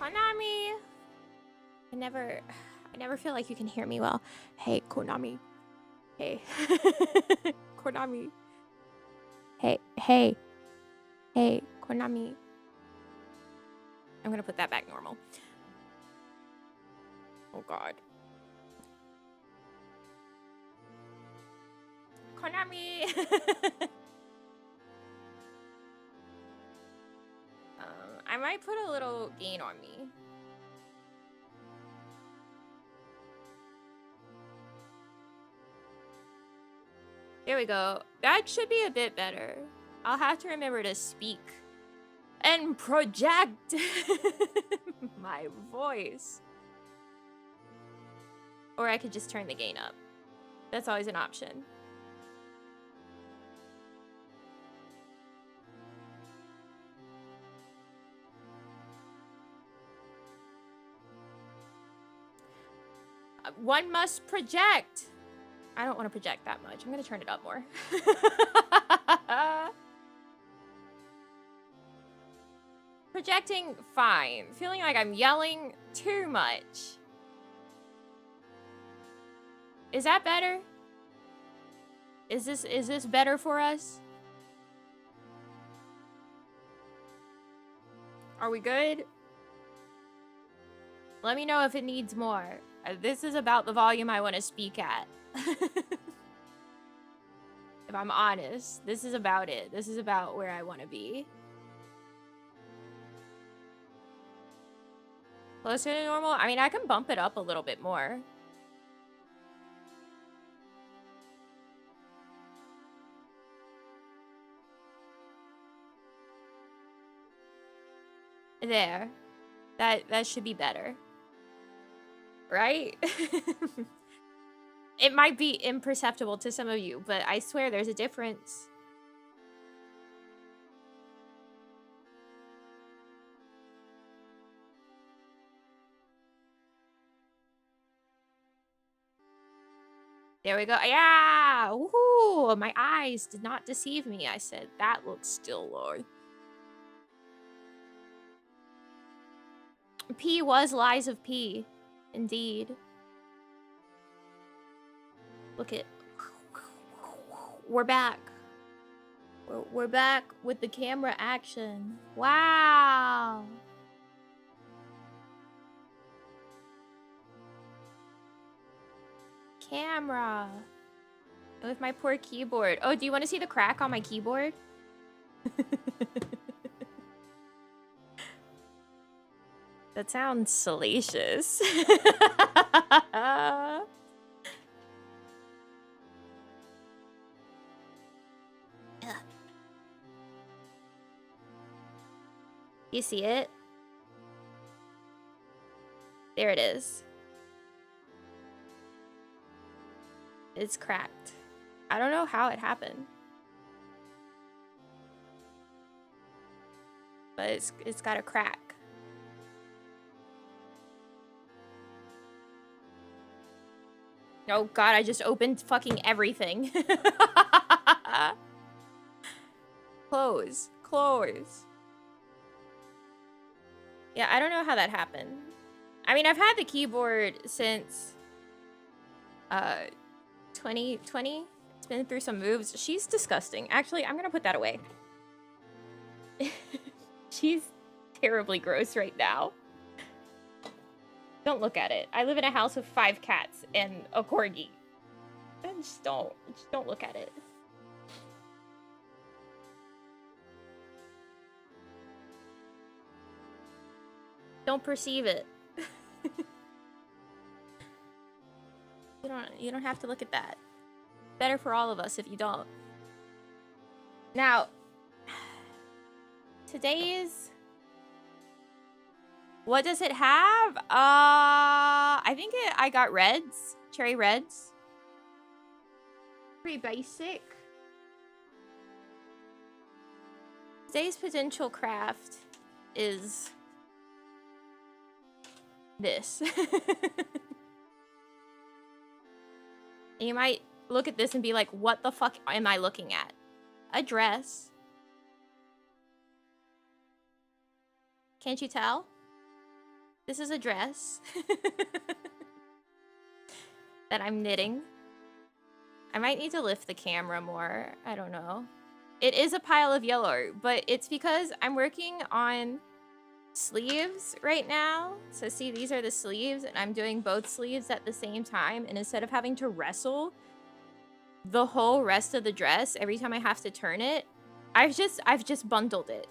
Konami! I never feel like you can hear me well. Hey, Konami. Hey. Konami. Hey, hey. Hey, Konami. I'm gonna put that back normal. Oh god. Konami! I might put a little gain on me. There we go. That should be a bit better. I'll have to remember to speak and project my voice. Or I could just turn the gain up. That's always an option. One must project. I don't want to project that much. I'm going to turn it up more. Projecting, fine. Feeling like I'm yelling too much. Is that better? Is this better for us? Are we good? Let me know if it needs more. This is about the volume I want to speak at. If I'm honest, this is about it. This is about where I want to be. Closer to normal? I mean, I can bump it up a little bit more. There. That should be better. Right? It might be imperceptible to some of you, but I swear there's a difference. There we go. Yeah! Woohoo! My eyes did not deceive me. I said, that looks still low. P was Lies of P. Indeed. Look it. We're back. We're back with the camera action. Wow. Camera. With my poor keyboard. Oh, do you want to see the crack on my keyboard? That sounds salacious. You see it? There it is. It's cracked. I don't know how it happened. But it's got a crack. Oh god, I just opened fucking everything. Close. Close. Yeah, I don't know how that happened. I mean, I've had the keyboard since 2020. It's been through some moves. She's disgusting. Actually, I'm gonna put that away. She's terribly gross right now. Don't look at it. I live in a house with 5 cats and a corgi. And just don't look at it. Don't perceive it. You don't have to look at that. Better for all of us if you don't. Now, today's... What does it have? I think I got reds. Cherry reds. Pretty basic. Today's potential craft is this. You might look at this and be like, what the fuck am I looking at? A dress. Can't you tell? This is a dress that I'm knitting. I might need to lift the camera more. I don't know. It is a pile of yellow, but it's because I'm working on sleeves right now. So see, these are the sleeves, and I'm doing both sleeves at the same time. And instead of having to wrestle the whole rest of the dress every time I have to turn it, I've just bundled it.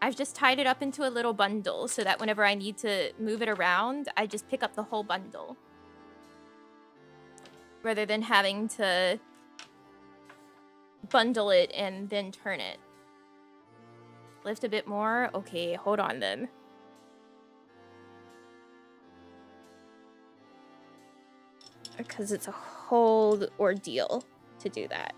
I've just tied it up into a little bundle so that whenever I need to move it around, I just pick up the whole bundle. Rather than having to bundle it and then turn it. Lift a bit more. Okay, hold on then. Because it's a whole ordeal to do that.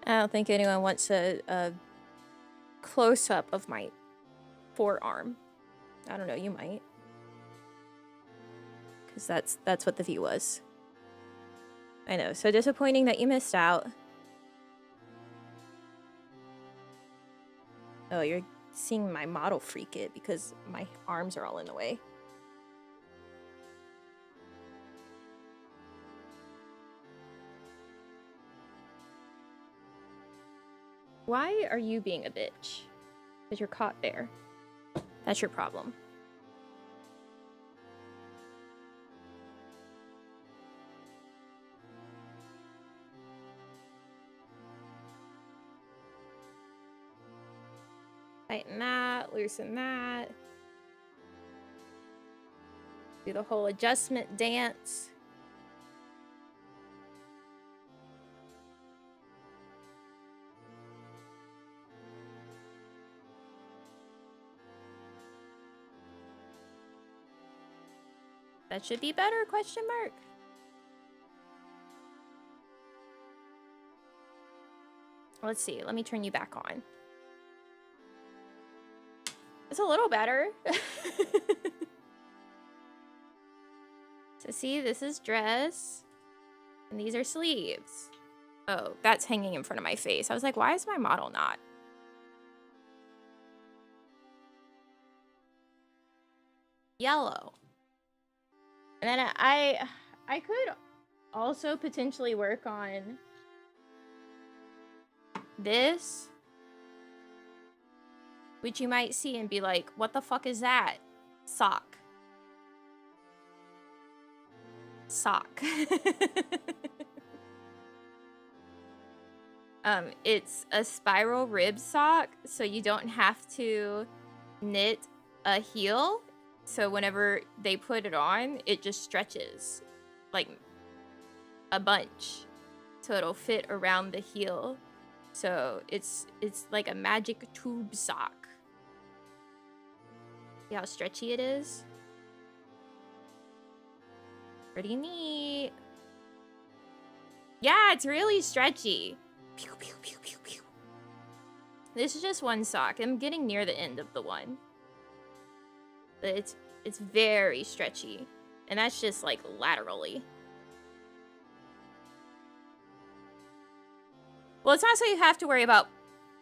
I don't think anyone wants a close-up of my forearm. I don't know, you might. Because that's what the view was. I know, so disappointing that you missed out. Oh, you're seeing my model freak it because my arms are all in the way. Why are you being a bitch? Because you're caught there. That's your problem. Tighten that, loosen that. Do the whole adjustment dance. That should be better, question mark. Let's see, let me turn you back on. It's a little better. So see, this is dress. And these are sleeves. Oh, that's hanging in front of my face. I was like, why is my model not? Yellow. And then I could also potentially work on this, which you might see and be like, what the fuck is that? Sock. Sock. It's a spiral rib sock, so you don't have to knit a heel. So whenever they put it on, it just stretches like a bunch. So it'll fit around the heel. So it's like a magic tube sock. See how stretchy it is? Pretty neat. Yeah, it's really stretchy. Pew, pew, pew, pew, pew. This is just one sock. I'm getting near the end of the one. But it's very stretchy. And that's just like laterally. Well, it's not so you have to worry about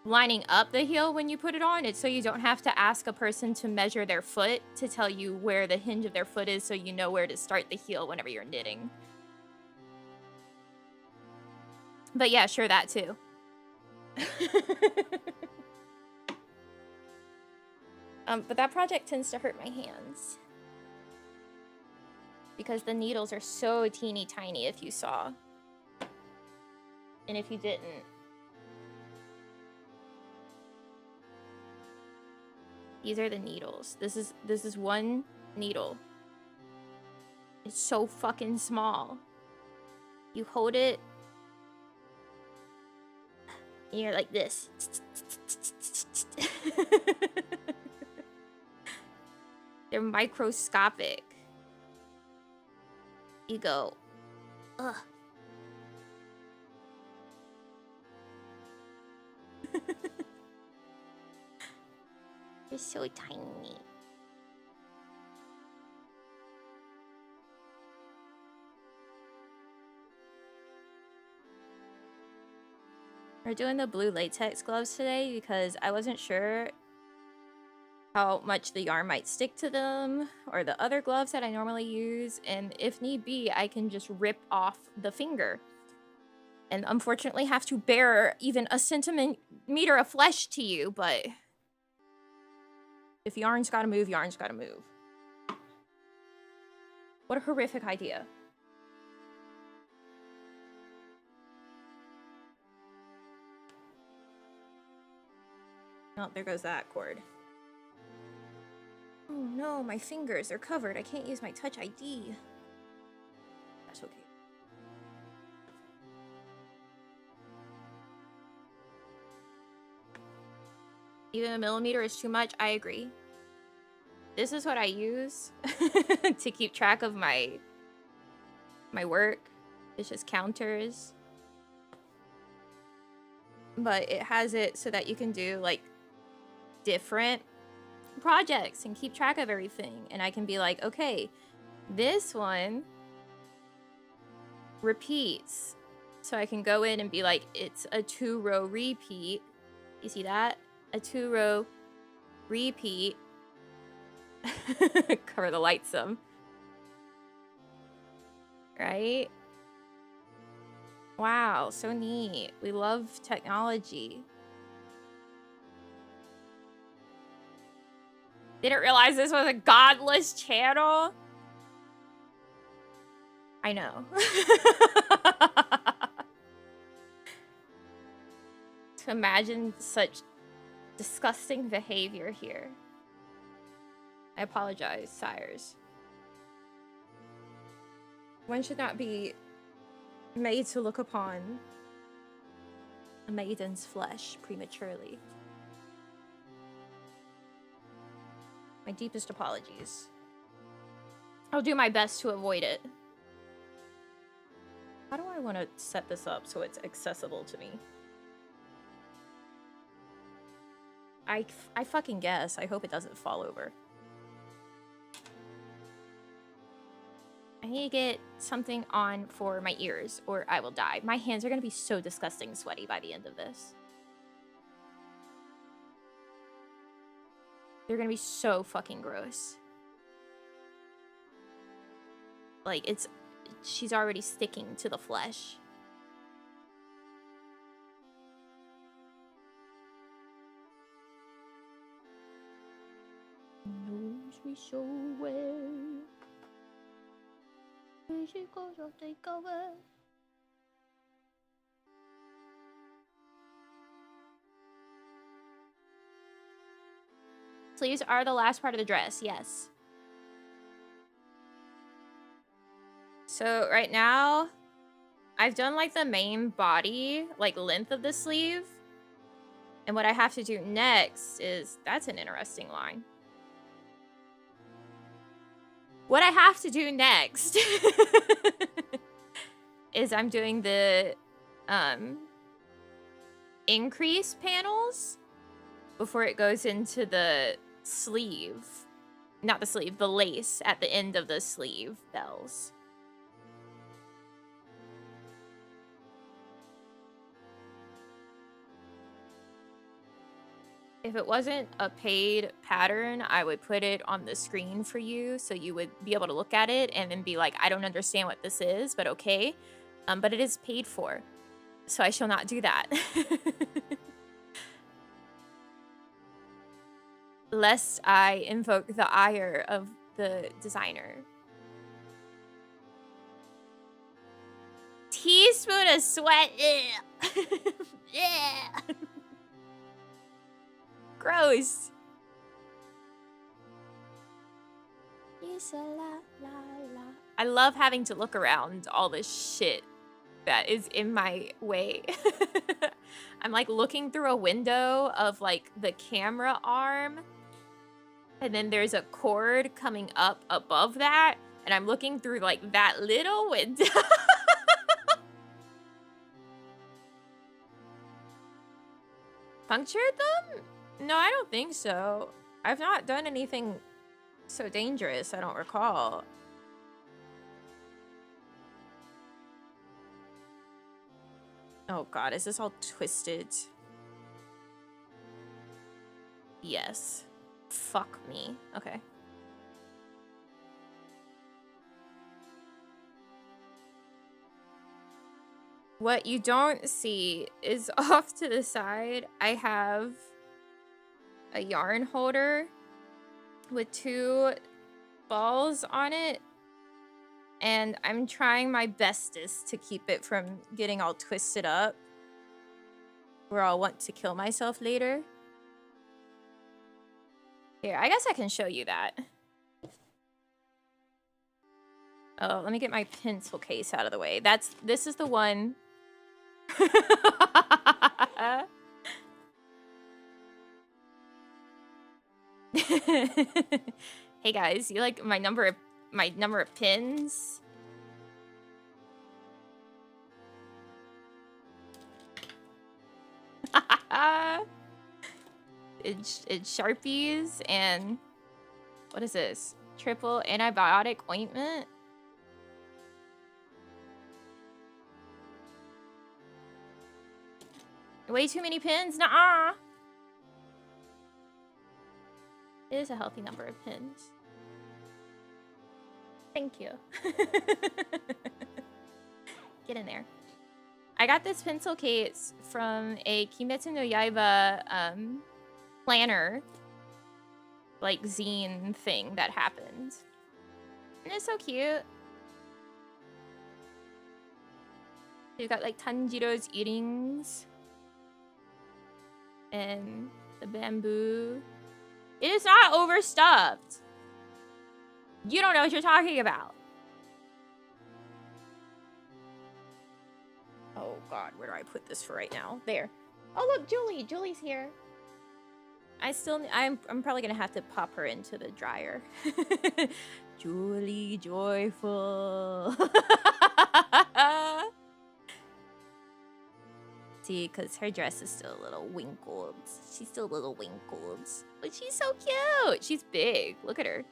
lining up the heel when you put it on. It's so you don't have to ask a person to measure their foot to tell you where the hinge of their foot is so you know where to start the heel whenever you're knitting. But yeah, sure, that too. But that project tends to hurt my hands. Because the needles are so teeny tiny if you saw. And if you didn't. These are the needles. This is one needle. It's so fucking small. You hold it. And you're like this. They're microscopic. You go, ugh. They're so tiny. We're doing the blue latex gloves today because I wasn't sure how much the yarn might stick to them or the other gloves that I normally use, and if need be, I can just rip off the finger. And unfortunately have to bear even a centimeter of flesh to you, but if yarn's gotta move, yarn's gotta move. What a horrific idea. Oh, there goes that cord. Oh no, my fingers, they're covered. I can't use my Touch ID. That's okay. Even a millimeter is too much, I agree. This is what I use to keep track of my work. It's just counters. But it has it so that you can do like different projects and keep track of everything. And I can be like, okay, this one repeats. So I can go in and be like, it's a 2-row repeat. You see that? A 2-row repeat. Cover the light some. Right? Wow, so neat. We love technology. Didn't realize this was a godless channel. I know. To imagine such disgusting behavior here. I apologize, sires. One should not be made to look upon a maiden's flesh prematurely. My deepest apologies. I'll do my best to avoid it. How do I want to set this up so it's accessible to me? I fucking guess. I hope it doesn't fall over. I need to get something on for my ears or I will die. My hands are going to be so disgusting sweaty by the end of this. They're going to be so fucking gross. Like, she's already sticking to the flesh. Knows me so well. She goes, I'll take over. Sleeves are the last part of the dress, yes. So right now, I've done like the main body, like length of the sleeve. And what I have to do next is, that's an interesting line. What I have to do next is I'm doing the increase panels before it goes into the sleeve. Not the sleeve, the lace at the end of the sleeve bells. If it wasn't a paid pattern, I would put it on the screen for you so you would be able to look at it and then be like, I don't understand what this is, but okay. But it is paid for, so I shall not do that. Lest I invoke the ire of the designer. Teaspoon of sweat. Yeah. Gross. I love having to look around all this shit that is in my way. I'm like looking through a window of like the camera arm. And then there's a cord coming up above that. And I'm looking through like that little window. Punctured them? No, I don't think so. I've not done anything so dangerous, I don't recall. Oh god, is this all twisted? Yes. Fuck me. Okay. What you don't see is off to the side, I have a yarn holder with 2 balls on it. And I'm trying my bestest to keep it from getting all twisted up, where I'll want to kill myself later. Here, I guess I can show you that. Oh, let me get my pencil case out of the way. This is the one. Hey guys, you like my number of pins? It's Sharpies and what is this? Triple antibiotic ointment? Way too many pins? Nuh-uh. It is a healthy number of pins. Thank you. Get in there. I got this pencil case from a Kimetsu no Yaiba planner, like zine thing that happened. And it's so cute. You've got like Tanjiro's earrings. And the bamboo. It is not overstuffed. You don't know what you're talking about. Oh god, where do I put this for right now? There. Oh look, Julie. Julie's here. I'm probably gonna have to pop her into the dryer. Julie Joyful. See, because her dress is still a little winkled. She's still a little winkled. But she's so cute. She's big. Look at her.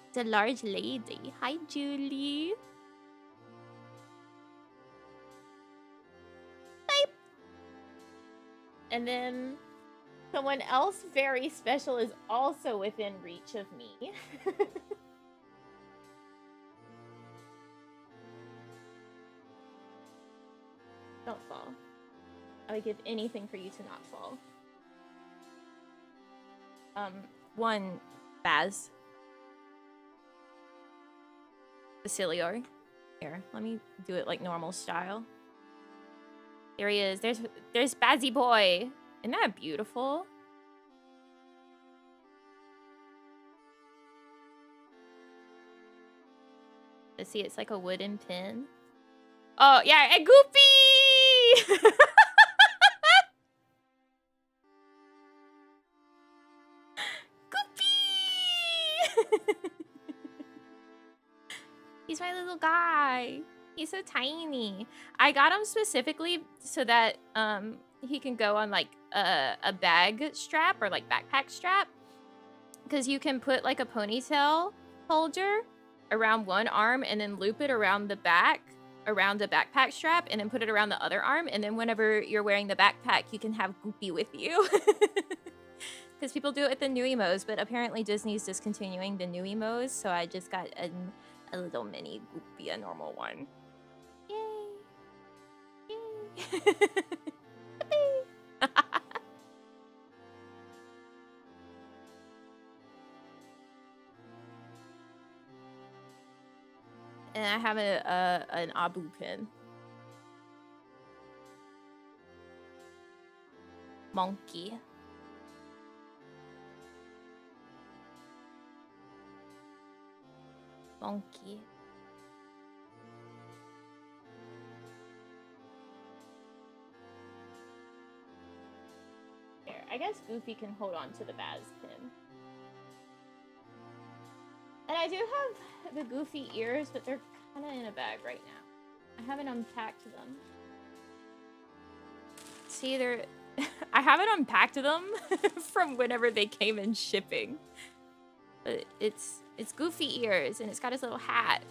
It's a large lady. Hi, Julie. Bye. And then someone else very special is also within reach of me. Don't fall. I would give anything for you to not fall. One, Baz. Facilio. Here, let me do it like normal style. There he is. There's Bazzy Boy. Isn't that beautiful? Let's see, it's like a wooden pin. Oh, yeah, and Goofy! Goofy! He's my little guy. He's so tiny. I got him specifically so that he can go on like a bag strap or like backpack strap. Because you can put like a ponytail holder around one arm and then loop it around the back, around the backpack strap, and then put it around the other arm. And then whenever you're wearing the backpack, you can have Goopy with you. Because people do it with the new emos, but apparently Disney's discontinuing the new emos, so I just got a little mini Goopy, a normal one. Yay! Yay! And I have an Abu pin. Monkey. Monkey. There, I guess Goofy can hold on to the Baz pin. And I do have the Goofy ears, but they're kind of in a bag right now. I haven't unpacked them. See, I haven't unpacked them from whenever they came in shipping. But it's Goofy ears, and it's got his little hat.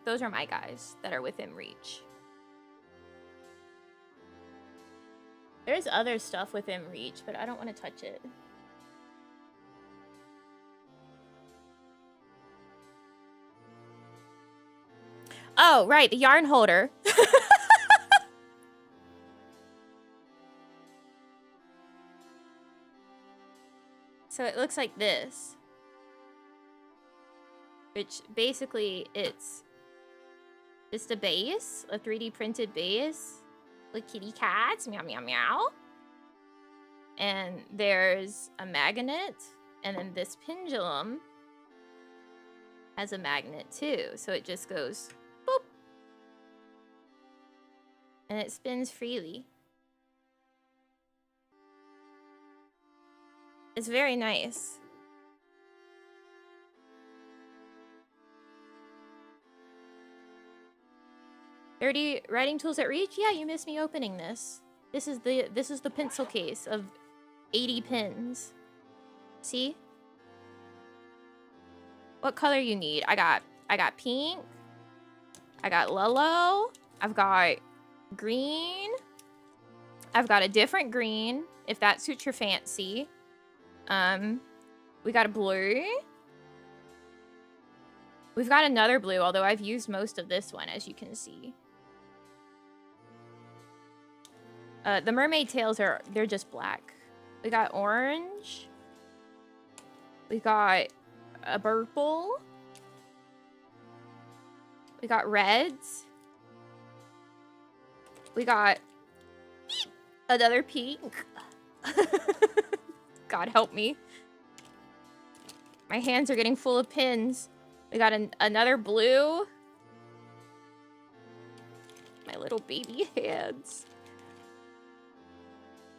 those are my guys that are within reach. There's other stuff within reach, but I don't want to touch it. Oh, right, the yarn holder. So it looks like this. Which basically it's just a base, a 3D printed base with kitty cats, meow meow meow. And there's a magnet, and then this pendulum has a magnet too. So it just goes boop. And it spins freely. It's very nice. "30 writing tools at reach?" Yeah, you missed me opening this. This is the pencil case of 80 pens. See? What color you need? I got pink. I got yellow. I've got green. I've got a different green, if that suits your fancy. We got a blue. We've got another blue, although I've used most of this one, as you can see. The mermaid tails they're just black. We got orange. We got a purple. We got reds. We got another pink. God help me. My hands are getting full of pins. We got another blue. My little baby hands.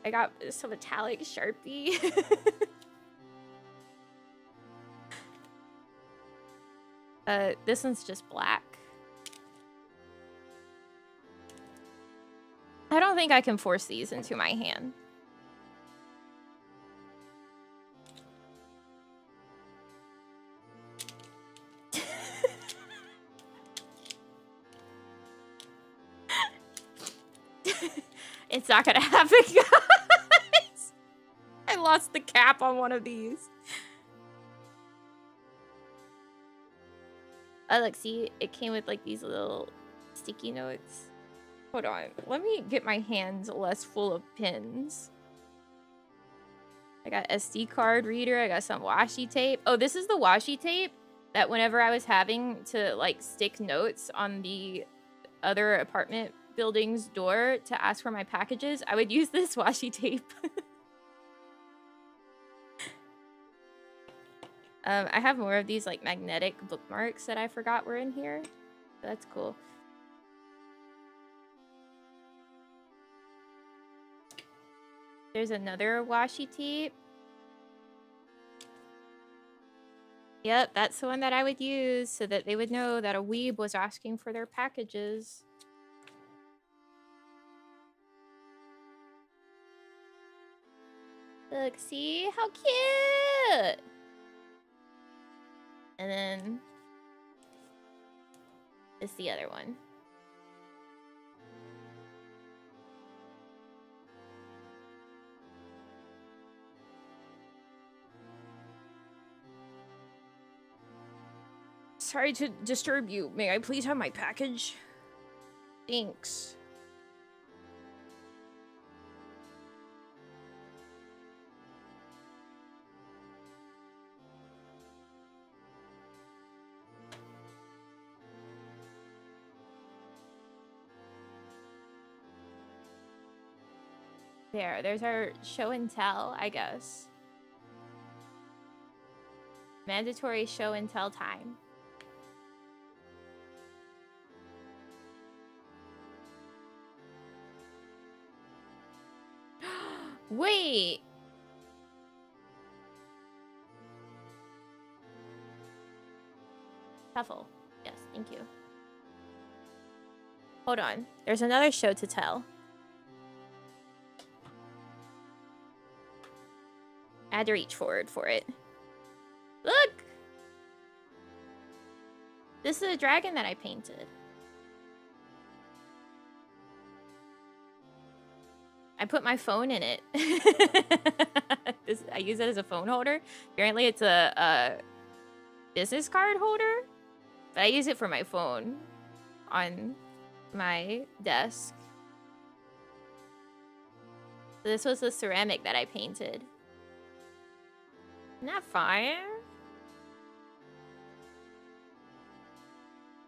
I got some metallic Sharpie. This one's just black. I don't think I can force these into my hand. It's not gonna happen, guys. I lost the cap on one of these. Oh, look, see, it came with like these little sticky notes. Hold on, let me get my hands less full of pins. I got SD card reader, I got some washi tape. Oh, this is the washi tape that whenever I was having to like stick notes on the other apartment building's door to ask for my packages, I would use this washi tape. I have more of these like magnetic bookmarks that I forgot were in here. That's cool. There's another washi tape. Yep, that's the one that I would use so that they would know that a weeb was asking for their packages. Look, see? How cute! And then it's the other one. Sorry to disturb you. May I please have my package? Thanks. There's our show and tell, I guess. Mandatory show and tell time. Wait! Shuffle. Yes, thank you. Hold on. There's another show to tell. I had to reach forward for it. Look! This is a dragon that I painted. I put my phone in it. I use it as a phone holder. Apparently it's a business card holder, but I use it for my phone on my desk. So this was the ceramic that I painted. Isn't that fine?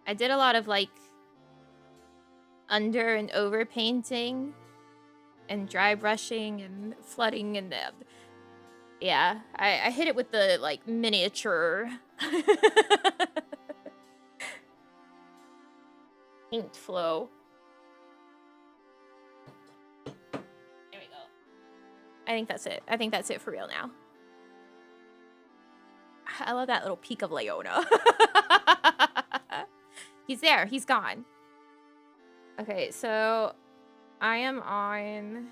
I did a lot of like under and over painting and dry brushing and flooding and yeah, I hit it with the like miniature paint flow. There we go. I think that's it. I think that's it for real now. I love that little peak of Leona. He's there. He's gone. Okay, so I am on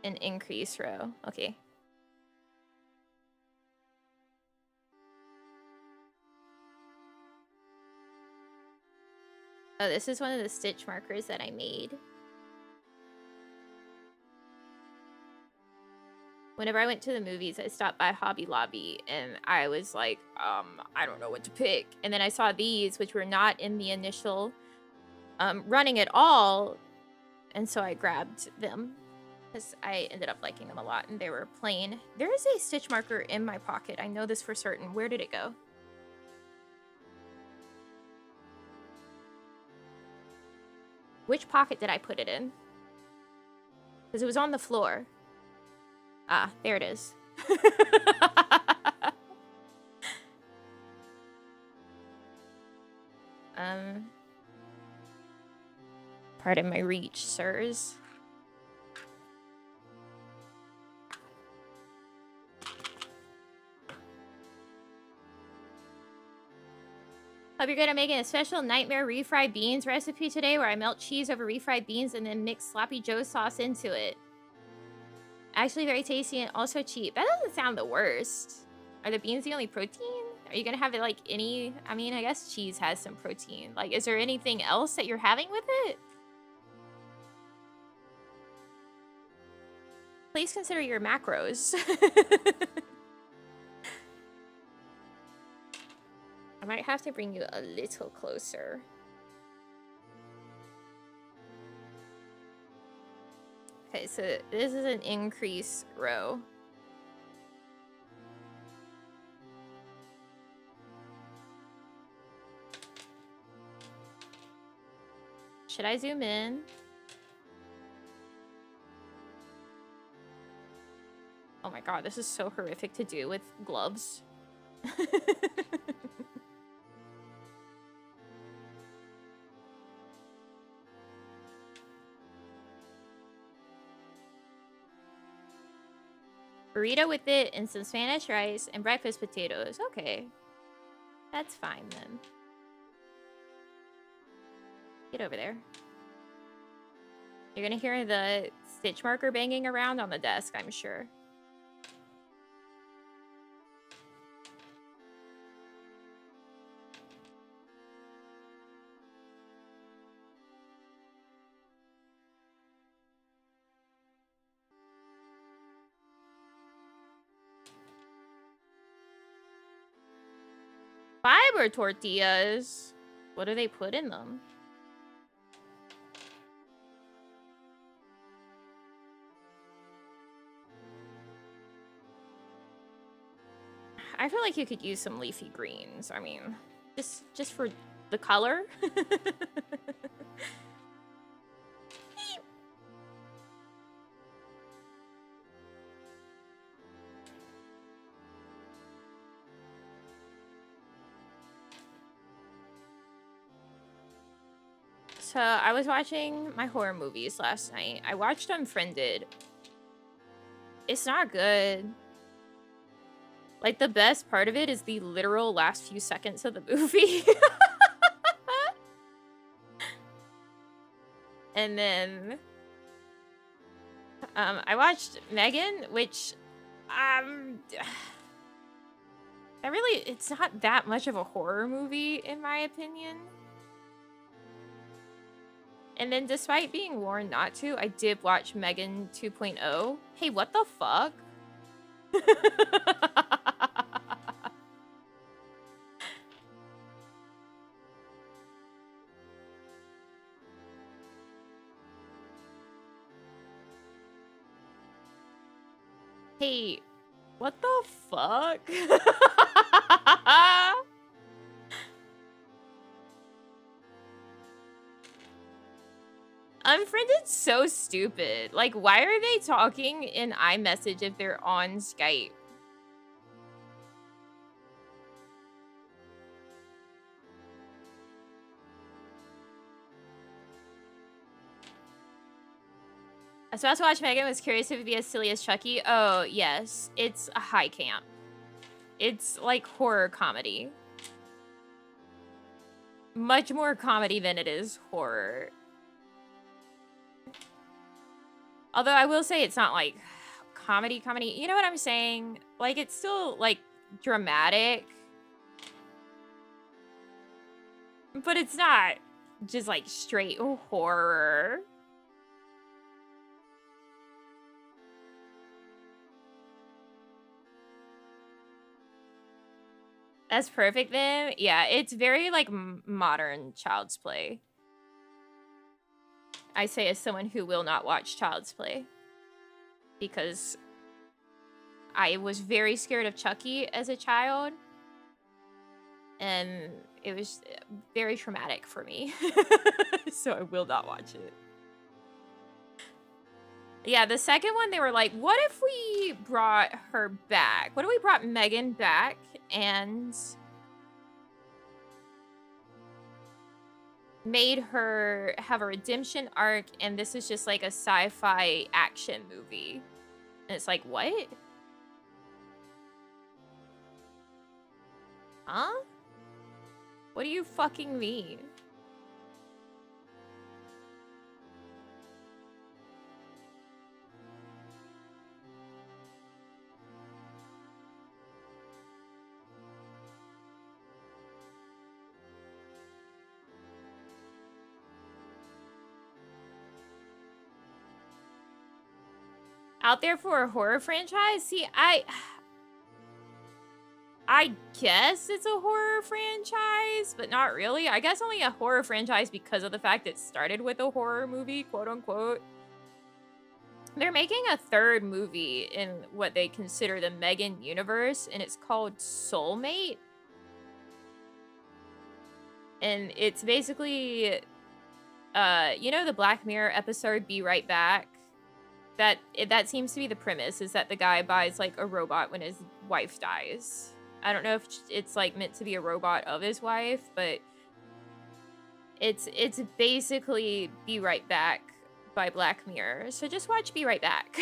an increase row. Okay. Oh, this is one of the stitch markers that I made. Whenever I went to the movies, I stopped by Hobby Lobby and I was like, I don't know what to pick. And then I saw these, which were not in the initial running at all. And so I grabbed them because I ended up liking them a lot and they were plain. There is a stitch marker in my pocket. I know this for certain. Where did it go? Which pocket did I put it in? Because it was on the floor. Ah, there it is. Pardon my reach, sirs. Hope you're good. I'm making a special nightmare refried beans recipe today where I melt cheese over refried beans and then mix sloppy joe sauce into it. Actually very tasty and also cheap. That doesn't sound the worst. Are the beans the only protein? Are you gonna have it like any... I mean, I guess cheese has some protein. Like, is there anything else that you're having with it? Please consider your macros. I might have to bring you a little closer. Okay, so this is an increase row. Should I zoom in? Oh my god, this is so horrific to do with gloves. Burrito with it and some Spanish rice and breakfast potatoes. Okay. That's fine then. Get over there. You're gonna hear the stitch marker banging around on the desk, I'm sure. Fiber tortillas? What do they put in them? I feel like you could use some leafy greens. I mean, just for the color. So I was watching my horror movies last night. I watched Unfriended. It's not good. Like, the best part of it is the literal last few seconds of the movie. And then I watched Megan, which It's not that much of a horror movie, in my opinion. And then despite being warned not to, I did watch Megan 2.0. Hey, what the fuck? Hey, what the fuck? Unfriended's so stupid. Like, why are they talking in iMessage if they're on Skype? I was about to watch Megan, was curious if it'd be as silly as Chucky. Oh, yes. It's a high camp. It's like horror comedy. Much more comedy than it is horror. Although I will say it's not like comedy. You know what I'm saying? Like, it's still like dramatic. But it's not just like straight horror. That's perfect then. Yeah, it's very like modern Child's Play. I say as someone who will not watch Child's Play. Because I was very scared of Chucky as a child. And it was very traumatic for me. So I will not watch it. Yeah, the second one, they were like, what if we brought her back? What if we brought Megan back and made her have a redemption arc, and this is just like a sci-fi action movie? And it's like, what? Huh? What do you fucking mean? Out there for a horror franchise? See, I guess it's a horror franchise, but not really. I guess only a horror franchise because of the fact it started with a horror movie, quote unquote. They're making a third movie in what they consider the Megan universe, and it's called Soulmate. And it's basically, you know the Black Mirror episode, Be Right Back? That seems to be the premise, is that the guy buys like a robot when his wife dies. I don't know if it's like meant to be a robot of his wife, but it's basically Be Right Back by Black Mirror. So just watch Be Right Back.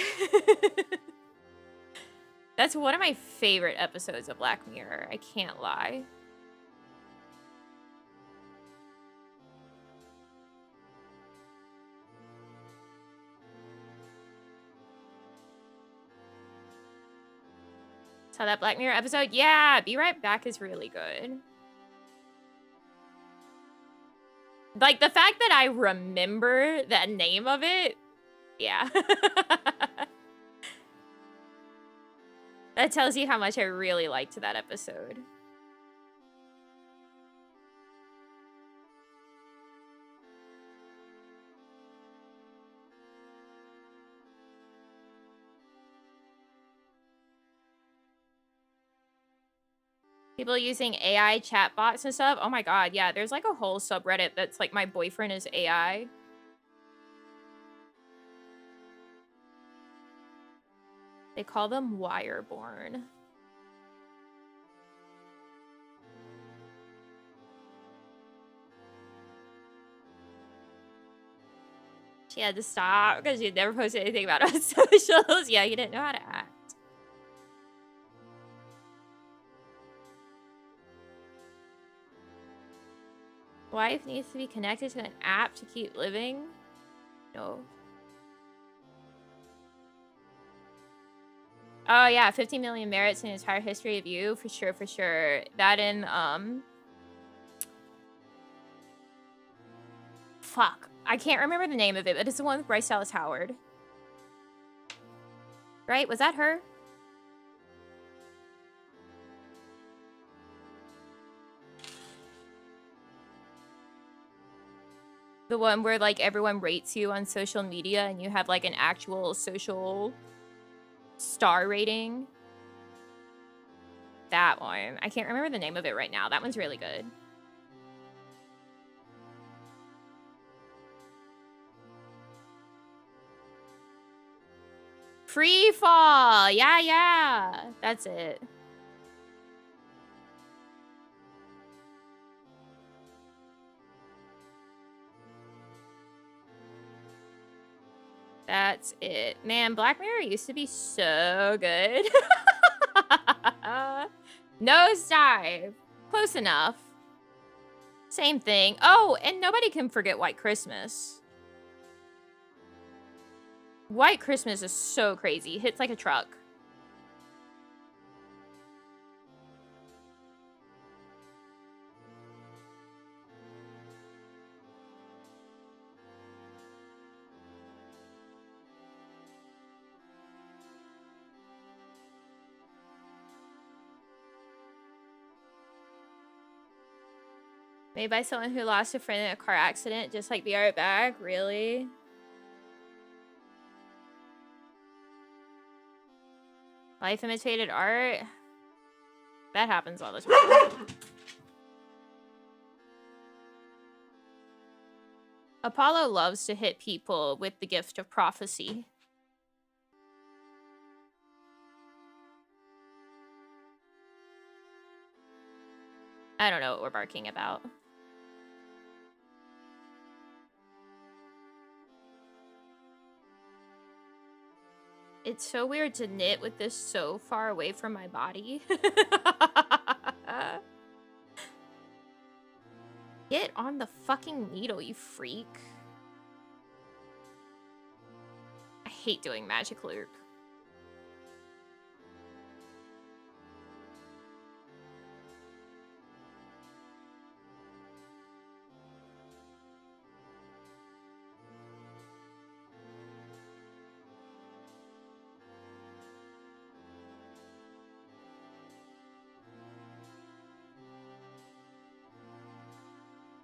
That's one of my favorite episodes of Black Mirror. I can't lie. Saw that Black Mirror episode? Yeah, Be Right Back is really good. Like, the fact that I remember the name of it, yeah. That tells you how much I really liked that episode. People using AI chatbots and stuff. Oh my god, yeah. There's like a whole subreddit that's like, my boyfriend is AI. They call them Wireborn. She had to stop because she'd never posted anything about it on socials. Yeah, you didn't know how to act. Wife needs to be connected to an app to keep living? No. Oh yeah, 15 million merits in the entire history of you, for sure, for sure. That in fuck, I can't remember the name of it, but it's the one with Bryce Dallas Howard. Right? Was that her? The one where like everyone rates you on social media and you have like an actual social star rating. That one. I can't remember the name of it right now. That one's really good. Free fall. Yeah, yeah. That's it. That's it. Man, Black Mirror used to be so good. Nosedive. Close enough. Same thing. Oh, and nobody can forget White Christmas. White Christmas is so crazy. Hits like a truck. Made by someone who lost a friend in a car accident, just like Be Right Back. Really? Life imitated art? That happens all the time. Apollo loves to hit people with the gift of prophecy. I don't know what we're barking about. It's so weird to knit with this so far away from my body. Get on the fucking needle, you freak. I hate doing magic loop.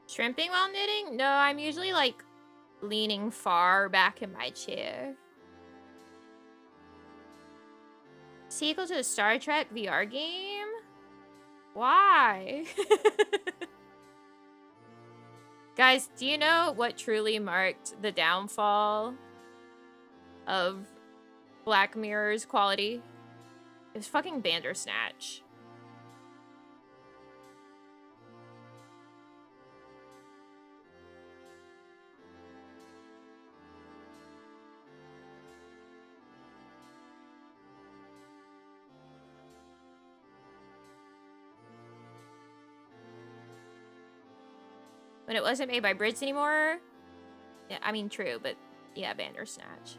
Shrimping while knitting? No, I'm usually like leaning far back in my chair. Sequel to the Star Trek VR game? Why? Guys, do you know what truly marked the downfall of Black Mirror's quality? It was fucking Bandersnatch. When it wasn't made by Brits anymore? Yeah, I mean, true, but yeah, Bandersnatch.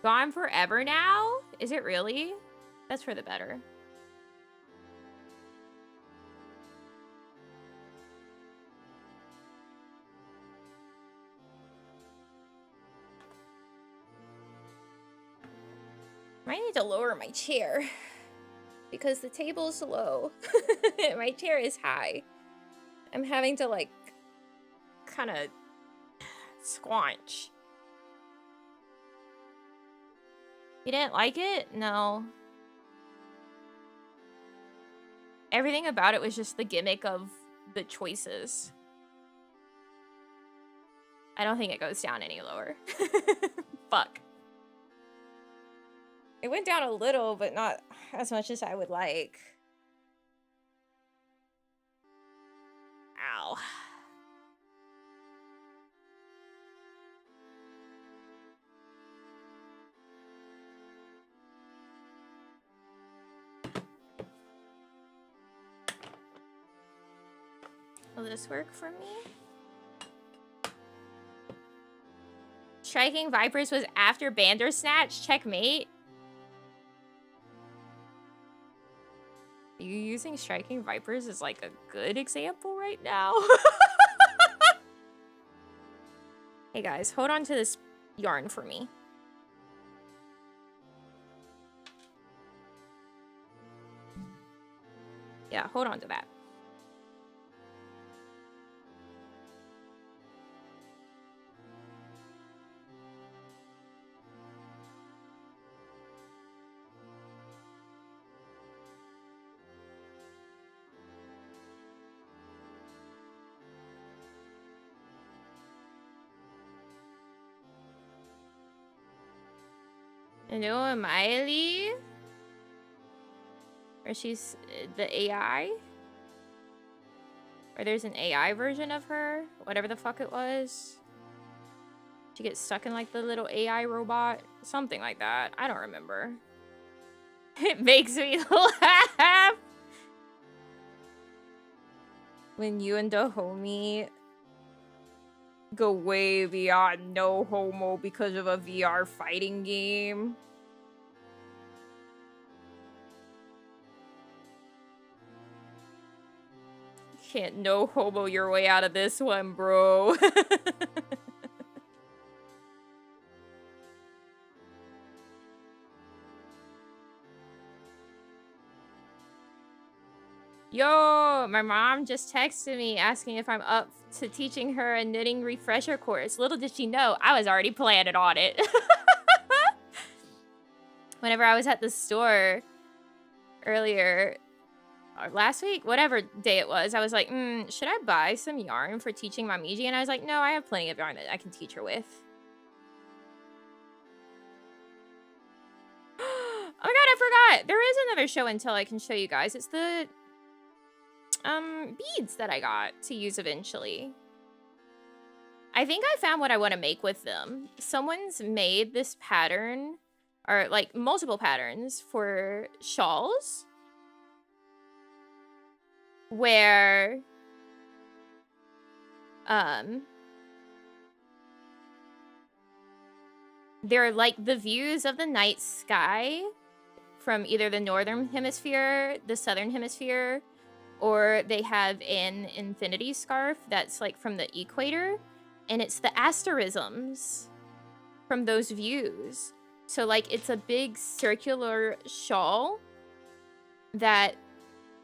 Gone forever now? Is it really? That's for the better. I need to lower my chair because the table's low. My chair is high. I'm having to like kind of squanch. You didn't like it? No. Everything about it was just the gimmick of the choices. I don't think it goes down any lower. Fuck. It went down a little, but not as much as I would like. Ow. Will this work for me? Striking Vipers was after Bandersnatch? Checkmate? Are you using Striking Vipers as like a good example right now? Hey guys, hold on to this yarn for me. Yeah, hold on to that. No, Miley? Or she's the AI? Or there's an AI version of her? Whatever the fuck it was. She gets stuck in like the little AI robot. Something like that. I don't remember. It makes me laugh. When you and the homie go way beyond no homo because of a VR fighting game. Can't no homo your way out of this one, bro. Yo, my mom just texted me asking if I'm up to teaching her a knitting refresher course. Little did she know, I was already planning on it. Whenever I was at the store earlier, or last week, whatever day it was, I was like, should I buy some yarn for teaching Namiji? And I was like, no, I have plenty of yarn that I can teach her with. Oh my god, I forgot! There is another show and tell I can show you guys. It's the beads that I got to use eventually. I think I found what I want to make with them. Someone's made this pattern, or like multiple patterns for shawls, where they're like the views of the night sky from either the northern hemisphere, the southern hemisphere, or they have an infinity scarf that's like from the equator, and it's the asterisms from those views. So like it's a big circular shawl that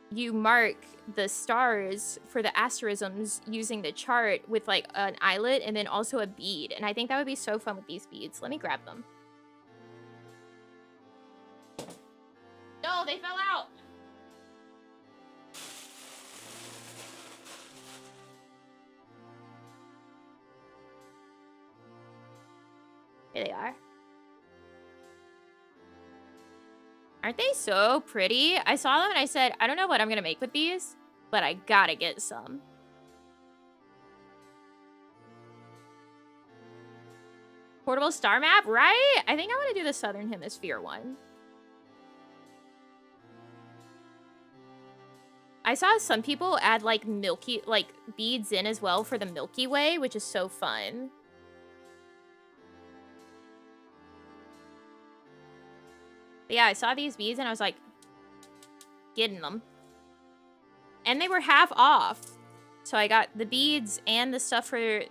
you mark the stars for the asterisms using the chart with like an eyelet and then also a bead. And I think that would be so fun with these beads. Let me grab them. No, they fell out. Here they are. Aren't they so pretty? I saw them and I said, I don't know what I'm gonna make with these, but I gotta get some. Portable star map, right? I think I want to do the southern hemisphere one. I saw some people add like beads in as well for the Milky Way, which is so fun. But yeah, I saw these beads and I was like, getting them. And they were half off. So I got the beads and the stuff for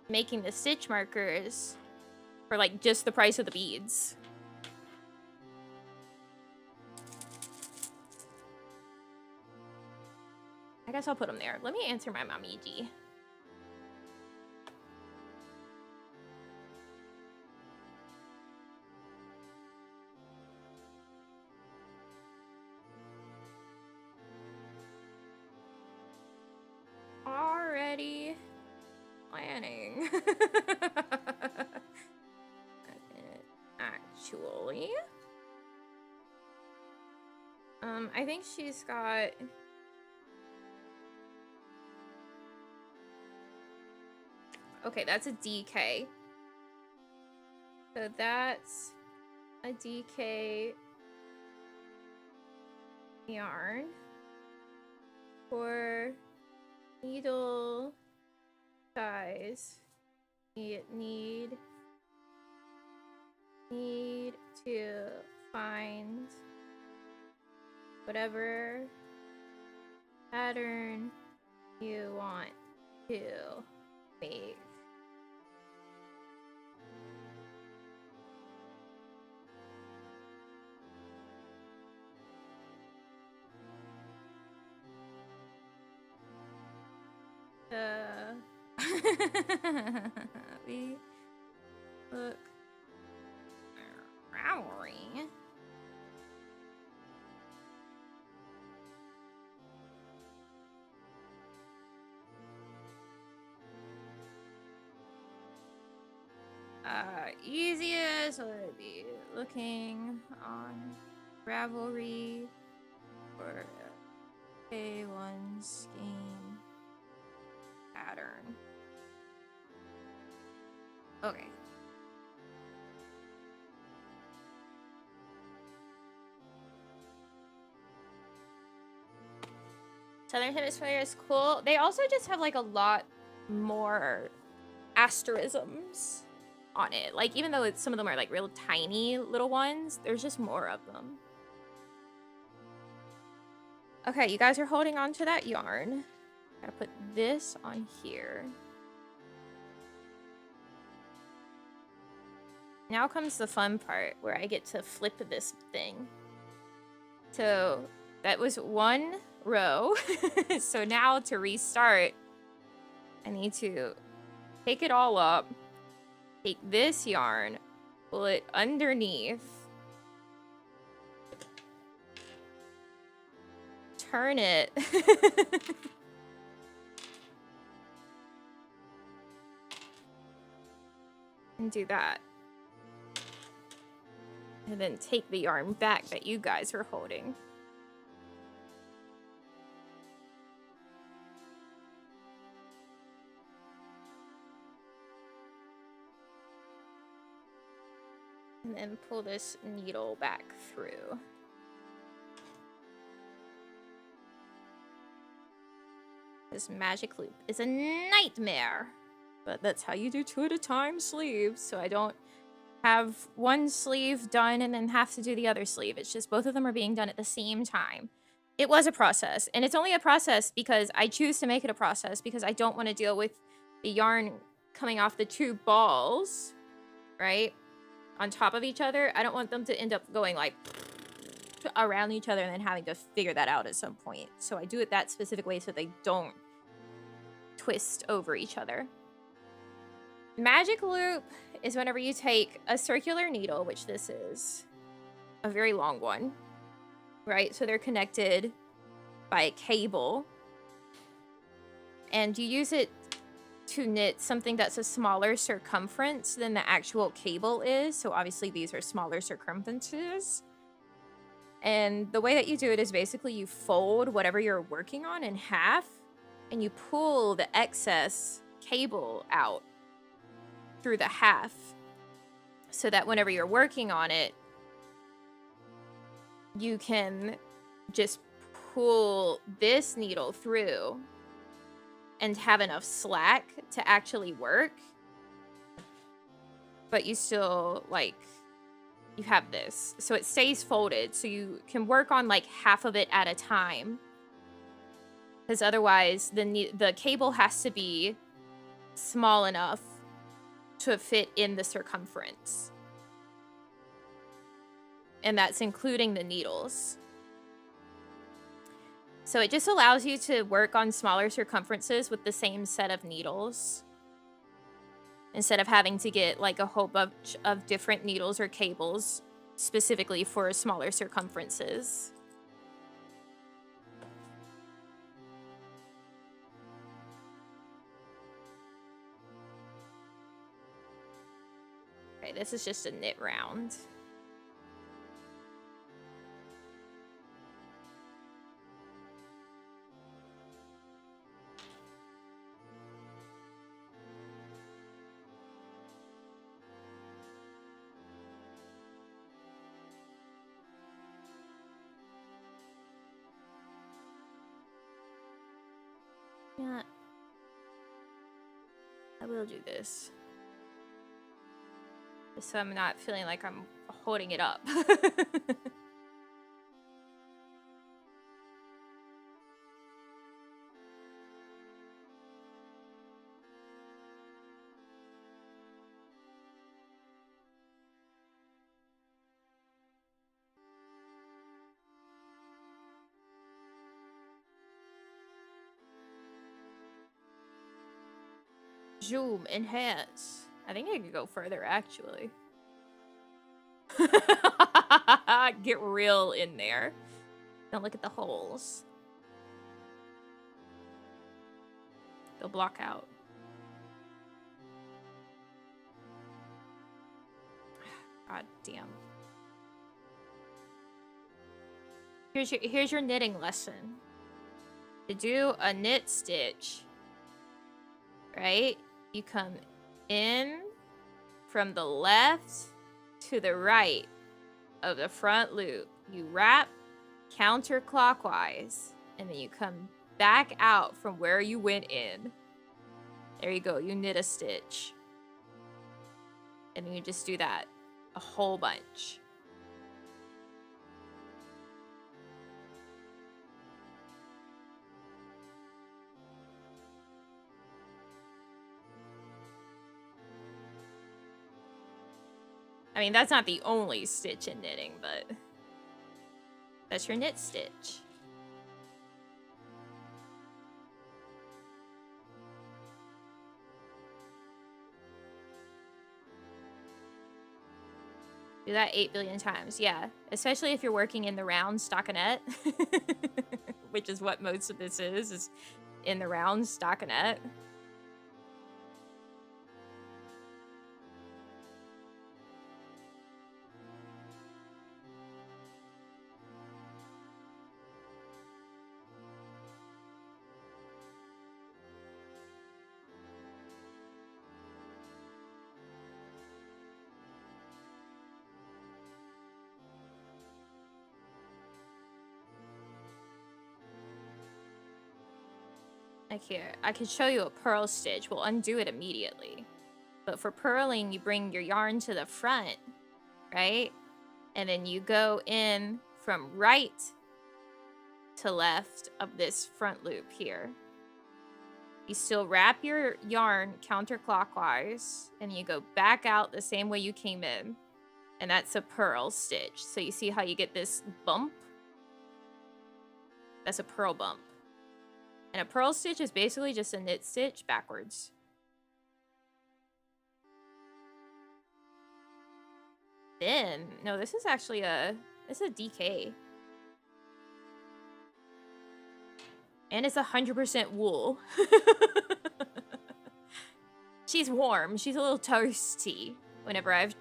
making the stitch markers for like just the price of the beads. I guess I'll put them there. Let me answer my Namiji. Already planning. Actually, I think she's got. Okay, that's a DK. So that's a DK yarn for needle size. You need whatever pattern you want to make. We look rivalry. Easiest would be looking on Ravelry for A1 scheme pattern. Okay. Southern Hemisphere is cool. They also just have like a lot more asterisms on it. Like, even though some of them are like real tiny little ones, there's just more of them. Okay, you guys are holding on to that yarn. Gotta put this on here. Now comes the fun part where I get to flip this thing. So that was one row. So now to restart, I need to take it all up, take this yarn, pull it underneath, turn it, and do that. And then take the yarn back that you guys were holding. And then pull this needle back through. This magic loop is a nightmare. But that's how you do 2 at a time sleeves, so I don't have one sleeve done and then have to do the other sleeve. It's just both of them are being done at the same time. It was a process, and it's only a process because I choose to make it a process because I don't want to deal with the yarn coming off the 2 balls, right, on top of each other. I don't want them to end up going like around each other and then having to figure that out at some point. So I do it that specific way so they don't twist over each other. Magic loop is whenever you take a circular needle, which this is a very long one, right? So they're connected by a cable, and you use it to knit something that's a smaller circumference than the actual cable is. So obviously these are smaller circumferences. And the way that you do it is basically you fold whatever you're working on in half and you pull the excess cable out through the half so that whenever you're working on it, you can just pull this needle through and have enough slack to actually work. But you still, like, you have this. So it stays folded, so you can work on, like, half of it at a time. Because otherwise, the cable has to be small enough to fit in the circumference. And that's including the needles. So it just allows you to work on smaller circumferences with the same set of needles, instead of having to get like a whole bunch of different needles or cables specifically for smaller circumferences. Okay, this is just a knit round. Yeah, I will do this. Just so I'm not feeling like I'm holding it up. Zoom, enhance. I think I could go further, actually. Get real in there. Don't look at the holes. They'll block out. God damn. Here's your knitting lesson. To do a knit stitch, right? You come in from the left to the right of the front loop. You wrap counterclockwise, and then you come back out from where you went in. There you go. You knit a stitch. And then you just do that a whole bunch. I mean, that's not the only stitch in knitting, but that's your knit stitch. Do that 8 billion times, yeah. Especially if you're working in the round stockinette, which is what most of this is in the round stockinette. Like here, I can show you a purl stitch. We'll undo it immediately. But for purling, you bring your yarn to the front, right? And then you go in from right to left of this front loop here. You still wrap your yarn counterclockwise, and you go back out the same way you came in. And that's a purl stitch. So you see how you get this bump? That's a purl bump. And a purl stitch is basically just a knit stitch backwards. Then, no, this is actually it's a DK. And it's 100% wool. She's warm. She's a little toasty. Whenever I've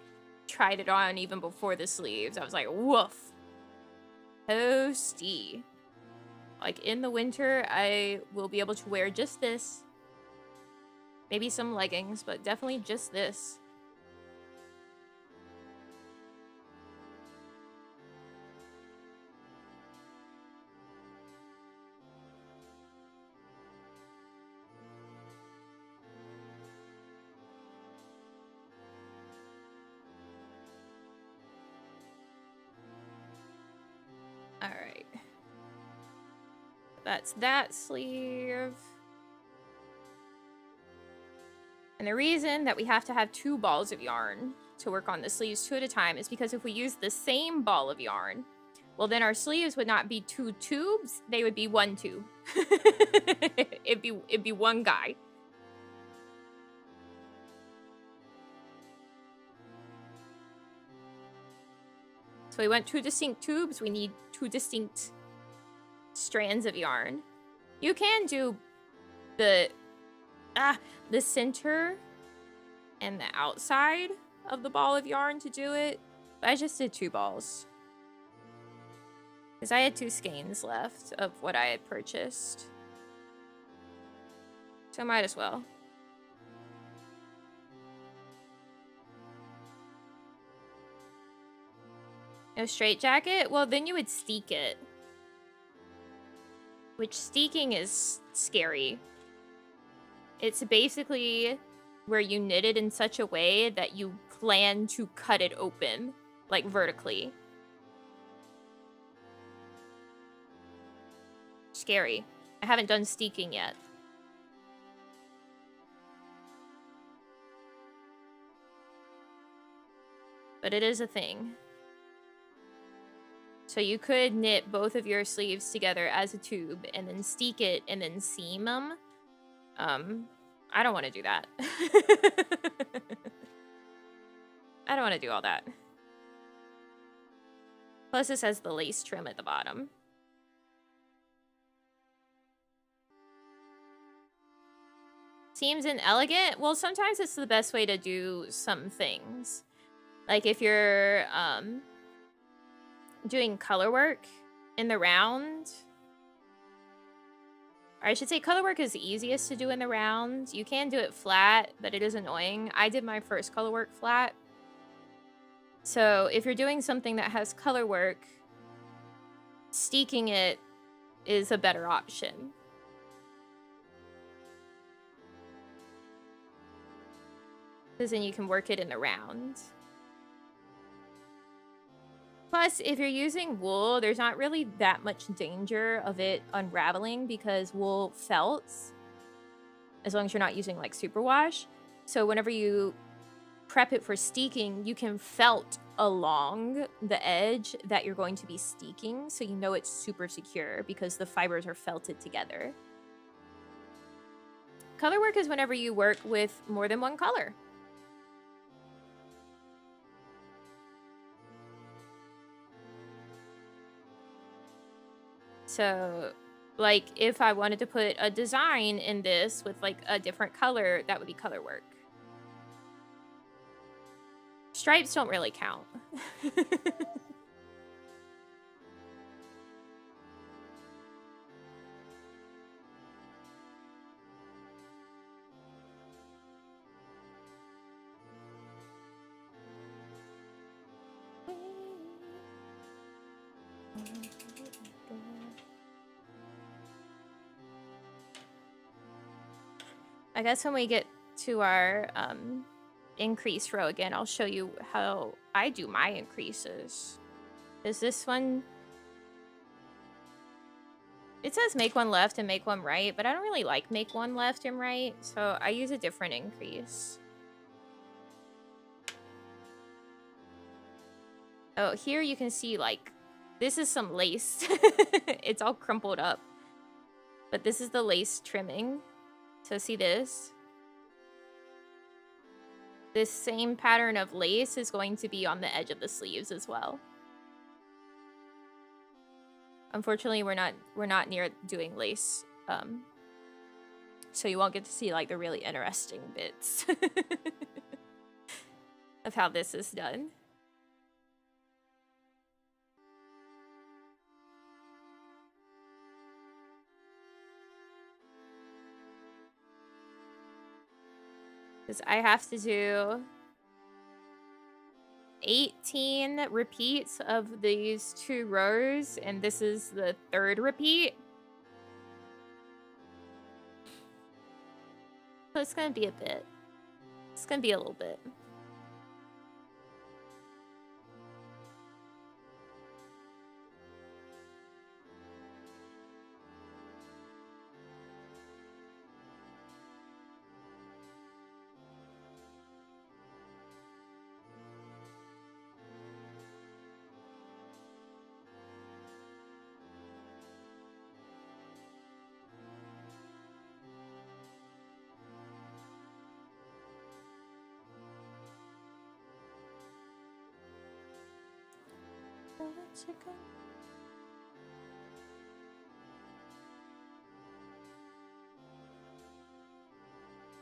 tried it on, even before the sleeves, I was like, woof. Toasty. Like, in the winter, I will be able to wear just this. Maybe some leggings, but definitely just this. Alright. That's that sleeve. And the reason that we have to have 2 balls of yarn to work on the sleeves 2 at a time is because if we use the same ball of yarn, well, then our sleeves would not be 2 tubes, they would be 1 tube. it'd be one guy. So we want 2 distinct tubes, we need 2 distinct strands of yarn. You can do the center and the outside of the ball of yarn to do it, but I just did 2 balls because I had 2 skeins left of what I had purchased, so I might as well. No straight jacket? Well, then you would steek it. Which steeking is scary. It's basically where you knit it in such a way that you plan to cut it open, like vertically. Scary. I haven't done steeking yet. But it is a thing. So you could knit both of your sleeves together as a tube and then steek it and then seam them. I don't want to do that. I don't want to do all that. Plus, this has the lace trim at the bottom. Seems inelegant. Well, sometimes it's the best way to do some things. Like if you're doing color work in the round. Or I should say color work is the easiest to do in the round. You can do it flat, but it is annoying. I did my first color work flat. So if you're doing something that has color work, steeking it is a better option. Because then you can work it in the round. Plus, if you're using wool, there's not really that much danger of it unraveling because wool felts, as long as you're not using like superwash. So whenever you prep it for steeking, you can felt along the edge that you're going to be steeking, so you know it's super secure because the fibers are felted together. Color work is whenever you work with more than one color. So, like, if I wanted to put a design in this with, like, a different color, that would be color work. Stripes don't really count. I guess when we get to our increase row again, I'll show you how I do my increases. Is this one... It says make one left and make one right, but I don't really like make one left and right, so I use a different increase. Oh, here you can see, like, this is some lace. It's all crumpled up. But this is the lace trimming. So see this? This same pattern of lace is going to be on the edge of the sleeves as well. Unfortunately, we're not near doing lace. So you won't get to see like the really interesting bits of how this is done. Because I have to do 18 repeats of these 2 rows, and this is the 3rd repeat. So it's gonna be a bit. It's gonna be a little bit.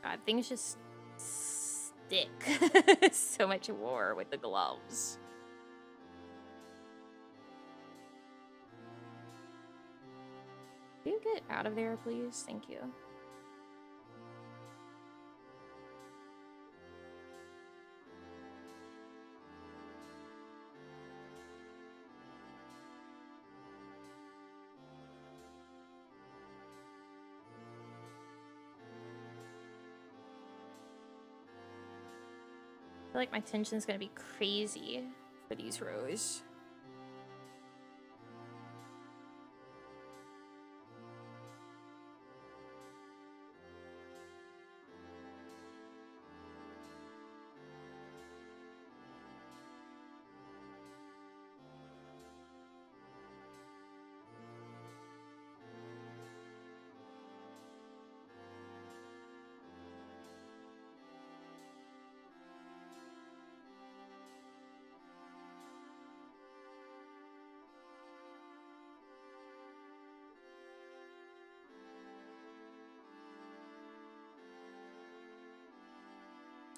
God, things just stick. So much war with the gloves. Can you get out of there, please? Thank you. I feel like my tension's gonna be crazy for these rows.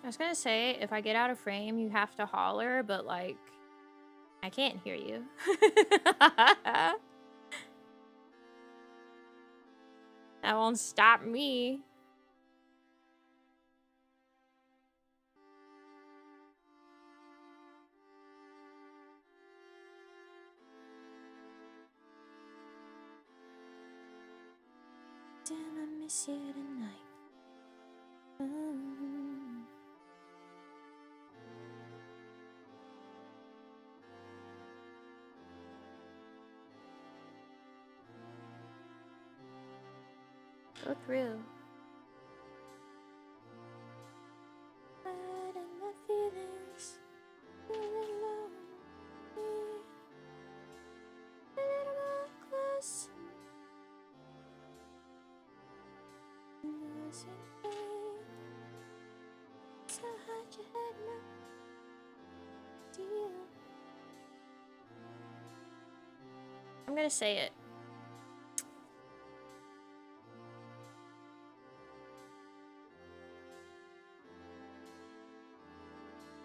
I was gonna say, if I get out of frame, you have to holler, but like, I can't hear you. That won't stop me. Damn, I miss you tonight. Go through. Hiding my feelings, feeling lonely. A little more close. Losing faith. So hard you had no deal. I'm gonna say it.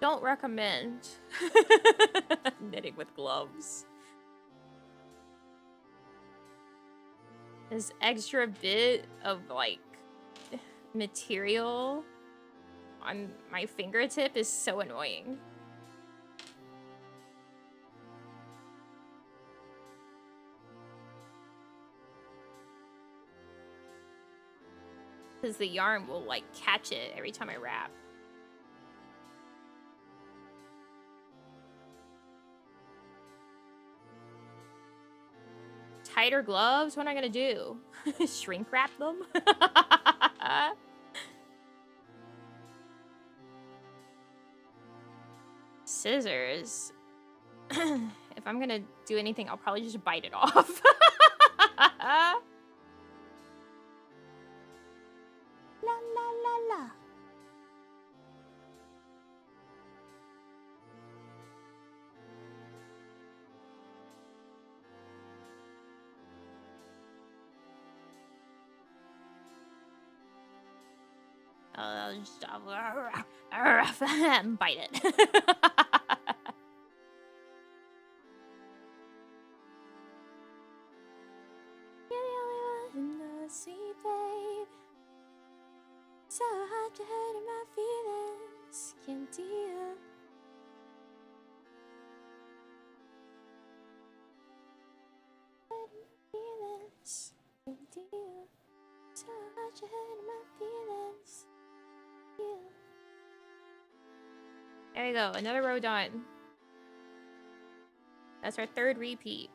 Don't recommend knitting with gloves. This extra bit of like material on my fingertip is so annoying. Because the yarn will like catch it every time I wrap. Tighter gloves? What am I gonna do? Shrink wrap them? Scissors. If I'm gonna do anything, I'll probably just bite it off. La la la la. I'll just bite it. You're the only one who knows, sweet babe. So hard to hurt in my feelings, can't deal. Feelings, can't deal. So hard to hurt in my feelings. There we go, another row done. That's our third repeat.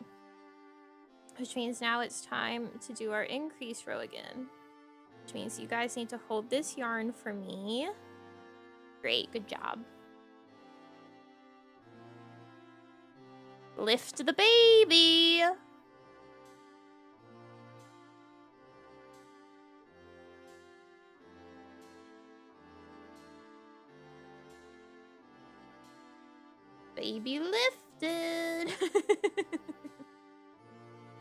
Which means now it's time to do our increase row again. Which means you guys need to hold this yarn for me. Great, good job. Lift the baby! Baby lifted.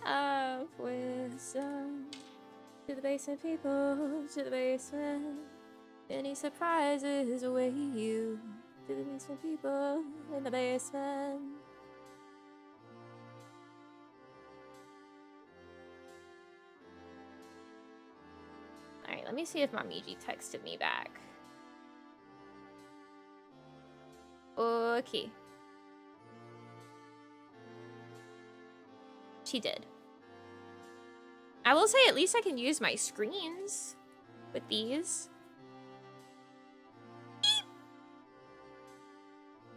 Up wisdom. To the basement, people. To the basement. Any surprises await you. To the basement, people. In the basement. Alright, let me see if Namiji texted me back. Okay. She did. I will say at least I can use my screens with these. Beep.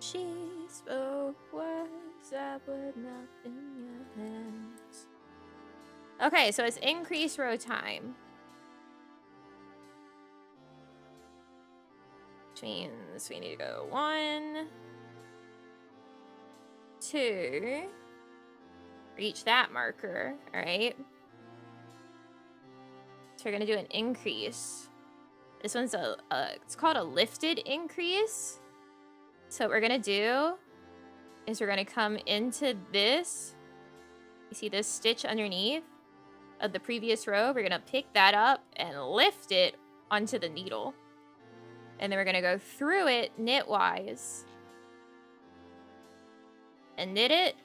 She spoke words that would melt in your hands. Okay, so it's increase row time. Which means we need to go 1, 2, reach that marker, all right? So we're gonna do an increase. This one's it's called a lifted increase. So what we're gonna do is we're gonna come into this. You see this stitch underneath of the previous row? We're gonna pick that up and lift it onto the needle. And then we're gonna go through it knitwise. And knit it.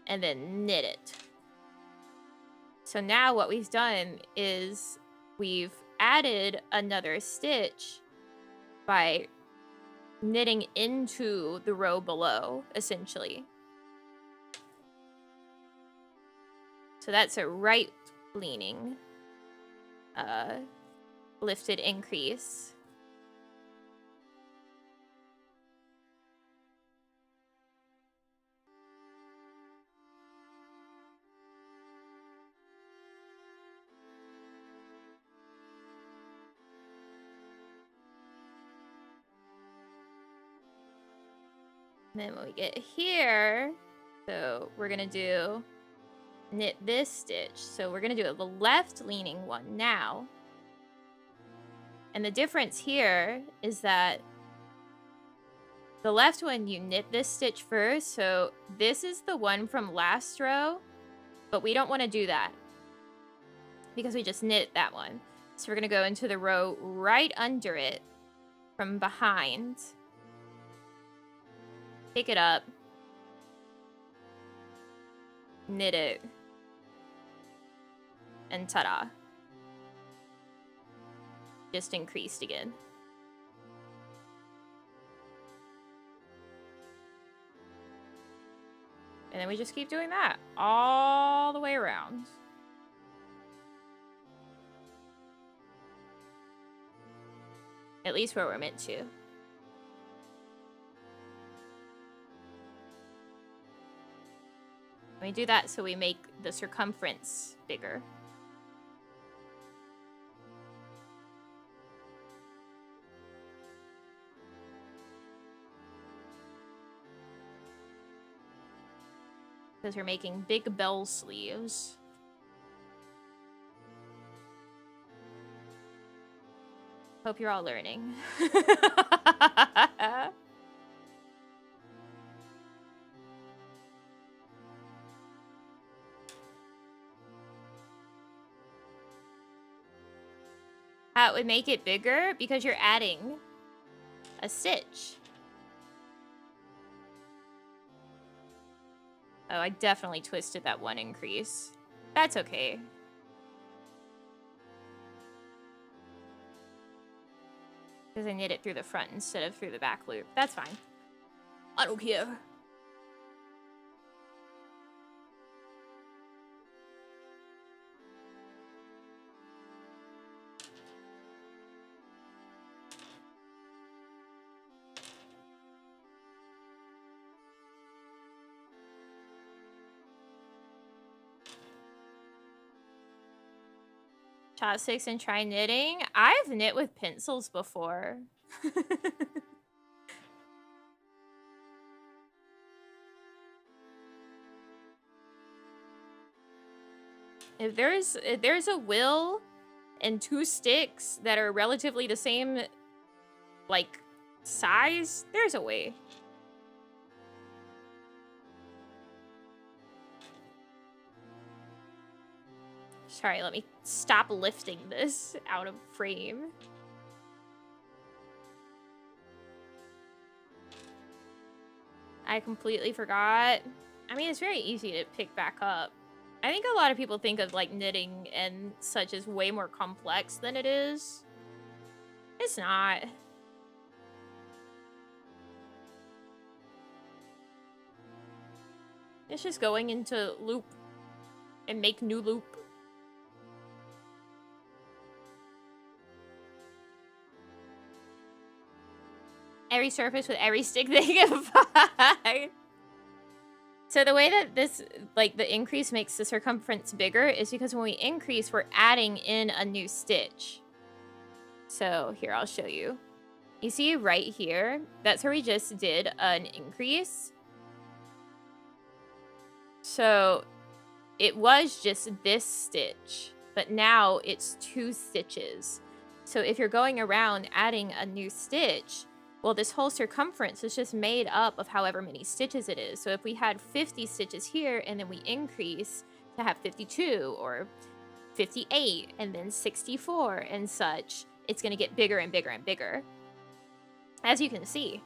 And then knit it. So now what we've done is we've added another stitch by knitting into the row below, essentially. So that's a right leaning lifted increase. And then when we get here, so we're gonna do knit this stitch. So we're gonna do the left leaning one now. And the difference here is that the left one, you knit this stitch first. So this is the one from last row, but we don't want to do that because we just knit that one. So we're gonna go into the row right under it from behind. Pick it up, knit it, and ta-da. Just increased again. And then we just keep doing that all the way around. At least where we're meant to. We do that so we make the circumference bigger. Because we're making big bell sleeves. Hope you're all learning. That would make it bigger because you're adding a stitch. Oh, I definitely twisted that one increase. That's okay. Because I knit it through the front instead of through the back loop. That's fine. I don't care. Chopsticks and try knitting. I've knit with pencils before. If there's a will and two sticks that are relatively the same, like, size, there's a way. Sorry, let me stop lifting this out of frame. I completely forgot. I mean, it's very easy to pick back up. I think a lot of people think of, like, knitting and such as way more complex than it is. It's not. It's just going into loop and make new loop. Every surface with every stick they can find. So the way that this, like, the increase makes the circumference bigger is because when we increase, we're adding in a new stitch. So here, I'll show you. You see right here, that's where we just did an increase. So it was just this stitch, but now it's 2 stitches. So if you're going around adding a new stitch, well, this whole circumference is just made up of however many stitches it is. So if we had 50 stitches here and then we increase to have 52 or 58 and then 64 and such, it's going to get bigger and bigger and bigger. As you can see.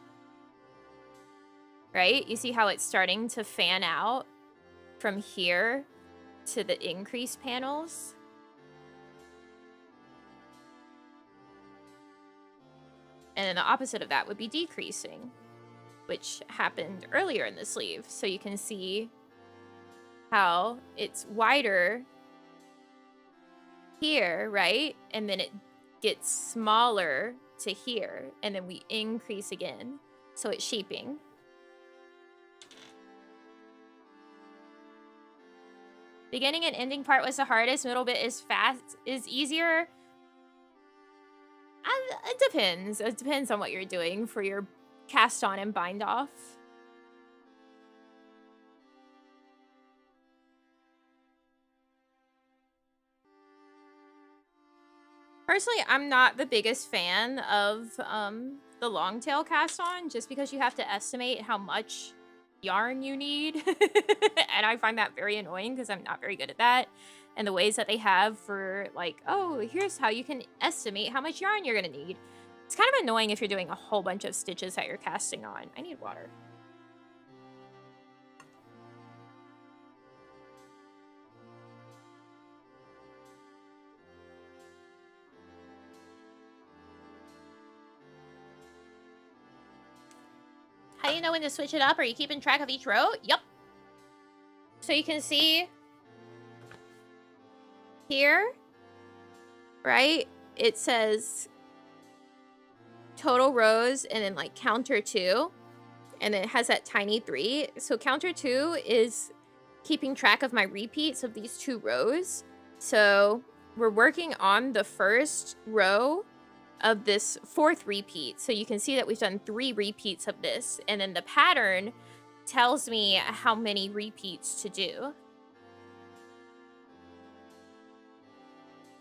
Right? You see how it's starting to fan out from here to the increase panels? And then the opposite of that would be decreasing, which happened earlier in the sleeve. So you can see how it's wider here, right? And then it gets smaller to here, and then we increase again. So it's shaping. Beginning and ending part was the hardest. Middle bit is easier. It depends. It depends on what you're doing for your cast on and bind off. Personally, I'm not the biggest fan of the long tail cast on, just because you have to estimate how much yarn you need. And I find that very annoying because I'm not very good at that. And the ways that they have for like, oh, here's how you can estimate how much yarn you're gonna need. It's kind of annoying if you're doing a whole bunch of stitches that you're casting on. I need water. How do you know when to switch it up? Are you keeping track of each row? Yep. So you can see here, right? It says total rows and then like counter 2. And then it has that tiny 3. So counter 2 is keeping track of my repeats of these 2 rows. So we're working on the first row of this 4th repeat. So you can see that we've done 3 repeats of this. And then the pattern tells me how many repeats to do.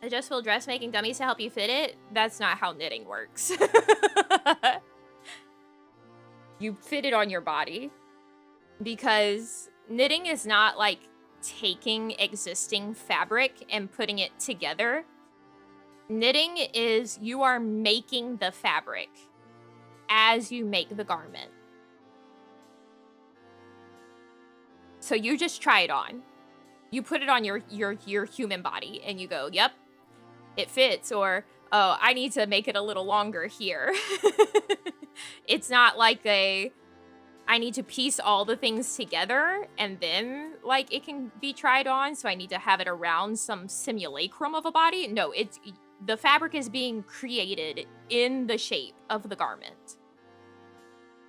Adjustable dressmaking dummies to help you fit it? That's not how knitting works. You fit it on your body. Because knitting is not like taking existing fabric and putting it together. Knitting is you are making the fabric as you make the garment. So you just try it on. You put it on your human body and you go, yep, it fits. Or, oh, I need to make it a little longer here. It's not like I need to piece all the things together and then like it can be tried on. So I need to have it around some simulacrum of a body. No, the fabric is being created in the shape of the garment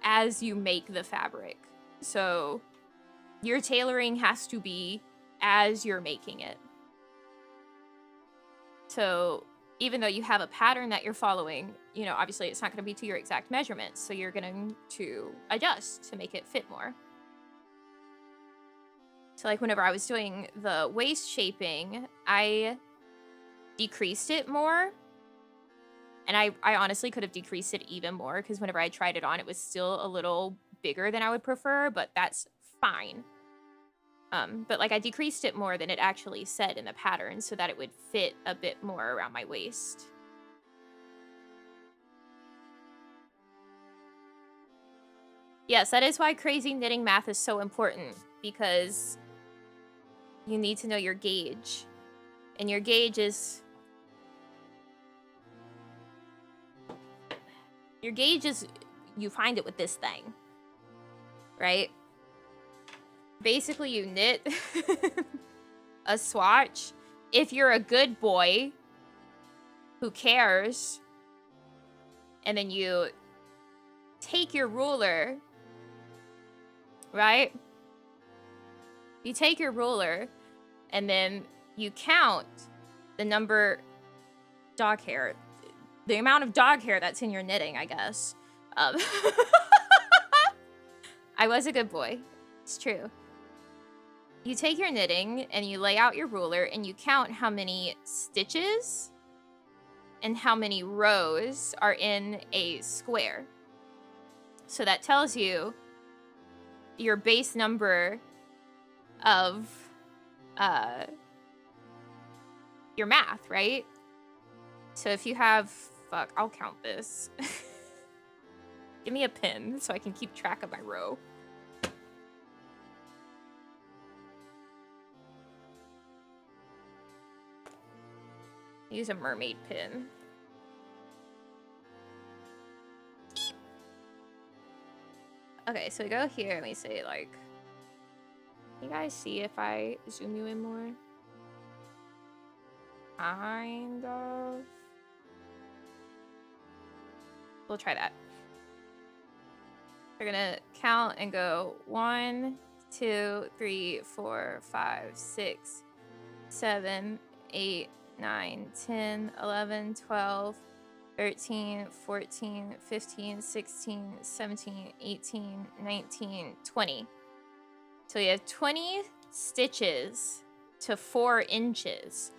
as you make the fabric. So your tailoring has to be as you're making it. So even though you have a pattern that you're following, you know, obviously it's not going to be to your exact measurements. So you're going to adjust to make it fit more. So like whenever I was doing the waist shaping, I decreased it more. And I honestly could have decreased it even more because whenever I tried it on, it was still a little bigger than I would prefer, but that's fine. But like I decreased it more than it actually said in the pattern so that it would fit a bit more around my waist. Yes, that is why crazy knitting math is so important, because you need to know your gauge. And your gauge is... Your gauge is... You find it with this thing. Right? Basically, you knit a swatch. If you're a good boy who cares, and then you take your ruler, right? You take your ruler, and then you count the number dog hair, the amount of dog hair that's in your knitting, I guess. I was a good boy. It's true. You take your knitting and you lay out your ruler and you count how many stitches and how many rows are in a square. So that tells you your base number of your math, right? So if you have fuck? I'll count this. Give me a pen so I can keep track of my row. Use a mermaid pin. Okay, so we go here and we say like, can you guys see if I zoom you in more? Kind of. We'll try that. We're gonna count and go 1, 2, 3, 4, 5, 6, 7, 8, 9, 10, 11, 12, 13, 14, 15, 16, 17, 18, 19, 20. So you have 20 stitches to 4 inches.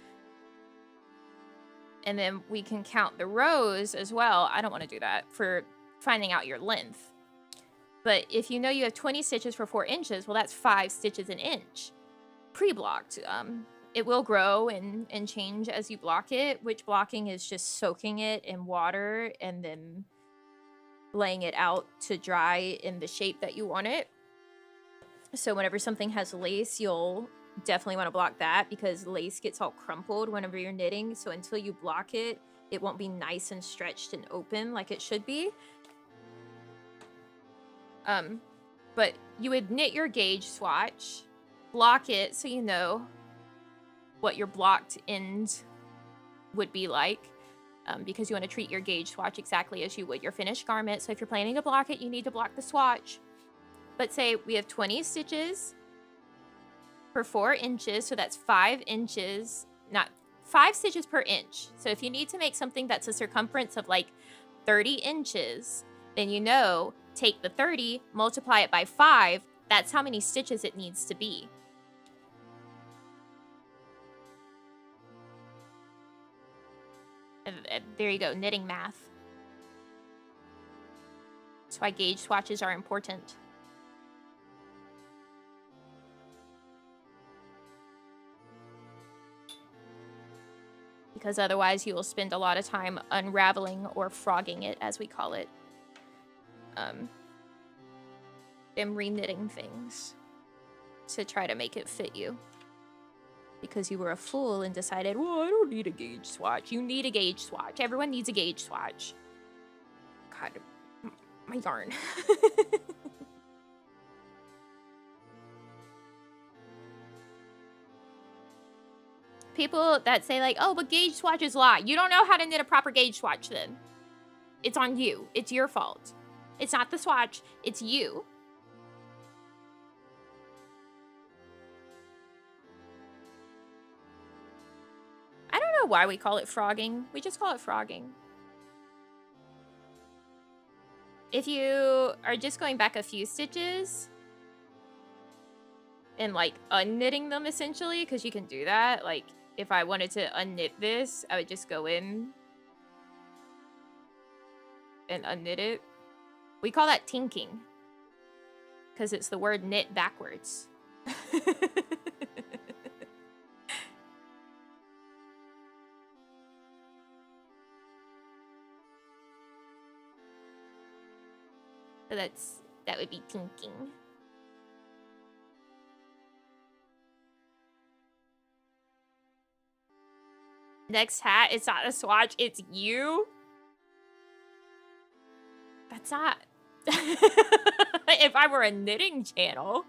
And then we can count the rows as well. I don't want to do that for finding out your length. But if you know you have 20 stitches for 4 inches, well, that's 5 stitches an inch. Pre-blocked. It will grow and change as you block it, which blocking is just soaking it in water and then laying it out to dry in the shape that you want it. So whenever something has lace, you'll definitely want to block that because lace gets all crumpled whenever you're knitting. So until you block it, it won't be nice and stretched and open like it should be. But you would knit your gauge swatch, block it so you know what your blocked end would be like, because you want to treat your gauge swatch exactly as you would your finished garment. So if you're planning to block it, you need to block the swatch. But say we have 20 stitches for 4 inches, so that's 5 inches, not 5 stitches per inch. So if you need to make something that's a circumference of like 30 inches, then you know, take the 30, multiply it by 5, that's how many stitches it needs to be. And there you go, knitting math. That's why gauge swatches are important. Because otherwise you will spend a lot of time unraveling or frogging it, as we call it. And re-knitting things to try to make it fit you. Because you were a fool and decided, well, I don't need a gauge swatch. You need a gauge swatch. Everyone needs a gauge swatch. God, my yarn. People that say like, oh, but gauge swatches lie. You don't know how to knit a proper gauge swatch then. It's on you. It's your fault. It's not the swatch. It's you. I don't know why we call it frogging. We just call it frogging. If you are just going back a few stitches and like unknitting them essentially, because you can do that. Like if I wanted to unknit this, I would just go in and unknit it. We call that tinking because it's the word knit backwards. So that would be tinking. Next hat, it's not a swatch, it's you. That's not. If I were a knitting channel.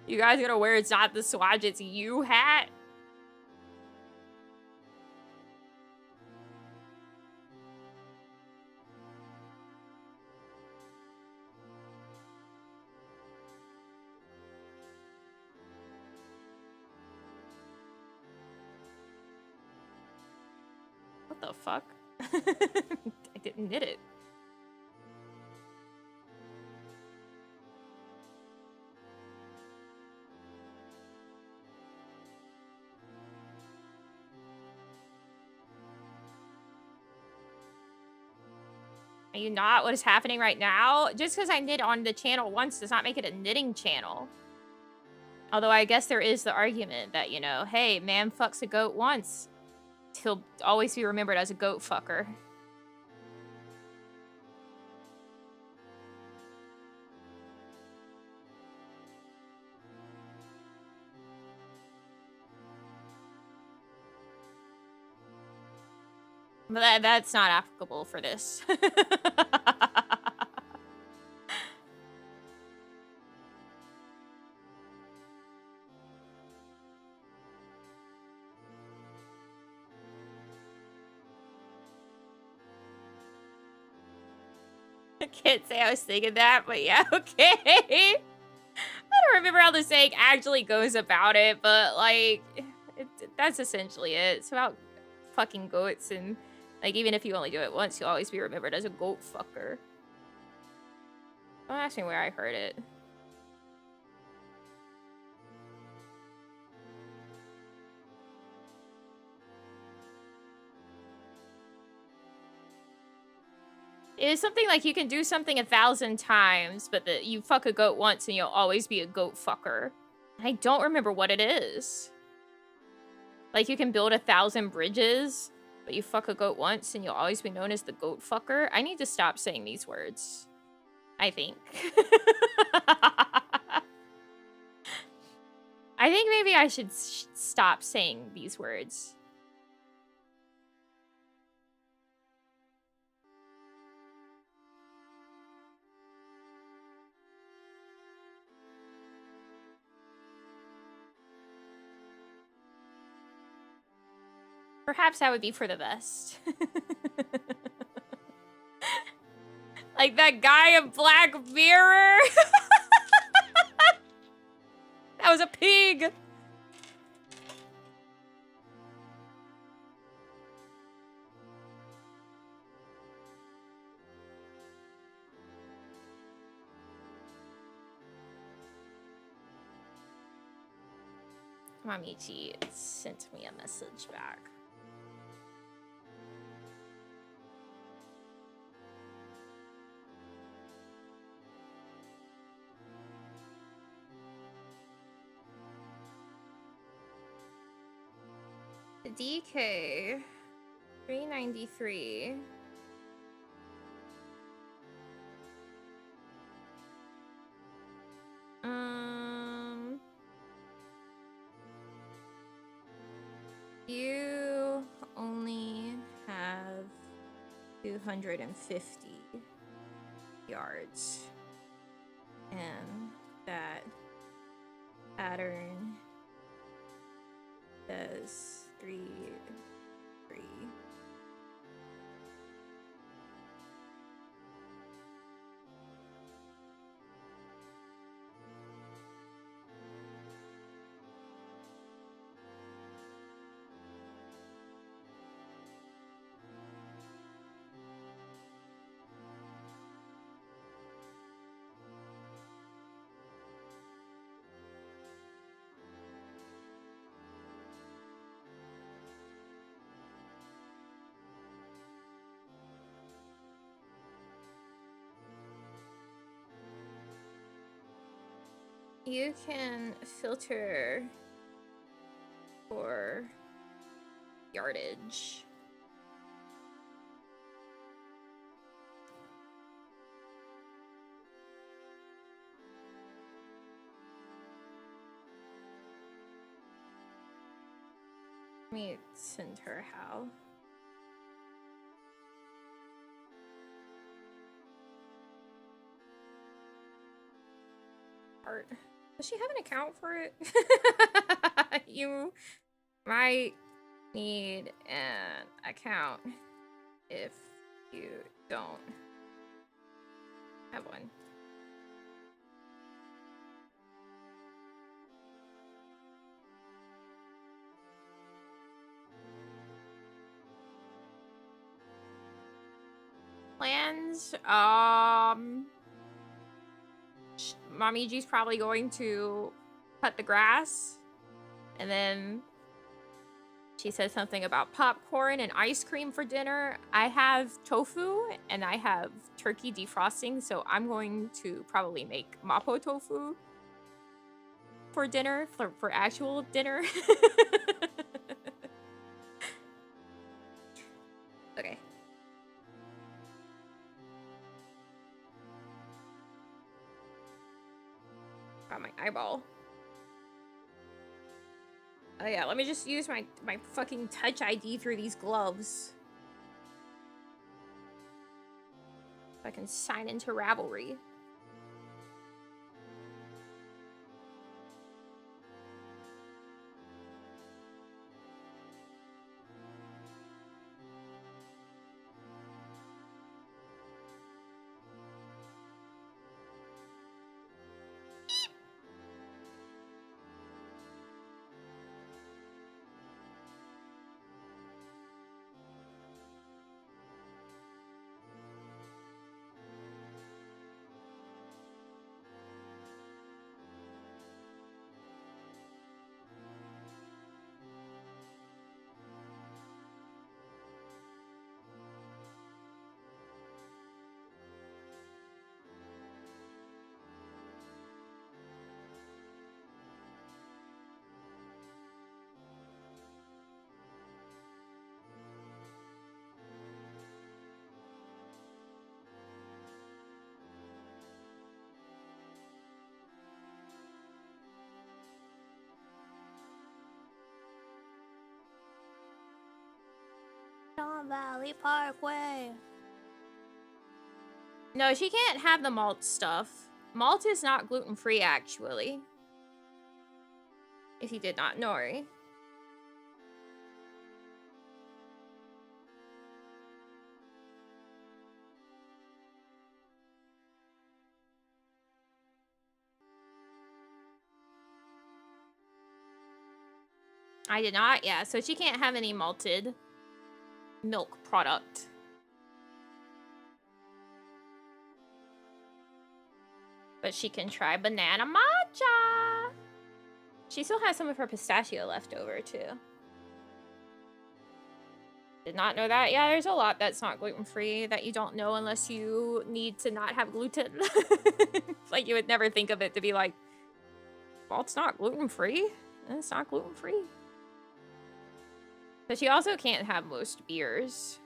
You guys gonna wear it's not the swatch, it's you hat? What the fuck? I didn't knit it. Are you not? What is happening right now? Just because I knit on the channel once does not make it a knitting channel. Although I guess there is the argument that, you know, hey, man fucks a goat once. He'll always be remembered as a goat fucker. But that's not applicable for this. I can't say I was thinking that, but yeah, okay. I don't remember how the saying actually goes about it, but like, that's essentially it. It's about fucking goats, and like, even if you only do it once, you'll always be remembered as a goat fucker. Don't ask me where I heard it. It is something like you can do something 1,000 times, but that you fuck a goat once and you'll always be a goat fucker. I don't remember what it is. Like you can build 1,000 bridges, but you fuck a goat once and you'll always be known as the goat fucker. I need to stop saying these words. I think. I think maybe I should stop saying these words. Perhaps that would be for the best. Like that guy in Black Mirror. That was a pig. Namiji sent me a message back. DK 393. You only have 250 yards, and that pattern does 3, 3. You can filter for yardage. Let me send her how. Art. Does she have an account for it? You might need an account if you don't have one. Plans, Namiji's probably going to cut the grass, and then she said something about popcorn and ice cream for dinner. I have tofu and I have turkey defrosting, so I'm going to probably make mapo tofu. for dinner, for actual dinner. Okay. Got my eyeball. Oh yeah, let me just use my fucking Touch ID through these gloves. So I can sign into Ravelry. Don Valley Parkway. No, she can't have the malt stuff. Malt is not gluten-free, actually. If you did not know. I did not, yeah. So she can't have any malted milk product. But she can try banana matcha. She still has some of her pistachio left over, too. Did not know that. Yeah, there's a lot that's not gluten-free that you don't know unless you need to not have gluten. Like, you would never think of it to be like, well, it's not gluten-free. It's not gluten-free. But she also can't have most beers.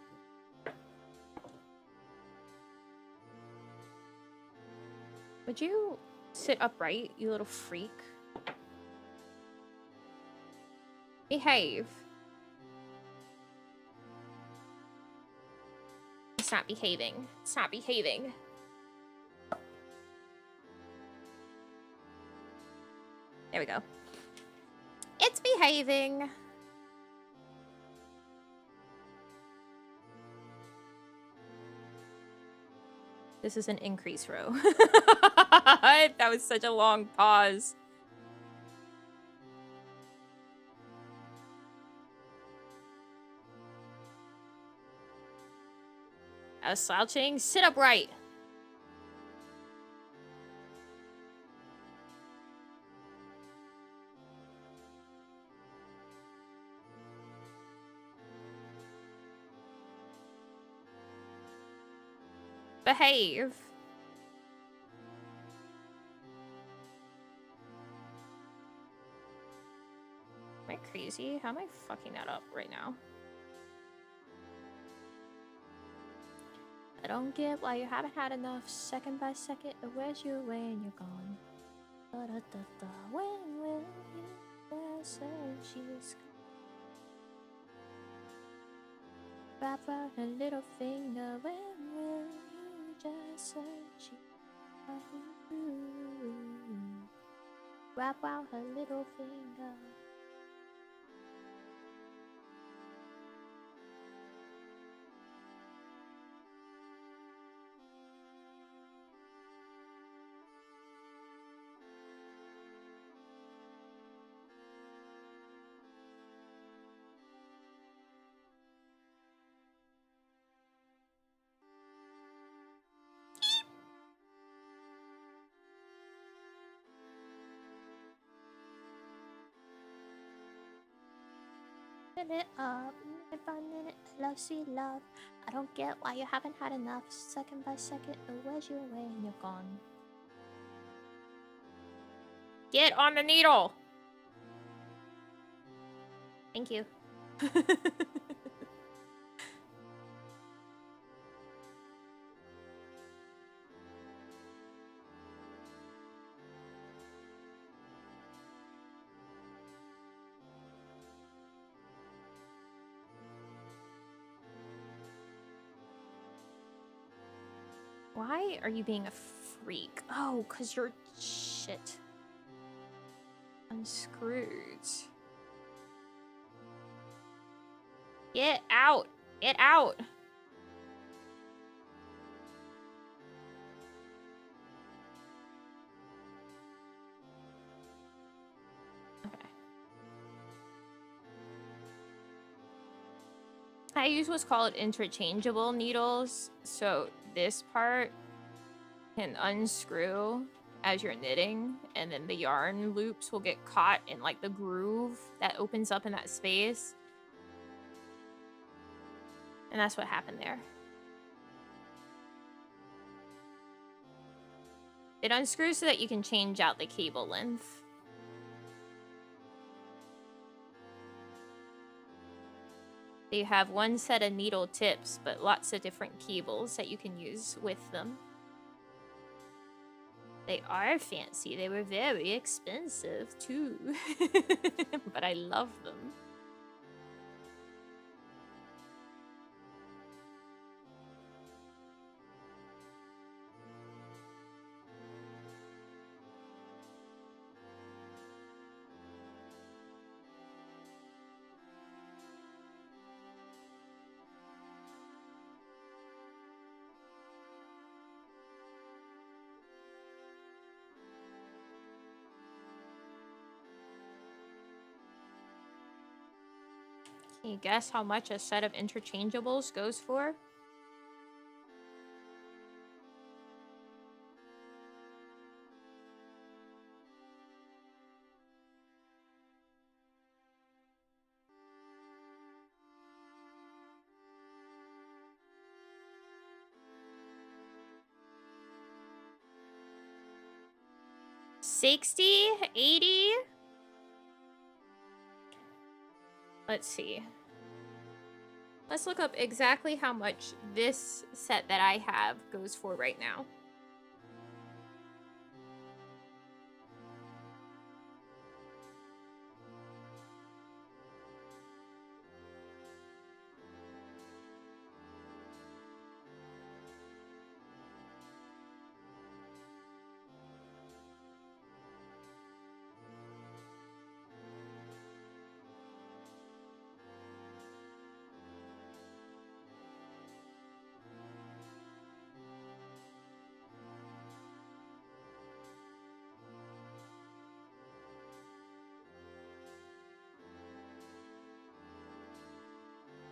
Would you sit upright, you little freak? Behave. It's not behaving. It's not behaving. There we go. It's behaving. This is an increase row. That was such a long pause. I was slouching. Sit upright. Behave. Am I crazy? How am I fucking that up right now? I don't get why you haven't had enough. Second by second, where's you when you're gone? Da, da, da, da. When will you say she's gone? Wrap around her little finger. When will you just say she's gone? Wrap around her little finger. It up, minute by minute, love, sweet love. I don't get why you haven't had enough. Second by second, where's you when you're gone? Get on the needle. Thank you. Why are you being a freak? Oh, 'cause you're shit. Unscrewed. Get out. Get out. Okay. I use what's called interchangeable needles. So this part can unscrew as you're knitting, and then the yarn loops will get caught in like the groove that opens up in that space. And that's what happened there. It unscrews so that you can change out the cable length. You have one set of needle tips, but lots of different cables that you can use with them. They are fancy. They were very expensive too. But I love them. Can you guess how much a set of interchangeables goes for? $60? $80? Let's see. Let's look up exactly how much this set that I have goes for right now.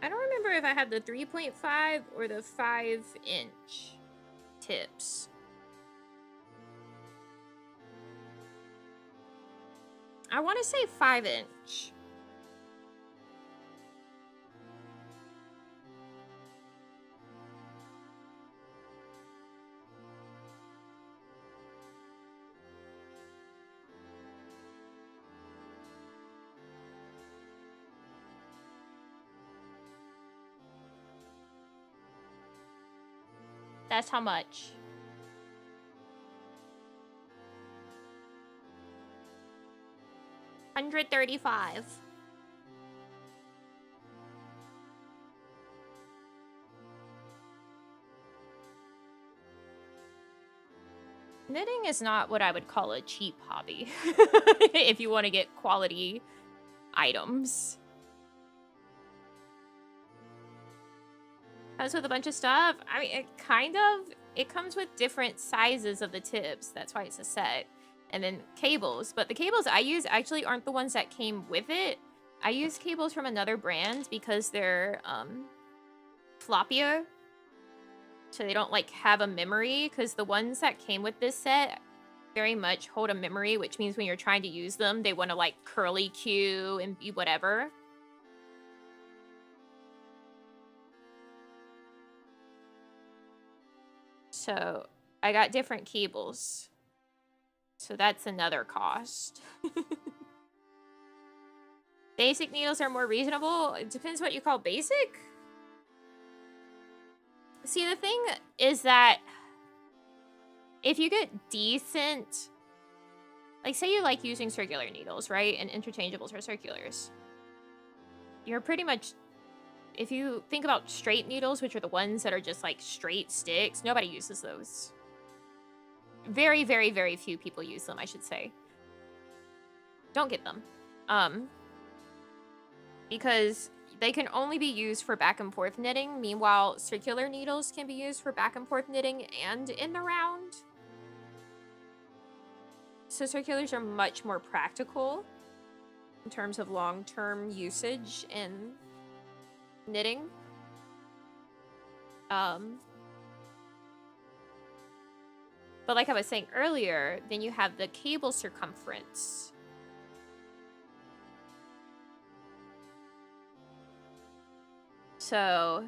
I don't remember if I have the 3.5 or the 5-inch tips. I want to say 5-inch. That's how much. $135. Knitting is not what I would call a cheap hobby. If you want to get quality items. Comes with a bunch of stuff. I mean, it comes with different sizes of the tips. That's why it's a set. And then cables. But the cables I use actually aren't the ones that came with it. I use cables from another brand because they're floppier. So they don't like have a memory, because the ones that came with this set very much hold a memory, which means when you're trying to use them, they want to like curly Q and be whatever. So I got different cables. So that's another cost. Basic needles are more reasonable. It depends what you call basic. See, the thing is that if you get decent, like say you like using circular needles, right? And interchangeables are circulars. You're pretty much, if you think about straight needles, which are the ones that are just like straight sticks, nobody uses those. Very, very, very few people use them, I should say. Don't get them. Because they can only be used for back and forth knitting. Meanwhile, circular needles can be used for back and forth knitting and in the round. So circulars are much more practical in terms of long-term usage in knitting. But like I was saying earlier, then you have the cable circumference. So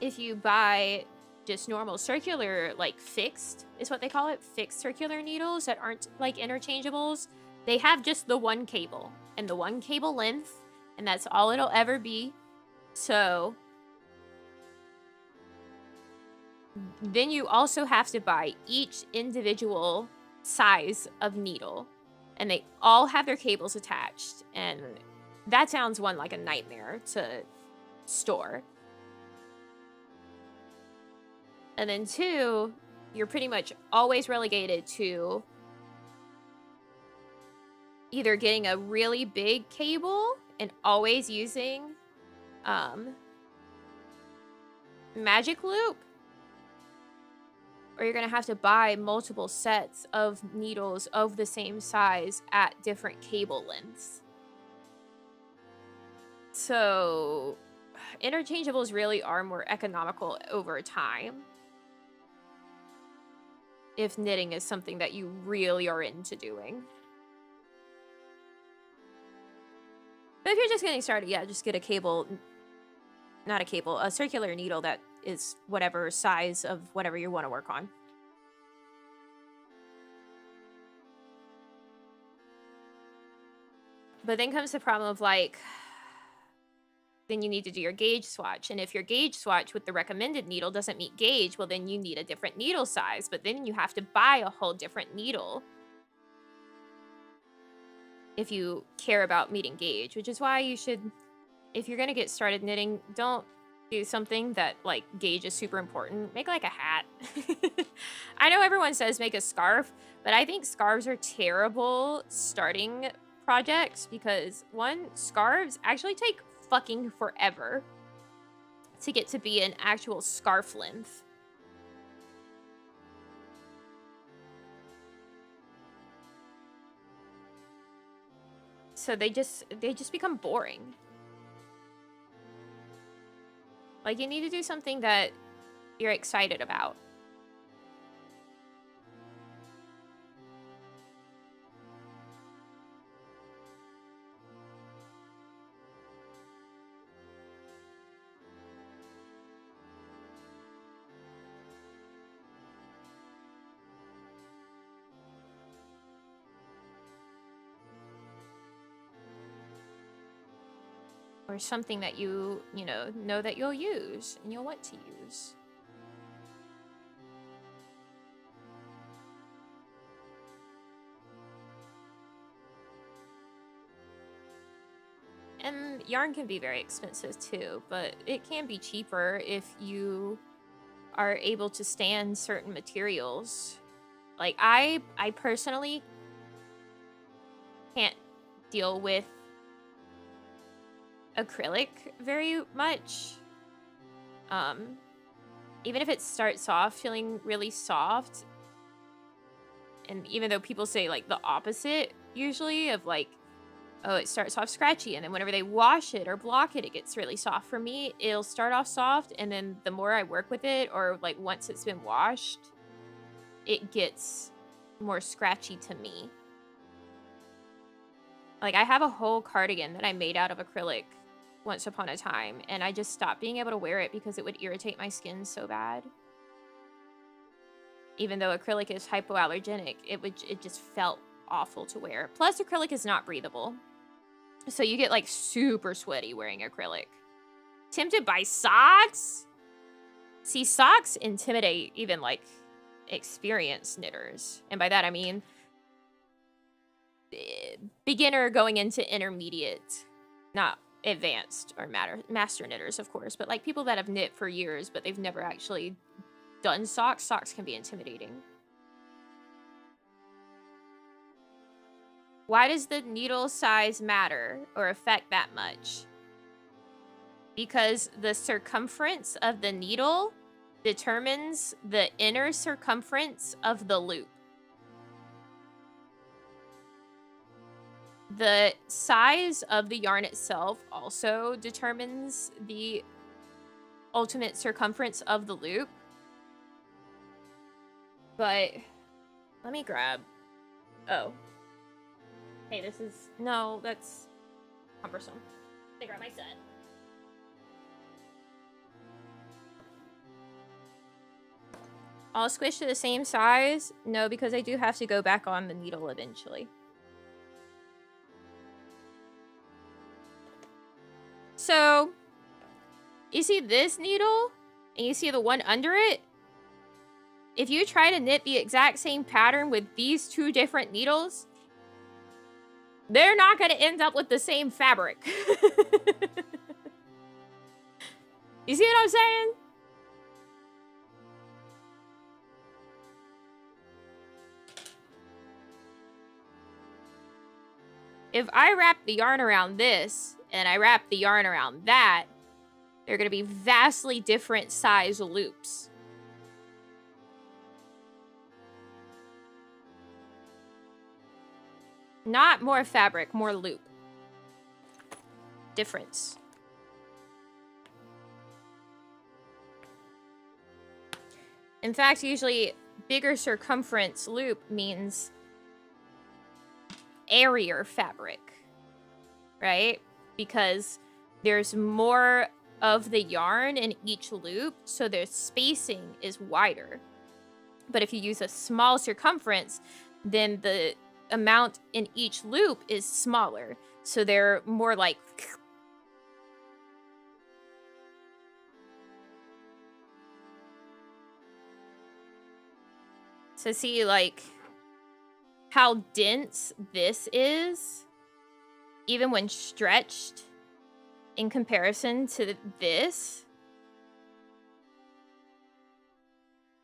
if you buy just normal circular, like fixed is what they call it, fixed circular needles that aren't like interchangeables, they have just the one cable and the one cable length, and that's all it'll ever be. So then you also have to buy each individual size of needle, and they all have their cables attached, and that sounds one like a nightmare to store. And then two, you're pretty much always relegated to either getting a really big cable and always using magic loop, or you're going to have to buy multiple sets of needles of the same size at different cable lengths. So interchangeables really are more economical over time if knitting is something that you really are into doing. But if you're just getting started, yeah, just get a cable, not a cable, a circular needle that is whatever size of whatever you want to work on. But then comes the problem of like, then you need to do your gauge swatch. And if your gauge swatch with the recommended needle doesn't meet gauge, well, then you need a different needle size. But then you have to buy a whole different needle if you care about meeting gauge, which is why you should, if you're going to get started knitting, don't do something that like gauge is super important. Make like a hat. I know everyone says make a scarf, but I think scarves are terrible starting projects because one, scarves actually take fucking forever to get to be an actual scarf length. So they just become boring. Like you need to do something that you're excited about. Or something that you know that you'll use and you'll want to use. And yarn can be very expensive too, but it can be cheaper if you are able to stand certain materials. Like I personally can't deal with acrylic very much. Even if it starts off feeling really soft, and even though people say like the opposite usually of like, oh, it starts off scratchy and then whenever they wash it or block it, it gets really soft. For me, it'll start off soft and then the more I work with it, or like once it's been washed, it gets more scratchy to me. Like I have a whole cardigan that I made out of acrylic once upon a time, and I just stopped being able to wear it because it would irritate my skin so bad. Even though acrylic is hypoallergenic, it just felt awful to wear. Plus, acrylic is not breathable. So you get like super sweaty wearing acrylic. Tempted by socks? See, socks intimidate even like experienced knitters. And by that I mean beginner going into intermediate, not advanced or master knitters, of course, but like people that have knit for years but they've never actually done socks. Socks can be intimidating. Why does the needle size matter or affect that much? Because the circumference of the needle determines the inner circumference of the loop. The size of the yarn itself also determines the ultimate circumference of the loop. But let me grab... Oh. Hey, this is... No, that's cumbersome. Let me grab my set. All squished to the same size? No, because I do have to go back on the needle eventually. So, you see this needle? And you see the one under it? If you try to knit the exact same pattern with these two different needles, they're not going to end up with the same fabric. You see what I'm saying? If I wrap the yarn around this, and I wrap the yarn around that, they're going to be vastly different size loops. Not more fabric, more loop. Difference. In fact, usually bigger circumference loop means airier fabric, right? Because there's more of the yarn in each loop, so their spacing is wider. But if you use a small circumference, then the amount in each loop is smaller, so they're more like... So see, like, how dense this is, even when stretched in comparison to this.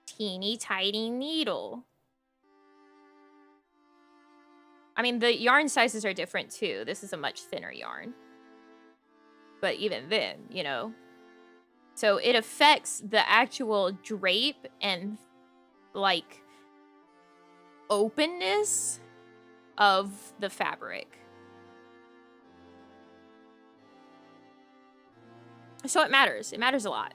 Teeny tiny needle. I mean, the yarn sizes are different too. This is a much thinner yarn. But even then, you know. So it affects the actual drape and, like, openness of the fabric. So it matters. It matters a lot.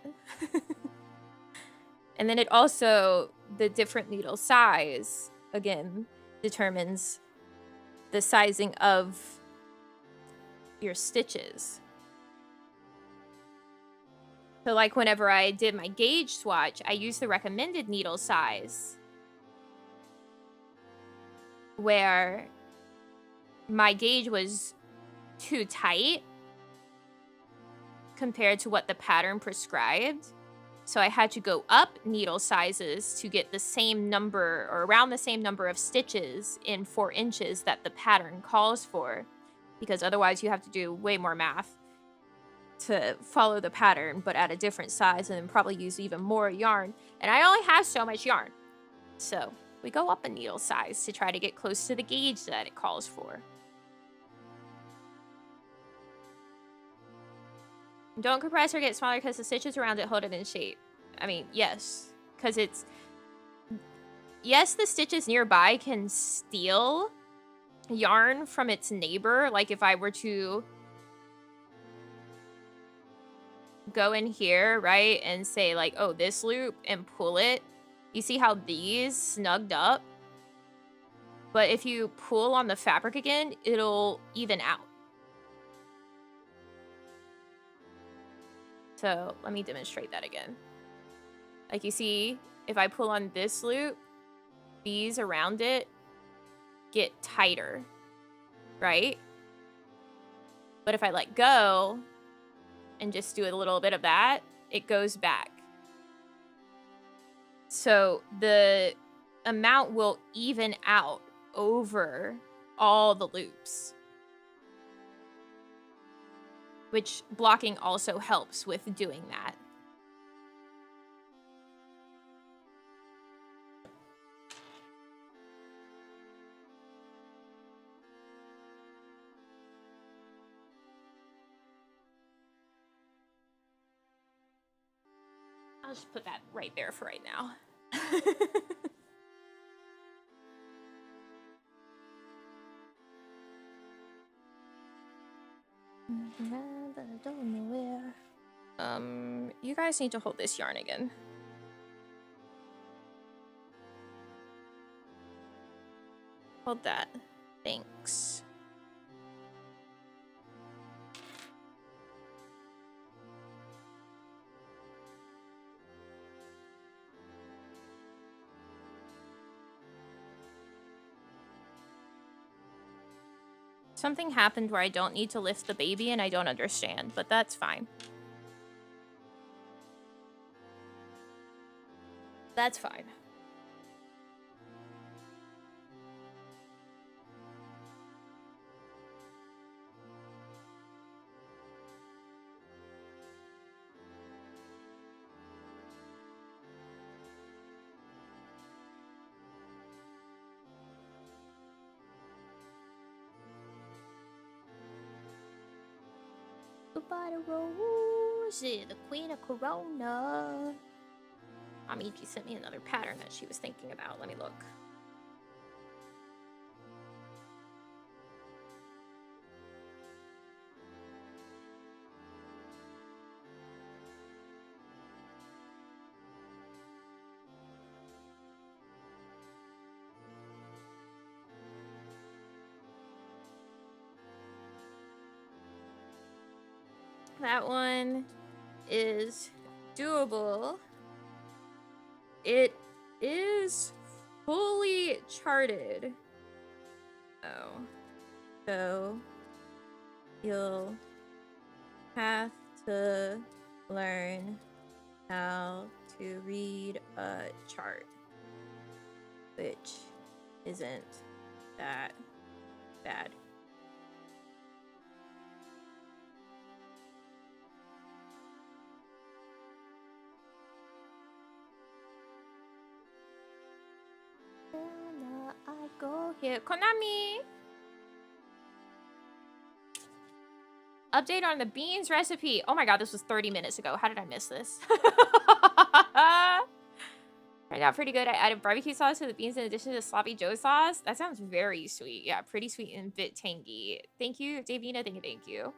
And then it also, the different needle size, again, determines the sizing of your stitches. So like whenever I did my gauge swatch, I used the recommended needle size, where my gauge was too tight compared to what the pattern prescribed. So I had to go up needle sizes to get the same number, or around the same number of stitches in 4 inches that the pattern calls for, because otherwise you have to do way more math to follow the pattern, but at a different size, and then probably use even more yarn. And I only have so much yarn. So we go up a needle size to try to get close to the gauge that it calls for. Don't compress or get smaller because the stitches around it hold it in shape. I mean, yes. Because it's... Yes, the stitches nearby can steal yarn from its neighbor. Like if I were to go in here, right, and say like, oh, this loop, and pull it. You see how these snugged up? But if you pull on the fabric again, it'll even out. So let me demonstrate that again. Like you see if I pull on this loop, these around it get tighter, right? But if I let go and just do a little bit of that, it goes back. So the amount will even out over all the loops, which blocking also helps with doing that. I'll just put that right there for right now. I don't know where. You guys need to hold this yarn again. Hold that. Thanks. Something happened where I don't need to lift the baby and I don't understand, but that's fine. That's fine. Goodbye to Rosie, the queen of Corona. Namiji sent me another pattern that she was thinking about. Let me look. That one is doable. It is fully charted. Oh. So you'll have to learn how to read a chart, which isn't that bad. I go here. Konami! Update on the beans recipe. Oh my god, this was 30 minutes ago. How did I miss this? Turned out pretty good. I added barbecue sauce to the beans in addition to sloppy joe sauce. That sounds very sweet. Yeah, pretty sweet and a bit tangy. Thank you, Davina. Thank you.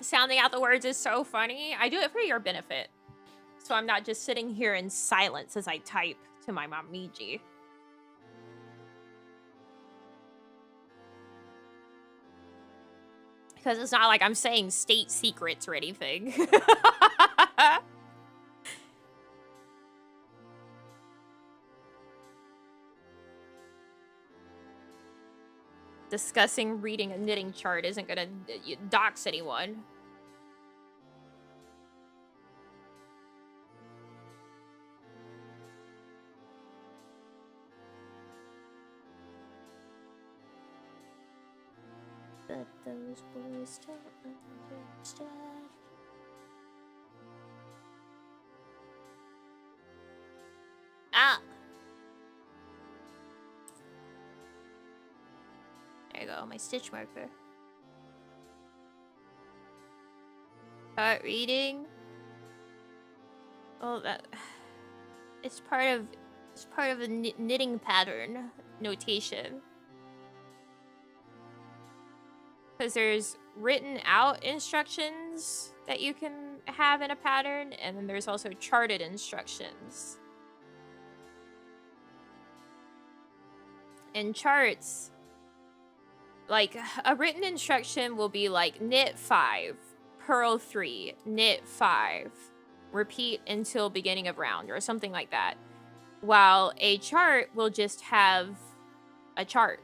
Sounding out the words is so funny. I do it for your benefit. So I'm not just sitting here in silence as I type to my Namiji. Because it's not like I'm saying state secrets or anything. Discussing reading a knitting chart isn't gonna dox anyone. But those boys don't understand. Ah! There you go, my stitch marker. Start reading. Oh, that it's part of a knitting pattern notation. Because there's written out instructions that you can have in a pattern, and then there's also charted instructions. In charts, like a written instruction will be like knit 5, purl 3, knit 5, repeat until beginning of round or something like that. While a chart will just have a chart.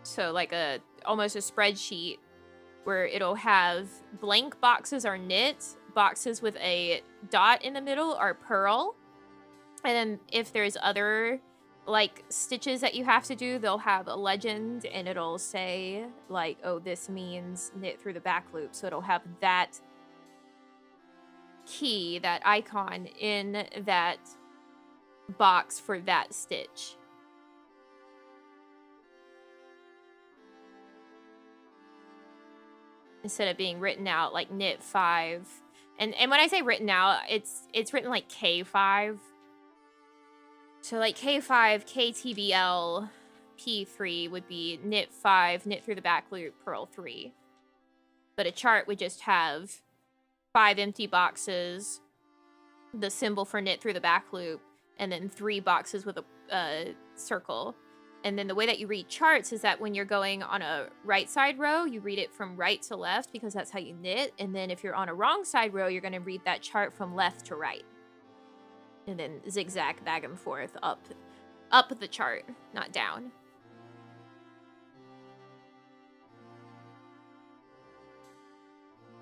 So like almost a spreadsheet where it'll have blank boxes are knit, boxes with a dot in the middle are purl. And then if there's other like stitches that you have to do, they'll have a legend and it'll say like, oh, this means knit through the back loop. So it'll have that key, that icon in that box for that stitch. Instead of being written out like knit 5. And when I say written out, it's written like K5. So like K5, KTBL, P3 would be knit 5, knit through the back loop, purl 3. But a chart would just have 5 empty boxes, the symbol for knit through the back loop, and then 3 boxes with a circle. And then the way that you read charts is that when you're going on a right side row, you read it from right to left because that's how you knit. And then if you're on a wrong side row, you're going to read that chart from left to right. And then zigzag back and forth up the chart, not down.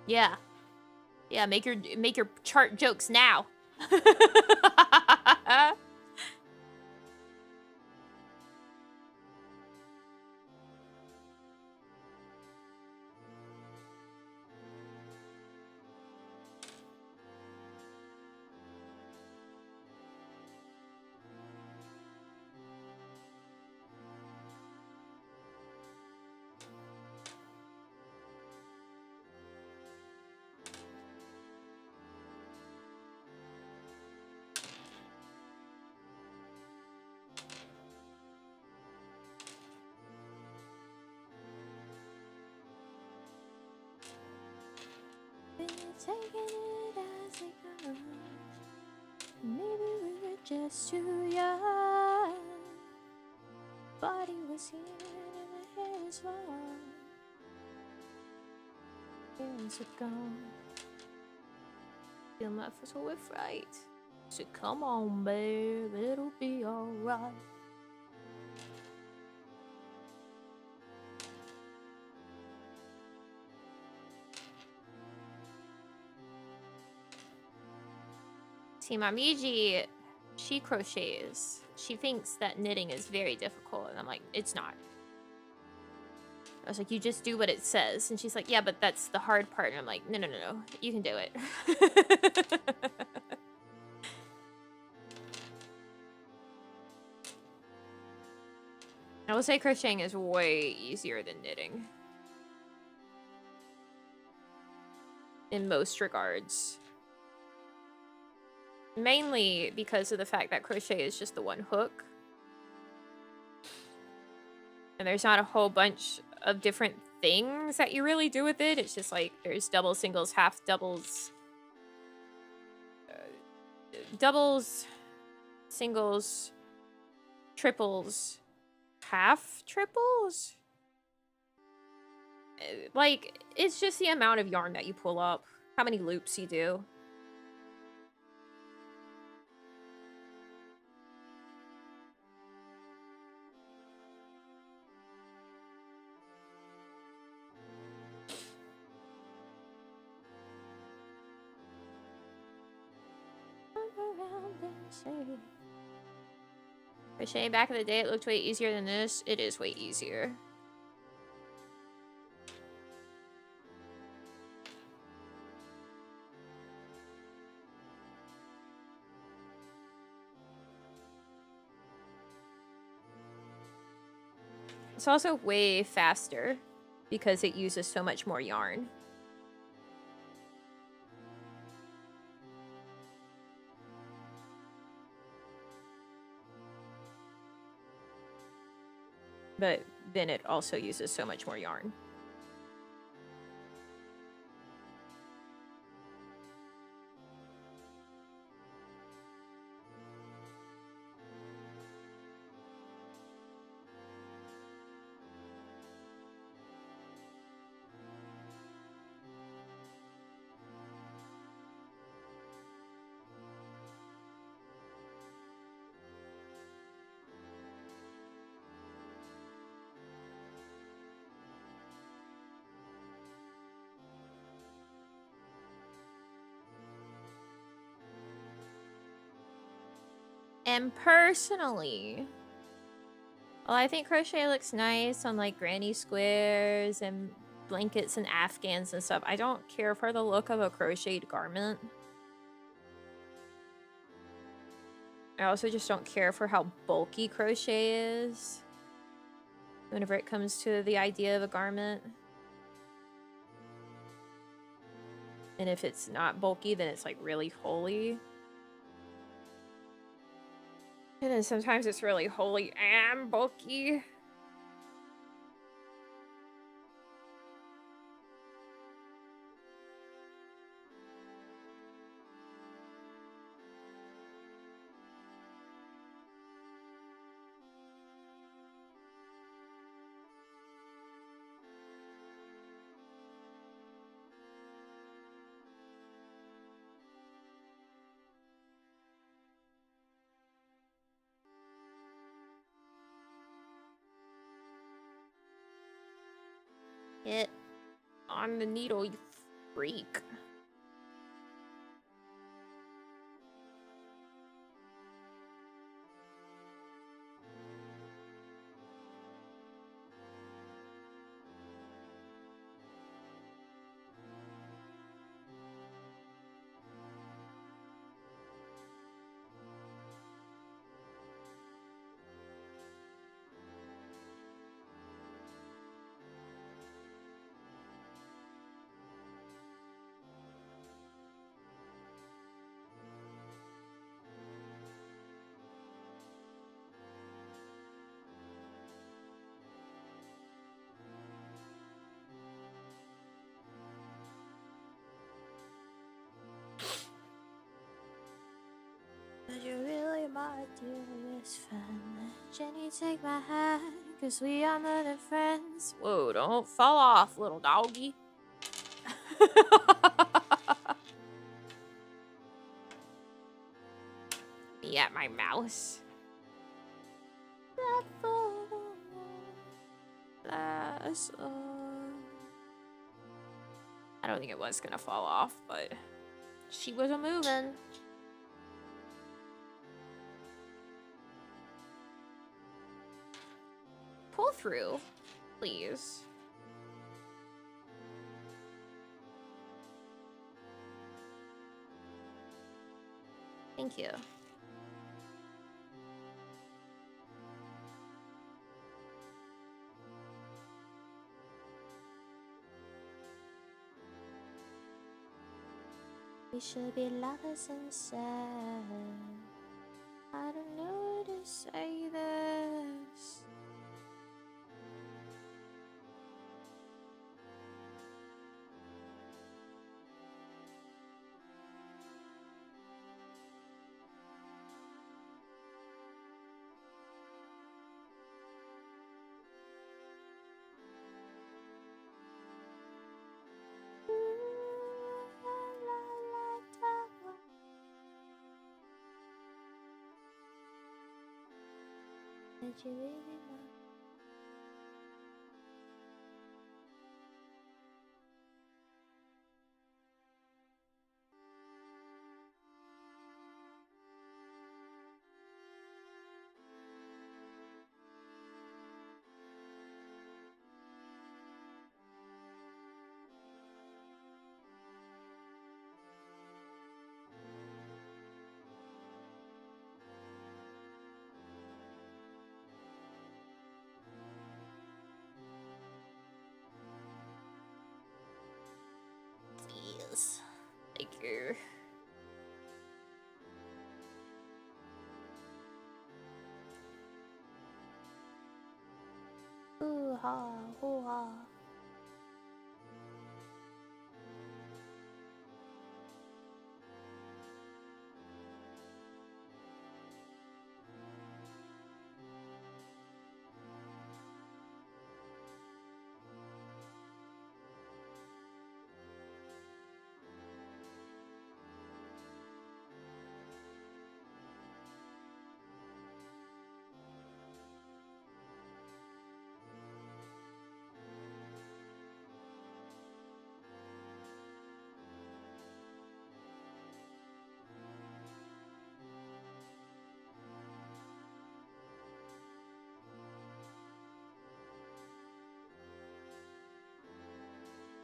Yeah. Yeah, make your chart jokes now. Taking it as it goes. Maybe we were just too young. Body was here and the hair is long. Years are gone. Feel my foot with fright. So come on, babe, it'll be alright. See, Namiji, she crochets. She thinks that knitting is very difficult, and I'm like, it's not. I was like, you just do what it says. And she's like, yeah, but that's the hard part. And I'm like, no, you can do it. I will say crocheting is way easier than knitting. In most regards. Mainly because of the fact that crochet is just the one hook. And there's not a whole bunch of different things that you really do with it. It's just like there's doubles, singles, half doubles, doubles, singles, triples, half triples. Like, it's just the amount of yarn that you pull up, how many loops you do. Crochet back in the day, it looked way easier than this. It is way easier. It's also way faster because it uses so much more yarn. But then it also uses so much more yarn. And personally, well, I think crochet looks nice on like granny squares and blankets and afghans and stuff. I don't care for the look of a crocheted garment. I also just don't care for how bulky crochet is whenever it comes to the idea of a garment. And if it's not bulky, then it's like really holy. And then sometimes it's really holy and bulky. Get on the needle, you freak. But you're really my dearest friend. Jenny, take my hand, cause we are more than friends. Whoa, don't fall off, little doggy. Me at my mouse. I don't think it was gonna fall off, but she was a moving. Pull through, please. Thank you. We should be lovers instead. I don't know how to say this. Did you really know? Please. Thank you. Hoo-ha, hoo-ha.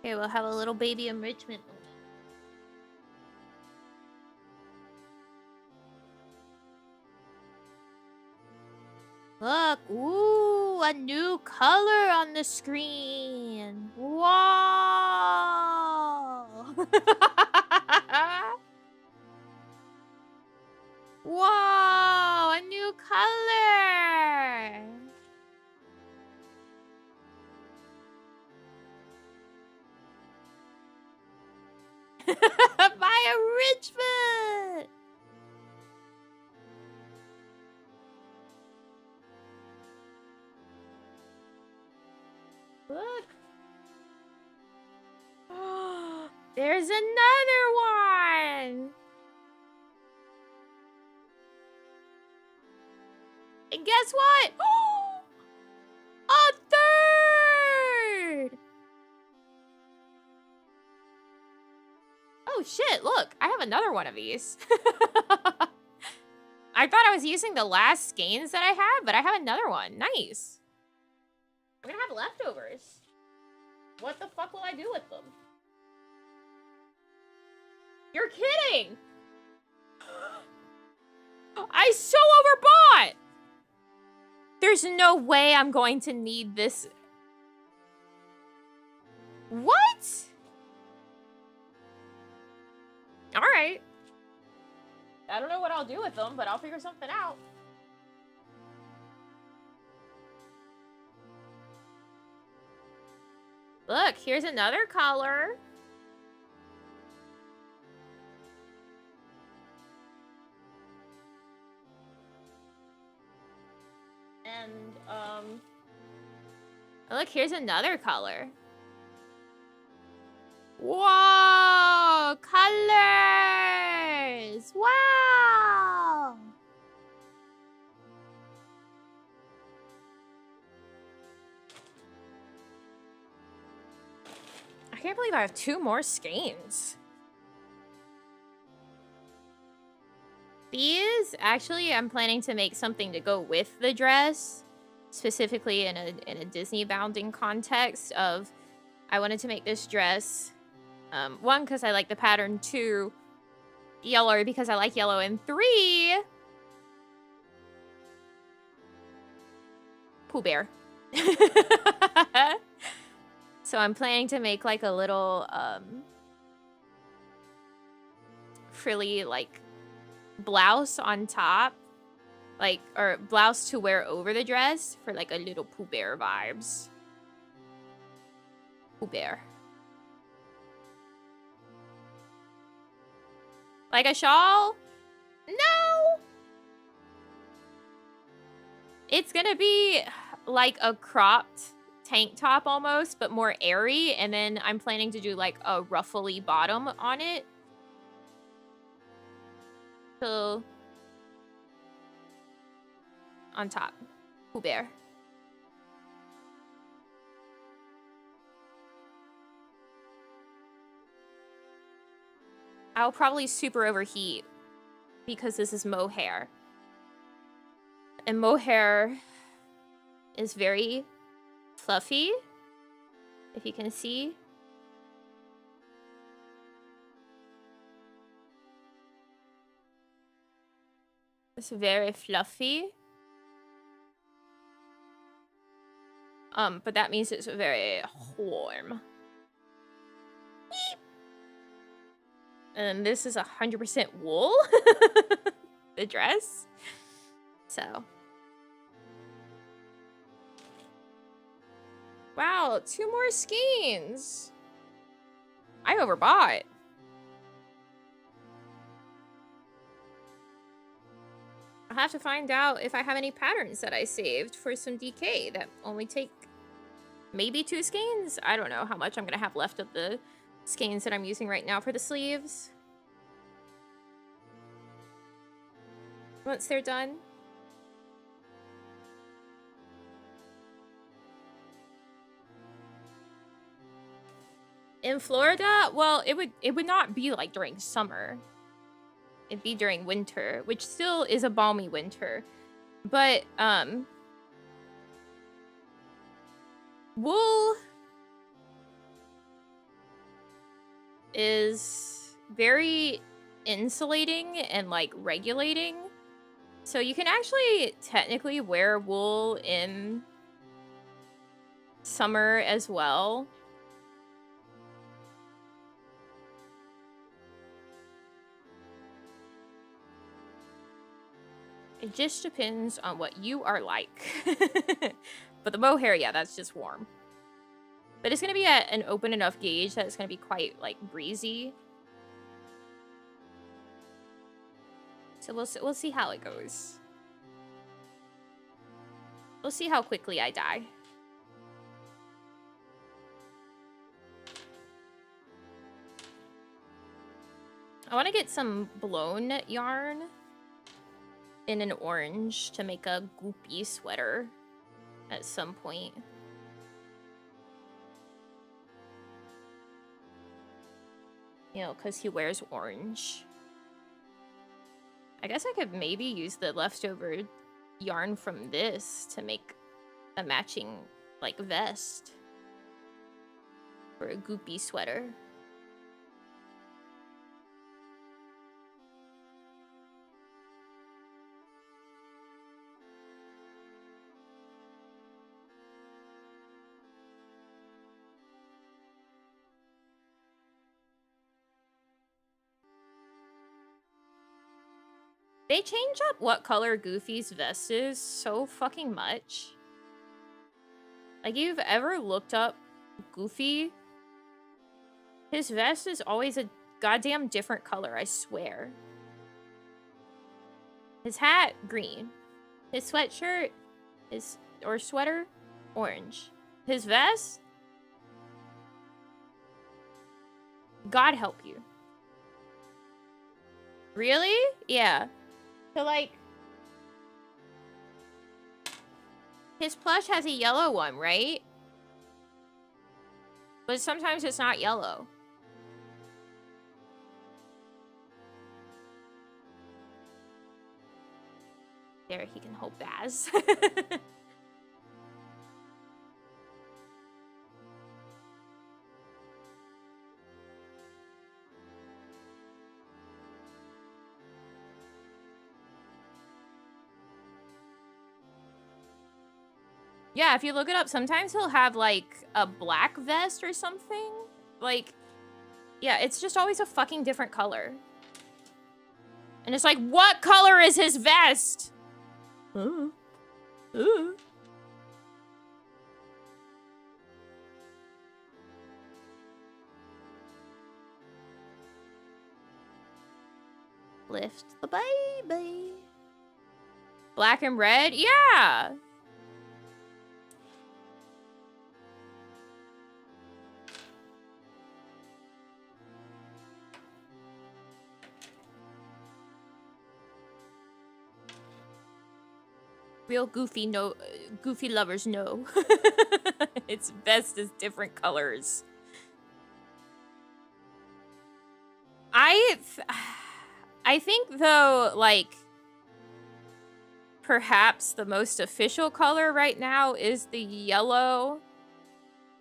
Okay, we'll have a little baby enrichment moment. Look, ooh, a new color on the screen. Wow. Whoa, a new color. By enrichment. Look. There's another one. And guess what? A third. Oh shit, look. I have another one of these. I thought I was using the last skeins that I had, but I have another one. Nice. I'm gonna have leftovers. What the fuck will I do with them? You're kidding! I so overbought! There's no way I'm going to need this. What? Alright. I don't know what I'll do with them, but I'll figure something out. Look, here's another color. And, look, here's another color. Whoa! Colors! Wow! I can't believe I have 2 more skeins. These, actually, I'm planning to make something to go with the dress. Specifically in a Disney bounding context of, I wanted to make this dress, 1, because I like the pattern, 2, yellow because I like yellow, and 3, Pooh Bear. So I'm planning to make like a little frilly like blouse on top, like, or blouse to wear over the dress for like a little Pooh Bear vibes. Pooh Bear. Like a shawl? No! It's gonna be like a cropped tank top almost, but more airy, and then I'm planning to do like a ruffly bottom on it. So, on top, Pooh Bear. I'll probably super overheat because this is mohair. And mohair is very fluffy, if you can see. It's very fluffy. But that means it's very warm. And this is 100% wool, the dress. So. Wow, 2 more skeins. I overbought. I'll have to find out if I have any patterns that I saved for some DK that only take maybe 2 skeins. I don't know how much I'm gonna have left of the skeins that I'm using right now for the sleeves. Once they're done. In Florida, well, it would not be like during summer. It'd be during winter, which still is a balmy winter. But wool is very insulating and like regulating. So you can actually technically wear wool in summer as well. It just depends on what you are like. But the mohair, yeah, that's just warm. But it's going to be at an open enough gauge that it's going to be quite, like, breezy. So we'll see how it goes. We'll see how quickly I die. I want to get some blown yarn in an orange to make a goopy sweater at some point. You know, because he wears orange. I guess I could maybe use the leftover yarn from this to make a matching, like, vest for a goopy sweater. They change up what color Goofy's vest is so fucking much. Like, you've ever looked up Goofy? His vest is always a goddamn different color, I swear. His hat, green. His sweatshirt or sweater, orange. His vest? God help you. Really? Yeah. So, like, his plush has a yellow one, right? But sometimes it's not yellow. There, he can hold Baz. Yeah, if you look it up, sometimes he'll have, like, a black vest or something. Like, yeah, it's just always a fucking different color. And it's like, what color is his vest? Lift the baby. Black and red? Yeah. Real Goofy Goofy lovers know. Its best is different colors. I think though, like, perhaps the most official color right now is the yellow.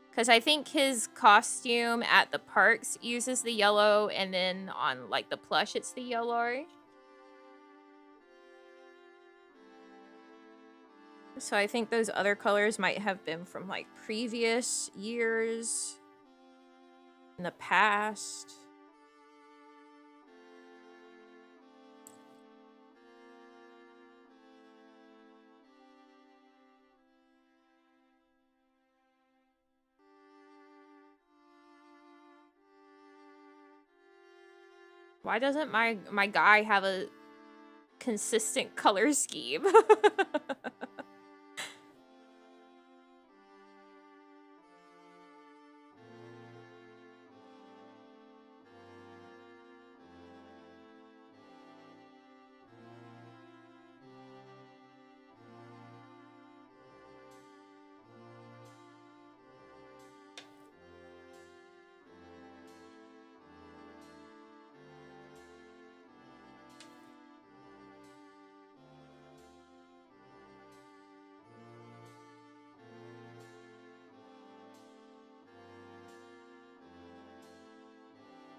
Because I think his costume at the parks uses the yellow, and then on, like, the plush, it's the yellow. So I think those other colors might have been from, like, previous years in the past. Why doesn't my guy have a consistent color scheme?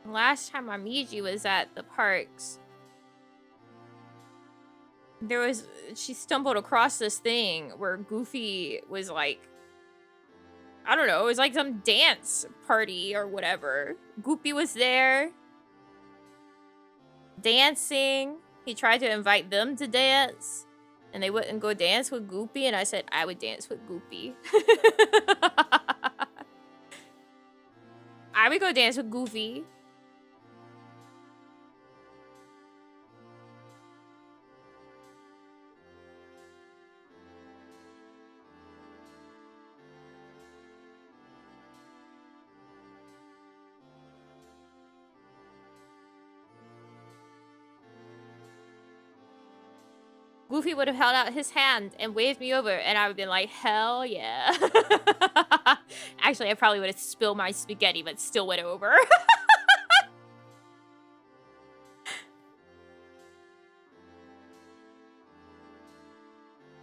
Last time Namiji was at the parks, she stumbled across this thing where Goofy was like, I don't know, it was like some dance party or whatever. Goofy was there, dancing. He tried to invite them to dance, and they wouldn't go dance with Goofy, and I said I would dance with Goofy. I would go dance with Goofy. Goofy would have held out his hand and waved me over, and I would have been like, hell yeah. Actually, I probably would have spilled my spaghetti, but still went over.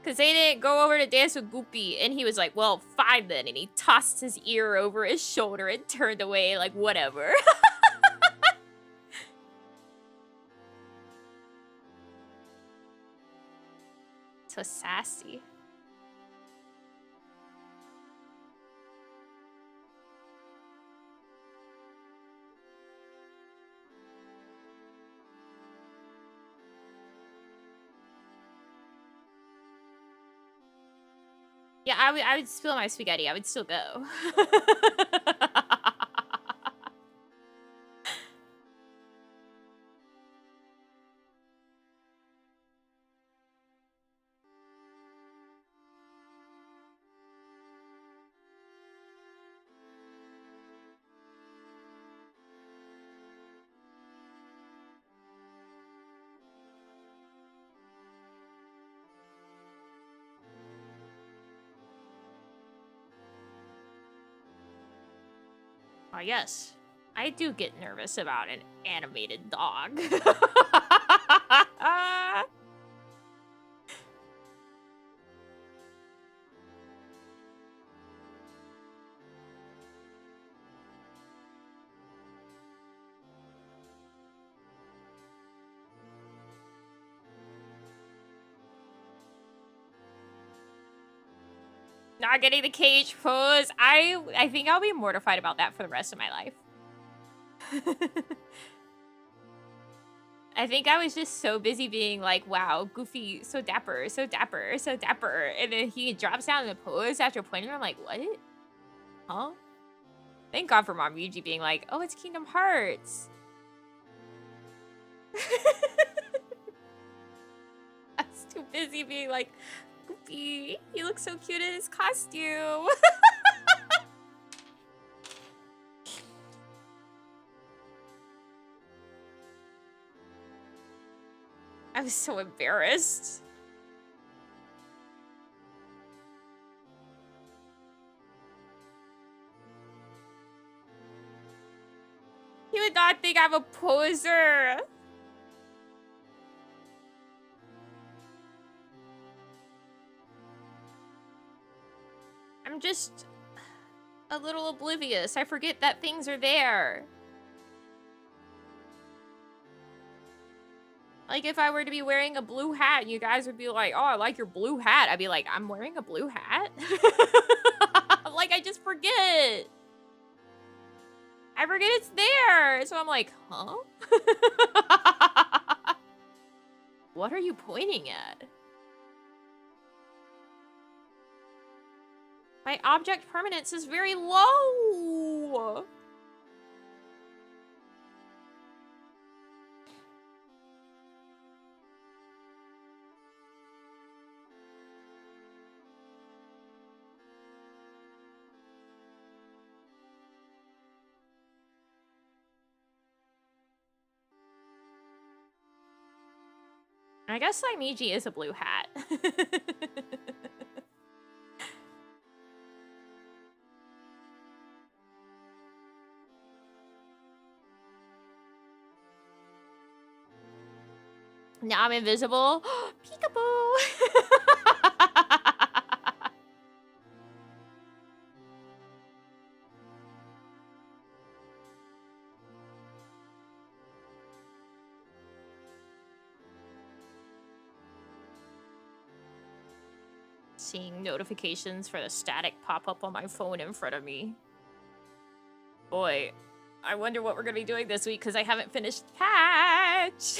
Because they didn't go over to dance with Goofy, and he was like, well, fine then. And he tossed his ear over his shoulder and turned away, like, whatever. So sassy. Yeah, I would spill my spaghetti. I would still go. Oh, yes. I do get nervous about an animated dog. Not getting the cage pose. I think I'll be mortified about that for the rest of my life. I think I was just so busy being like, wow, Goofy, so dapper, so dapper, so dapper. And then he drops down in the pose after pointing. I'm like, what? Huh? Thank God for Namiji being like, oh, it's Kingdom Hearts. I was too busy being like, Goofy, he looks so cute in his costume. I was so embarrassed. He would not think I'm a poser. I'm just a little oblivious. I forget that things are there. Like, if I were to be wearing a blue hat, you guys would be like, oh, I like your blue hat. I'd be like, I'm wearing a blue hat? Like, I just forget. I forget it's there. So I'm like, huh? What are you pointing at? My object permanence is very low. I guess Namiji is a blue hat. Now I'm invisible. Peekaboo! seeing notifications for the static pop up on my phone in front of me. Boy, I wonder what we're gonna be doing this week because I haven't finished patch.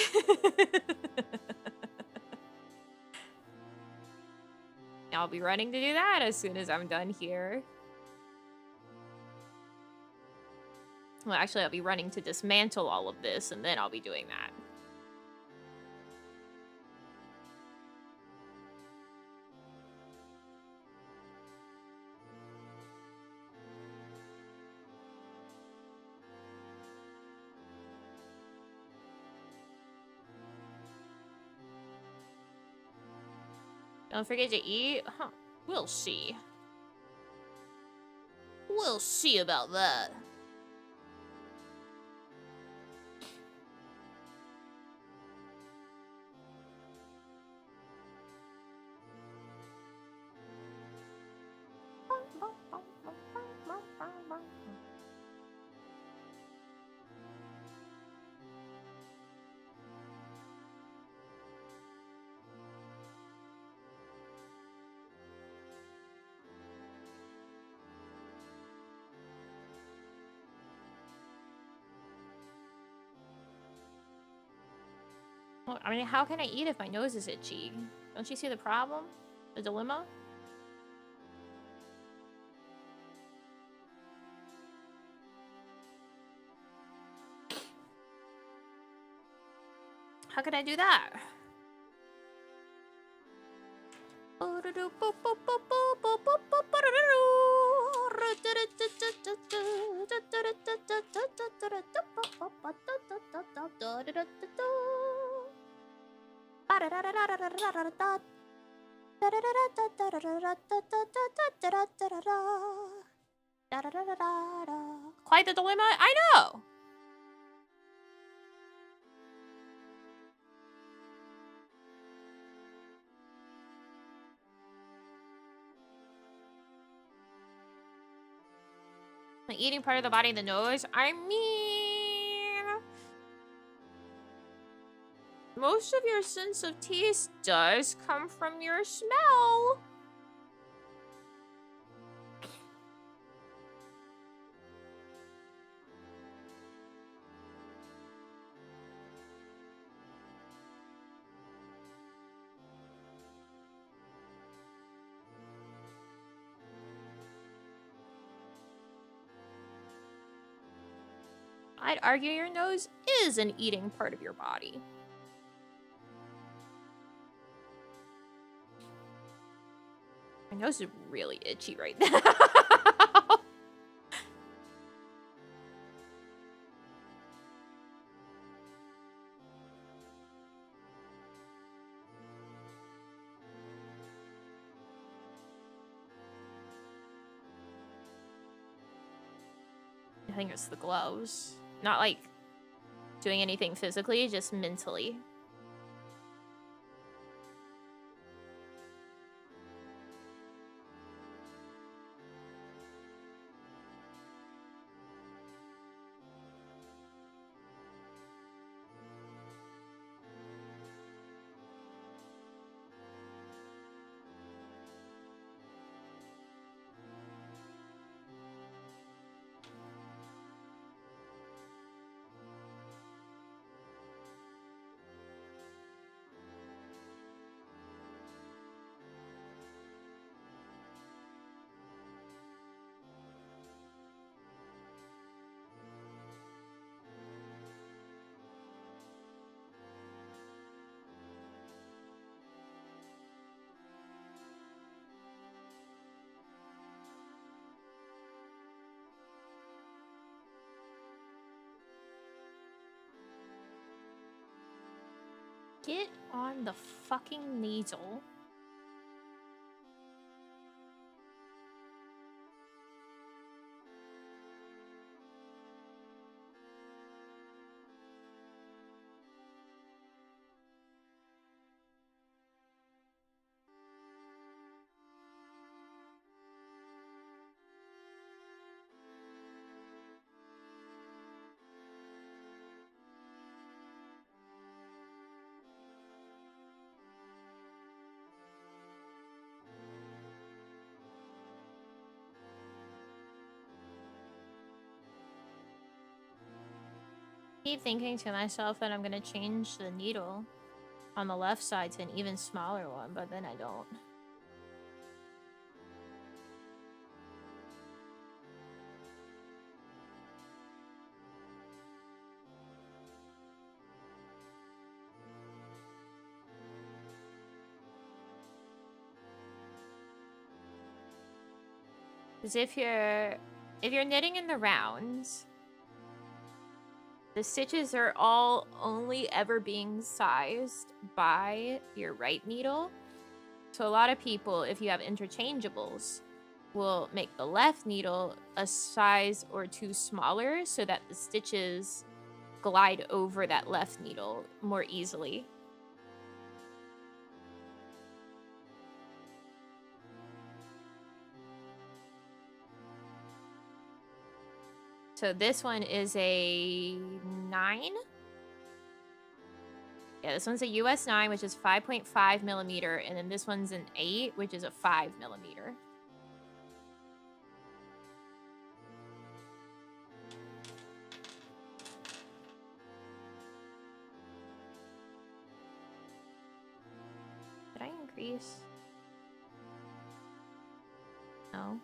I'll be running to do that as soon as I'm done here. Well, actually, I'll be running to dismantle all of this, and then I'll be doing that. Don't forget to eat? Huh. We'll see. We'll see about that. Well, I mean, how can I eat if my nose is itchy? Don't you see the problem? The dilemma? How can I do that? Quite the dilemma, I know. The eating part of the body, the nose. I mean, most of your sense of taste does come from your smell. I'd argue your nose is an eating part of your body. My nose is really itchy right now. I think it's the gloves. Not like doing anything physically, just mentally. Get on the fucking nasal. Keep thinking to myself that I'm gonna change the needle on the left side to an even smaller one, but then I don't. Because if you're knitting in the rounds, the stitches are all only ever being sized by your right needle. So a lot of people, if you have interchangeables, will make the left needle a size or two smaller so that the stitches glide over that left needle more easily. So this one is a 9. Yeah, this one's a US 9, which is 5.5 millimeter, and then this one's an 8, which is a 5 millimeter. Did I increase? No.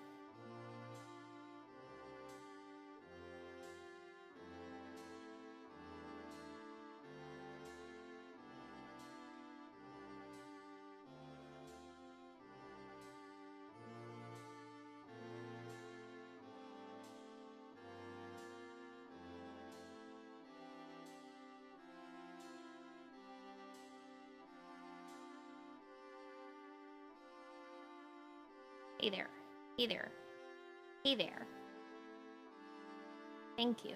Hey there. Hey there. Hey there. Thank you.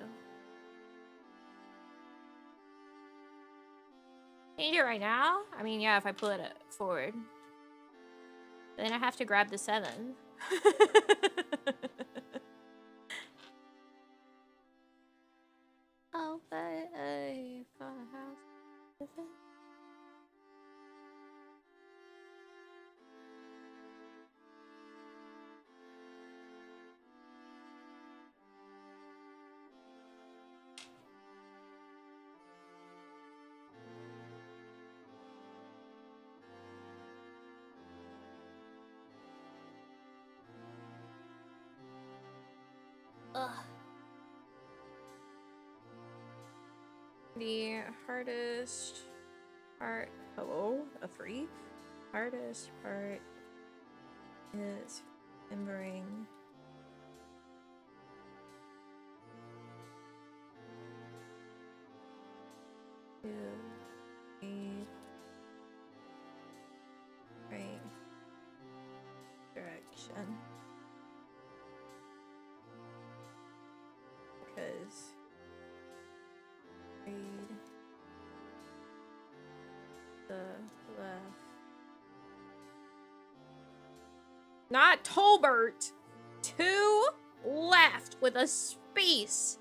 Can you do it right now? I mean, yeah, if I pull it forward. Then I have to grab the 7. Oh, but I got a house with it. Ugh. The hardest part, hello, a 3? Hardest part is remembering to read right direction. Because read the left. Not Tolbert. 2 left with a space.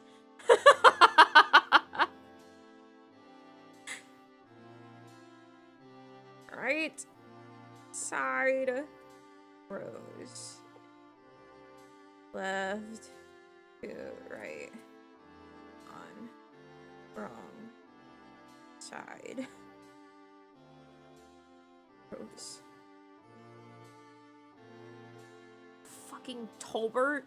Right side rows. Left to right. On wrong side rows. Fucking Tolbert.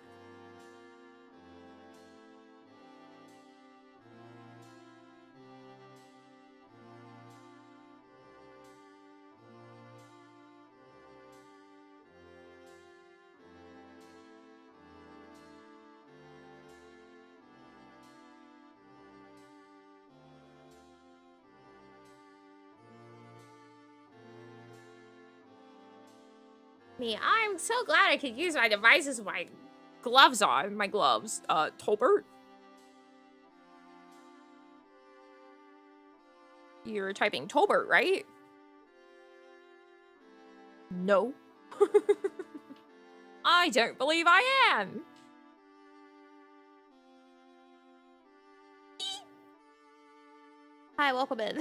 Me, I'm so glad I could use my devices with my gloves on. My gloves. Tolbert? You're typing Tolbert, right? No. I don't believe I am. Hi, welcome in.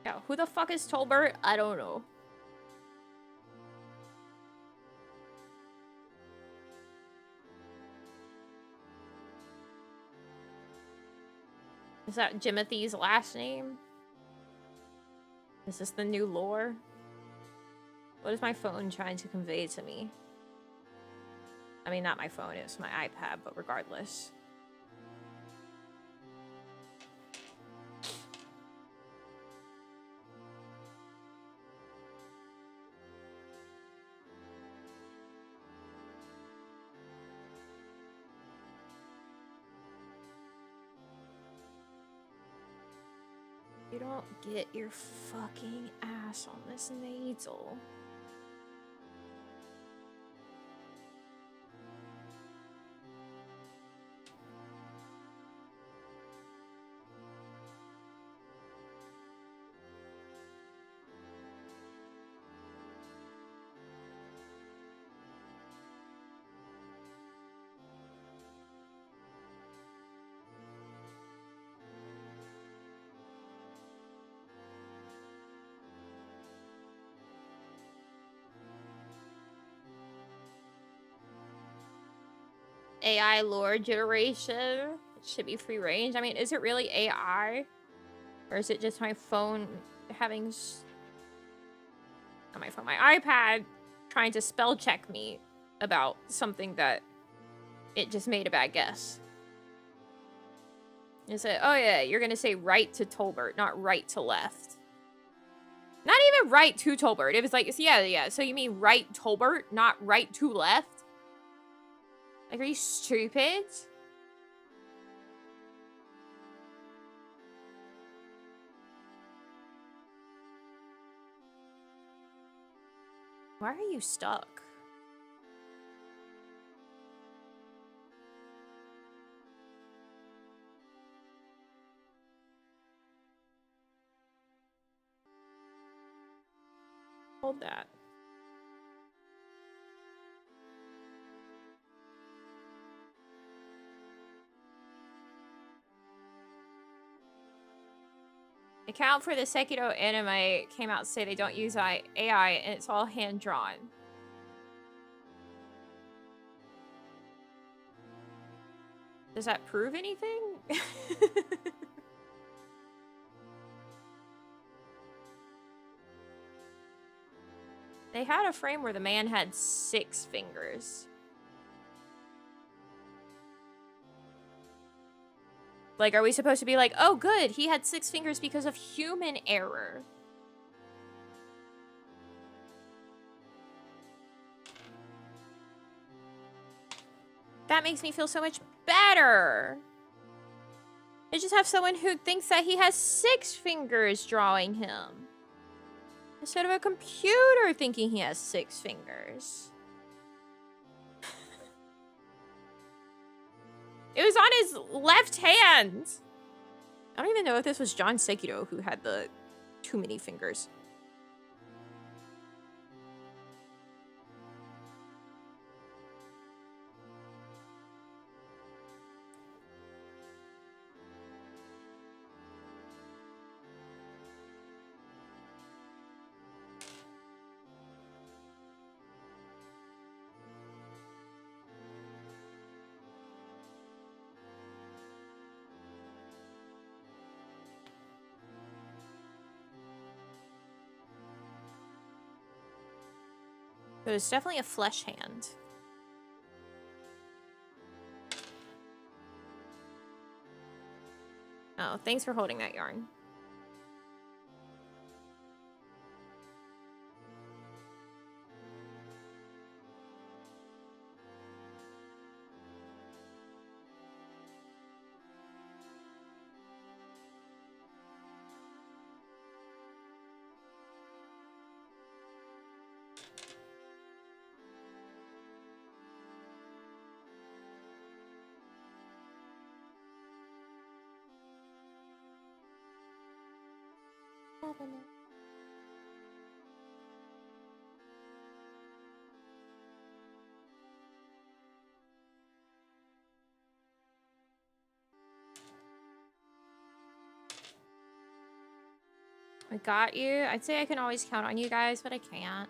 Yeah, who the fuck is Tolbert? I don't know. Is that Jimothy's last name? Is this the new lore? What is my phone trying to convey to me? I mean, not my phone, it's my iPad, but regardless. You don't get your fucking ass on this nasal. AI lore generation. It should be free range. I mean, is it really AI? Or is it just my phone having... Not my phone, my iPad trying to spell check me about something that it just made a bad guess. Is it, oh yeah, you're gonna say right to Tolbert, not right to left. Not even right to Tolbert. It was like, yeah. So you mean right Tolbert, not right to left? Like, are you stupid? Why are you stuck? Hold that. Account for the Sekiro anime came out to say they don't use AI and it's all hand-drawn. Does that prove anything? They had a frame where the man had 6 fingers. Like, are we supposed to be like, oh, good, he had 6 fingers because of human error? That makes me feel so much better. I just have someone who thinks that he has 6 fingers drawing him. Instead of a computer thinking he has 6 fingers. It was on his left hand. I don't even know if this was John Sekiro who had the too many fingers. But it's definitely a flesh hand. Oh, thanks for holding that yarn. I got you. I'd say I can always count on you guys, but I can't.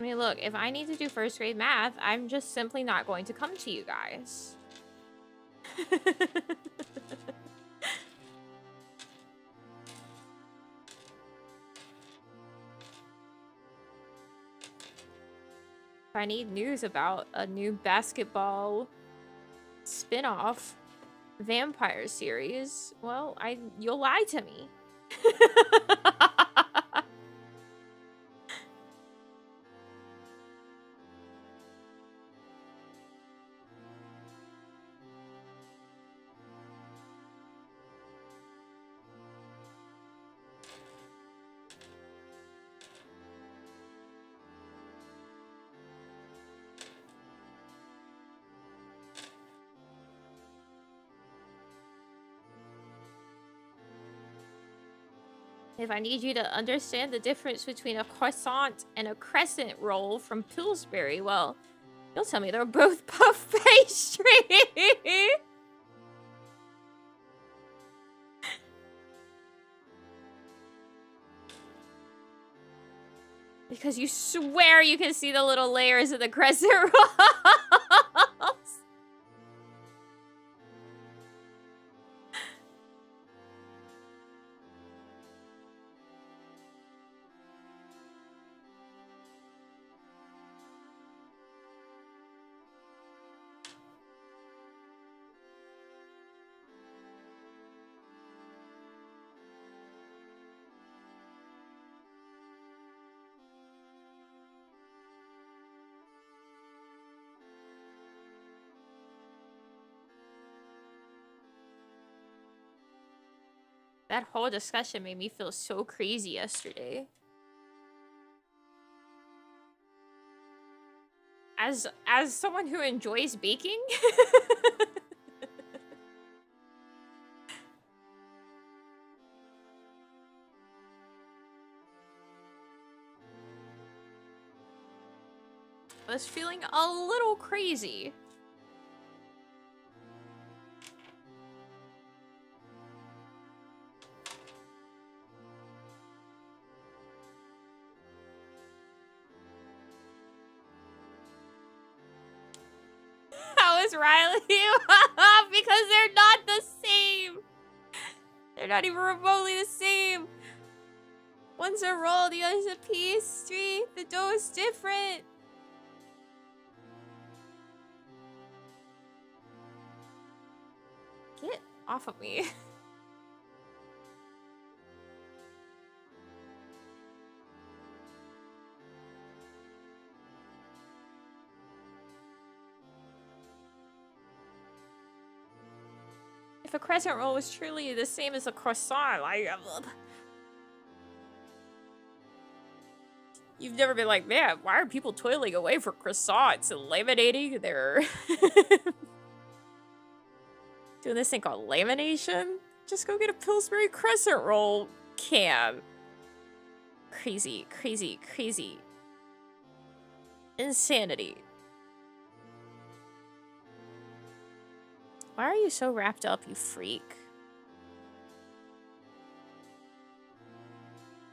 I mean, look, if I need to do first grade math, I'm just simply not going to come to you guys. If I need news about a new basketball spin-off vampire series, well, you'll lie to me. If I need you to understand the difference between a croissant and a crescent roll from Pillsbury, well, you'll tell me they're both puff pastry. Because you swear you can see the little layers of the crescent rolls. That whole discussion made me feel so crazy yesterday. As someone who enjoys baking, I was feeling a little crazy. How is Riley? Because they're not the same. They're not even remotely the same. One's a roll, the other's a pastry. The dough is different. Get off of me. If a crescent roll was truly the same as a croissant, you've never been like, man, why are people toiling away for croissants and laminating their... Doing this thing called lamination? Just go get a Pillsbury crescent roll can. Crazy, crazy, crazy. Insanity. Why are you so wrapped up, you freak?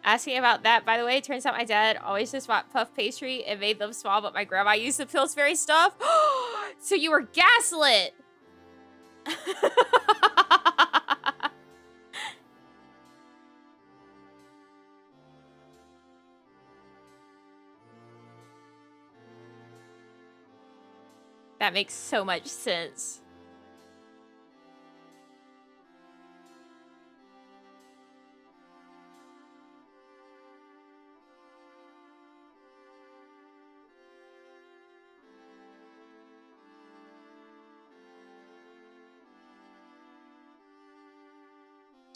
Asking about that, by the way, turns out my dad always just bought puff pastry and made them small, but my grandma used the Pillsbury stuff. So you were gaslit! That makes so much sense.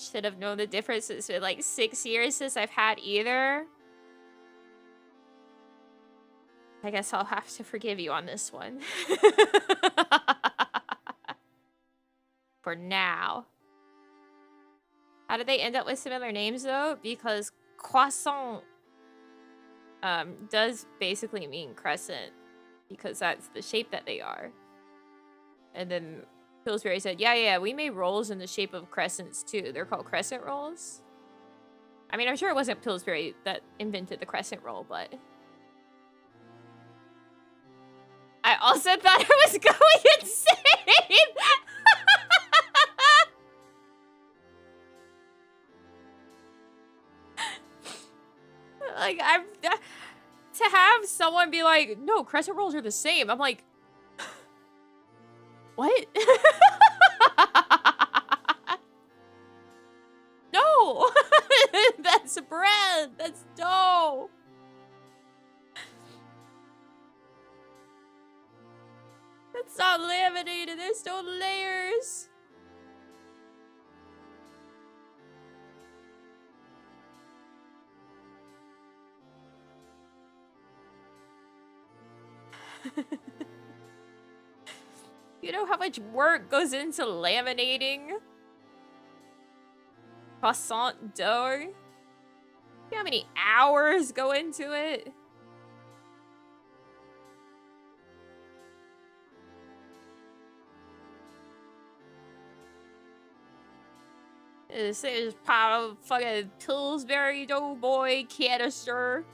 Should have known the difference. It's been like 6 years since I've had either. I guess I'll have to forgive you on this one. For now. How did they end up with similar names though? Because croissant does basically mean crescent. Because that's the shape that they are. And then Pillsbury said, yeah, we made rolls in the shape of crescents too. They're called crescent rolls. I mean, I'm sure it wasn't Pillsbury that invented the crescent roll, but... I also thought I was going insane! Like, to have someone be like, no, crescent rolls are the same. I'm like, what? No! That's bread! That's dough! That's not laminated, there's no layers! You know how much work goes into laminating croissant dough? You know how many hours go into it? This is part of fucking Pillsbury Doughboy canister.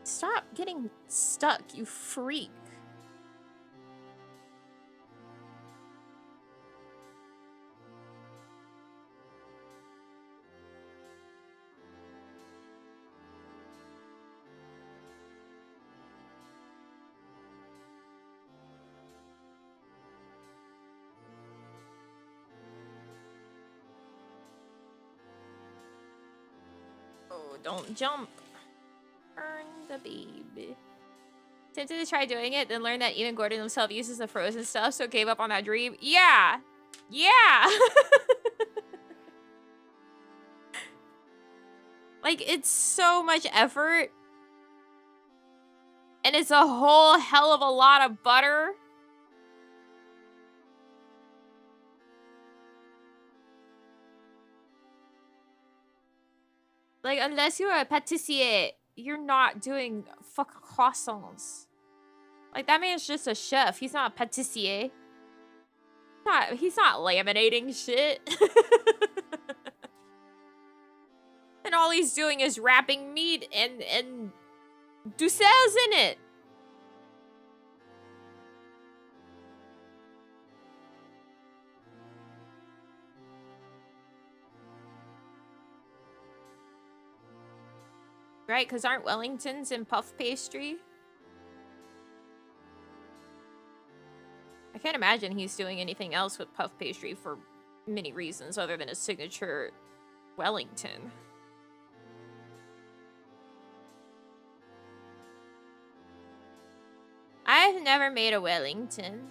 Stop getting stuck, you freak. Oh, don't jump. Earn the baby. Tempted to try doing it, then learned that even Gordon himself uses the frozen stuff, so gave up on that dream. Yeah! Yeah! Like, it's so much effort. And it's a whole hell of a lot of butter. Like, unless you're a patissier, you're not doing fucking croissants. Like, that man's just a chef. He's not a patissier. He's not laminating shit. And all he's doing is wrapping meat and duxelles in it. Right, because aren't Wellingtons in puff pastry? I can't imagine he's doing anything else with puff pastry for many reasons other than his signature Wellington. I've never made a Wellington.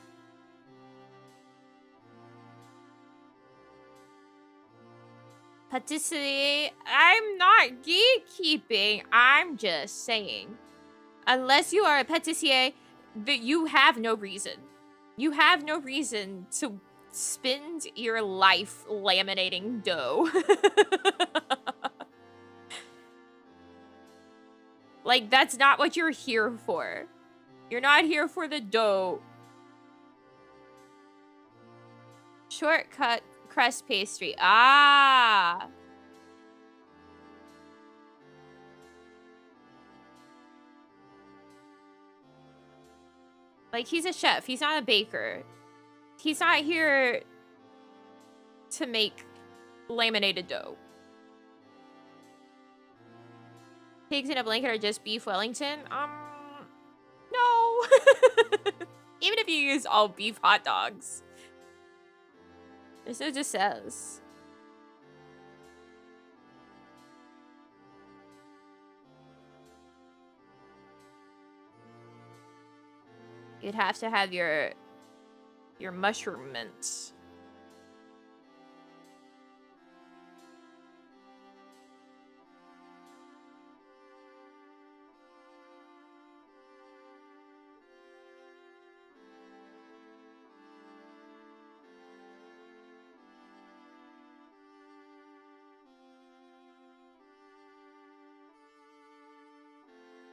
Patisserie, I'm not gatekeeping. I'm just saying. Unless you are a patissier, that you have no reason. You have no reason to spend your life laminating dough. Like, that's not what you're here for. You're not here for the dough. Shortcut crust pastry. Ah. Like, he's a chef. He's not a baker. He's not here to make laminated dough. Pigs in a blanket are just beef Wellington? No. Even if you use all beef hot dogs. It still just says. You'd have to have your Your mushroom mints.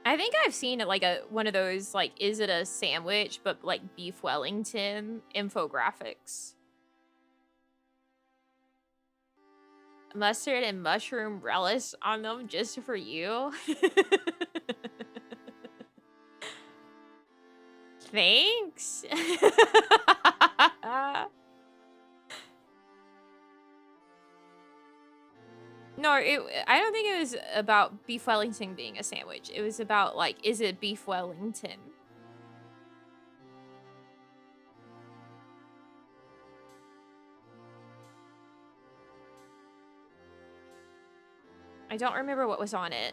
I think I've seen it like one of those, like, is it a sandwich, but like beef Wellington infographics. Mustard and mushroom relish on them just for you. Thanks. No, I don't think it was about beef Wellington being a sandwich. It was about, like, is it beef Wellington? I don't remember what was on it.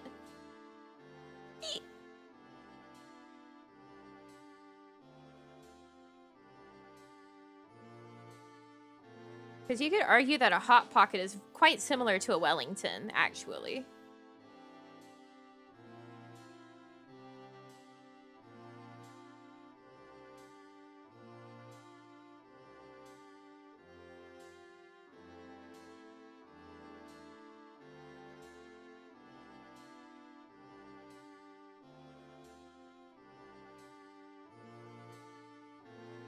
Because you could argue that a Hot Pocket is quite similar to a Wellington, actually.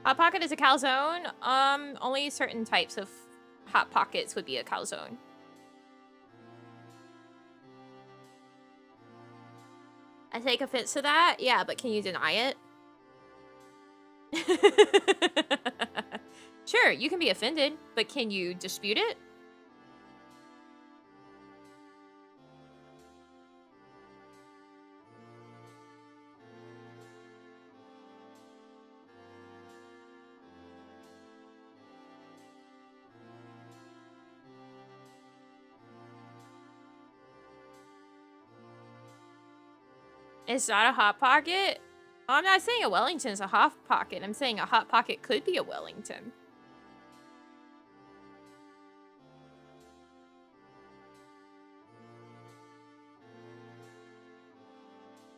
Hot Pocket is a calzone. Only certain types of Hot Pockets would be a calzone. I take offense to that? Yeah, but can you deny it? Sure, you can be offended, but can you dispute it? It's not a Hot Pocket? I'm not saying a Wellington is a Hot Pocket. I'm saying a Hot Pocket could be a Wellington.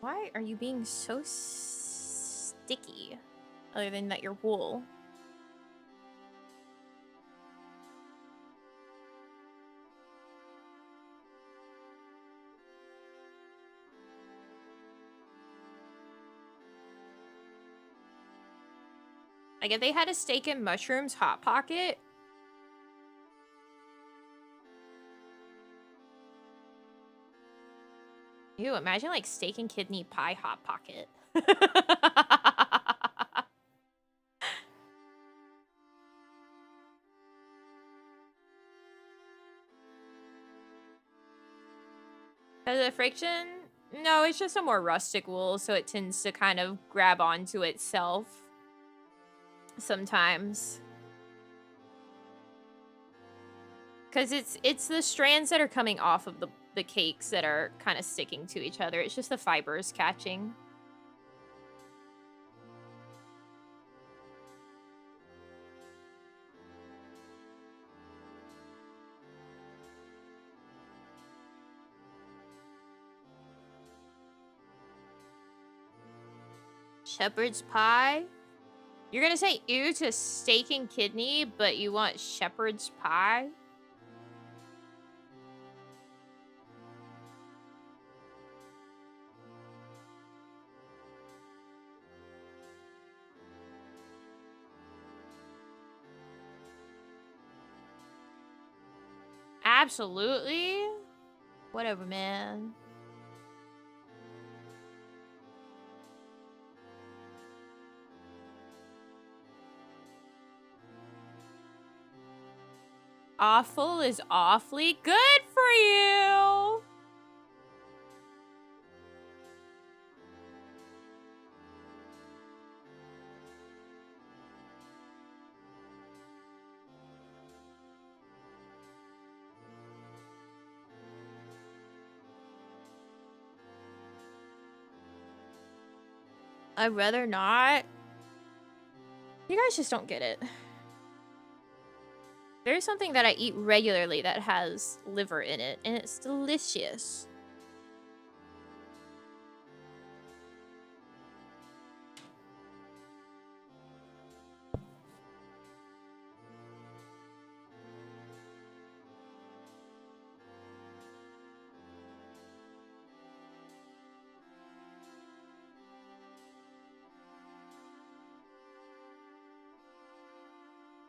Why are you being so sticky? Other than that you're wool. Like, if they had a steak and mushrooms Hot Pocket... Ew, imagine, like, steak and kidney pie Hot Pocket. Has it friction? No, it's just a more rustic wool, so it tends to kind of grab onto itself sometimes. Because it's the strands that are coming off of the cakes that are kind of sticking to each other. It's just the fibers catching. Shepherd's pie? You're gonna say ew to steak and kidney, but you want shepherd's pie? Absolutely. Whatever, man. Awful is awfully good for you. I'd rather not. You guys just don't get it. There's something that I eat regularly that has liver in it, and it's delicious.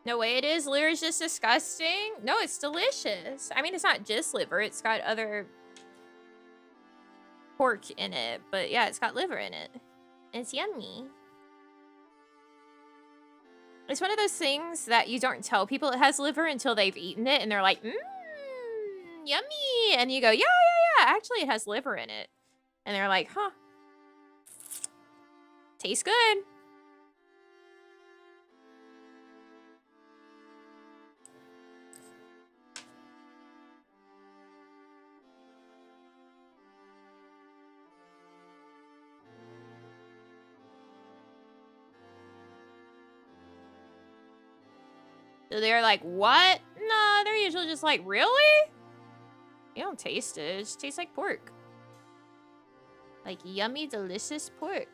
No way it is. Liver is just disgusting. No, it's delicious. I mean, it's not just liver. It's got other pork in it. But yeah, it's got liver in it. It's yummy. It's one of those things that you don't tell people it has liver until they've eaten it. And they're like, yummy. And you go, yeah. Actually, it has liver in it. And they're like, huh. Tastes good. So they're like, what? No, they're usually just like, really? You don't taste it. It just tastes like pork. Like yummy, delicious pork.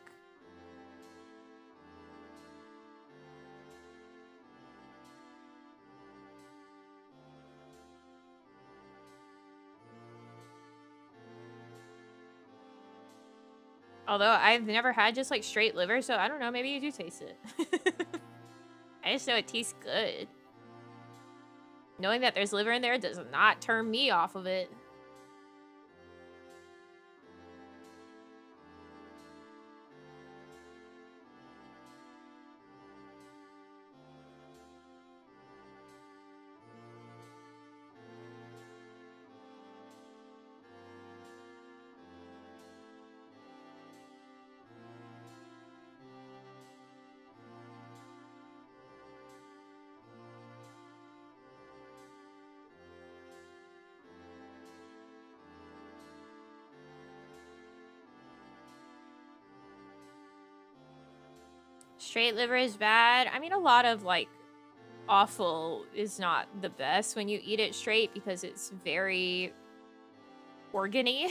Although I've never had just like straight liver, so I don't know. Maybe you do taste it. I just know it tastes good. Knowing that there's liver in there does not turn me off of it. Straight liver is bad. I mean, a lot of like offal is not the best when you eat it straight because it's very organy.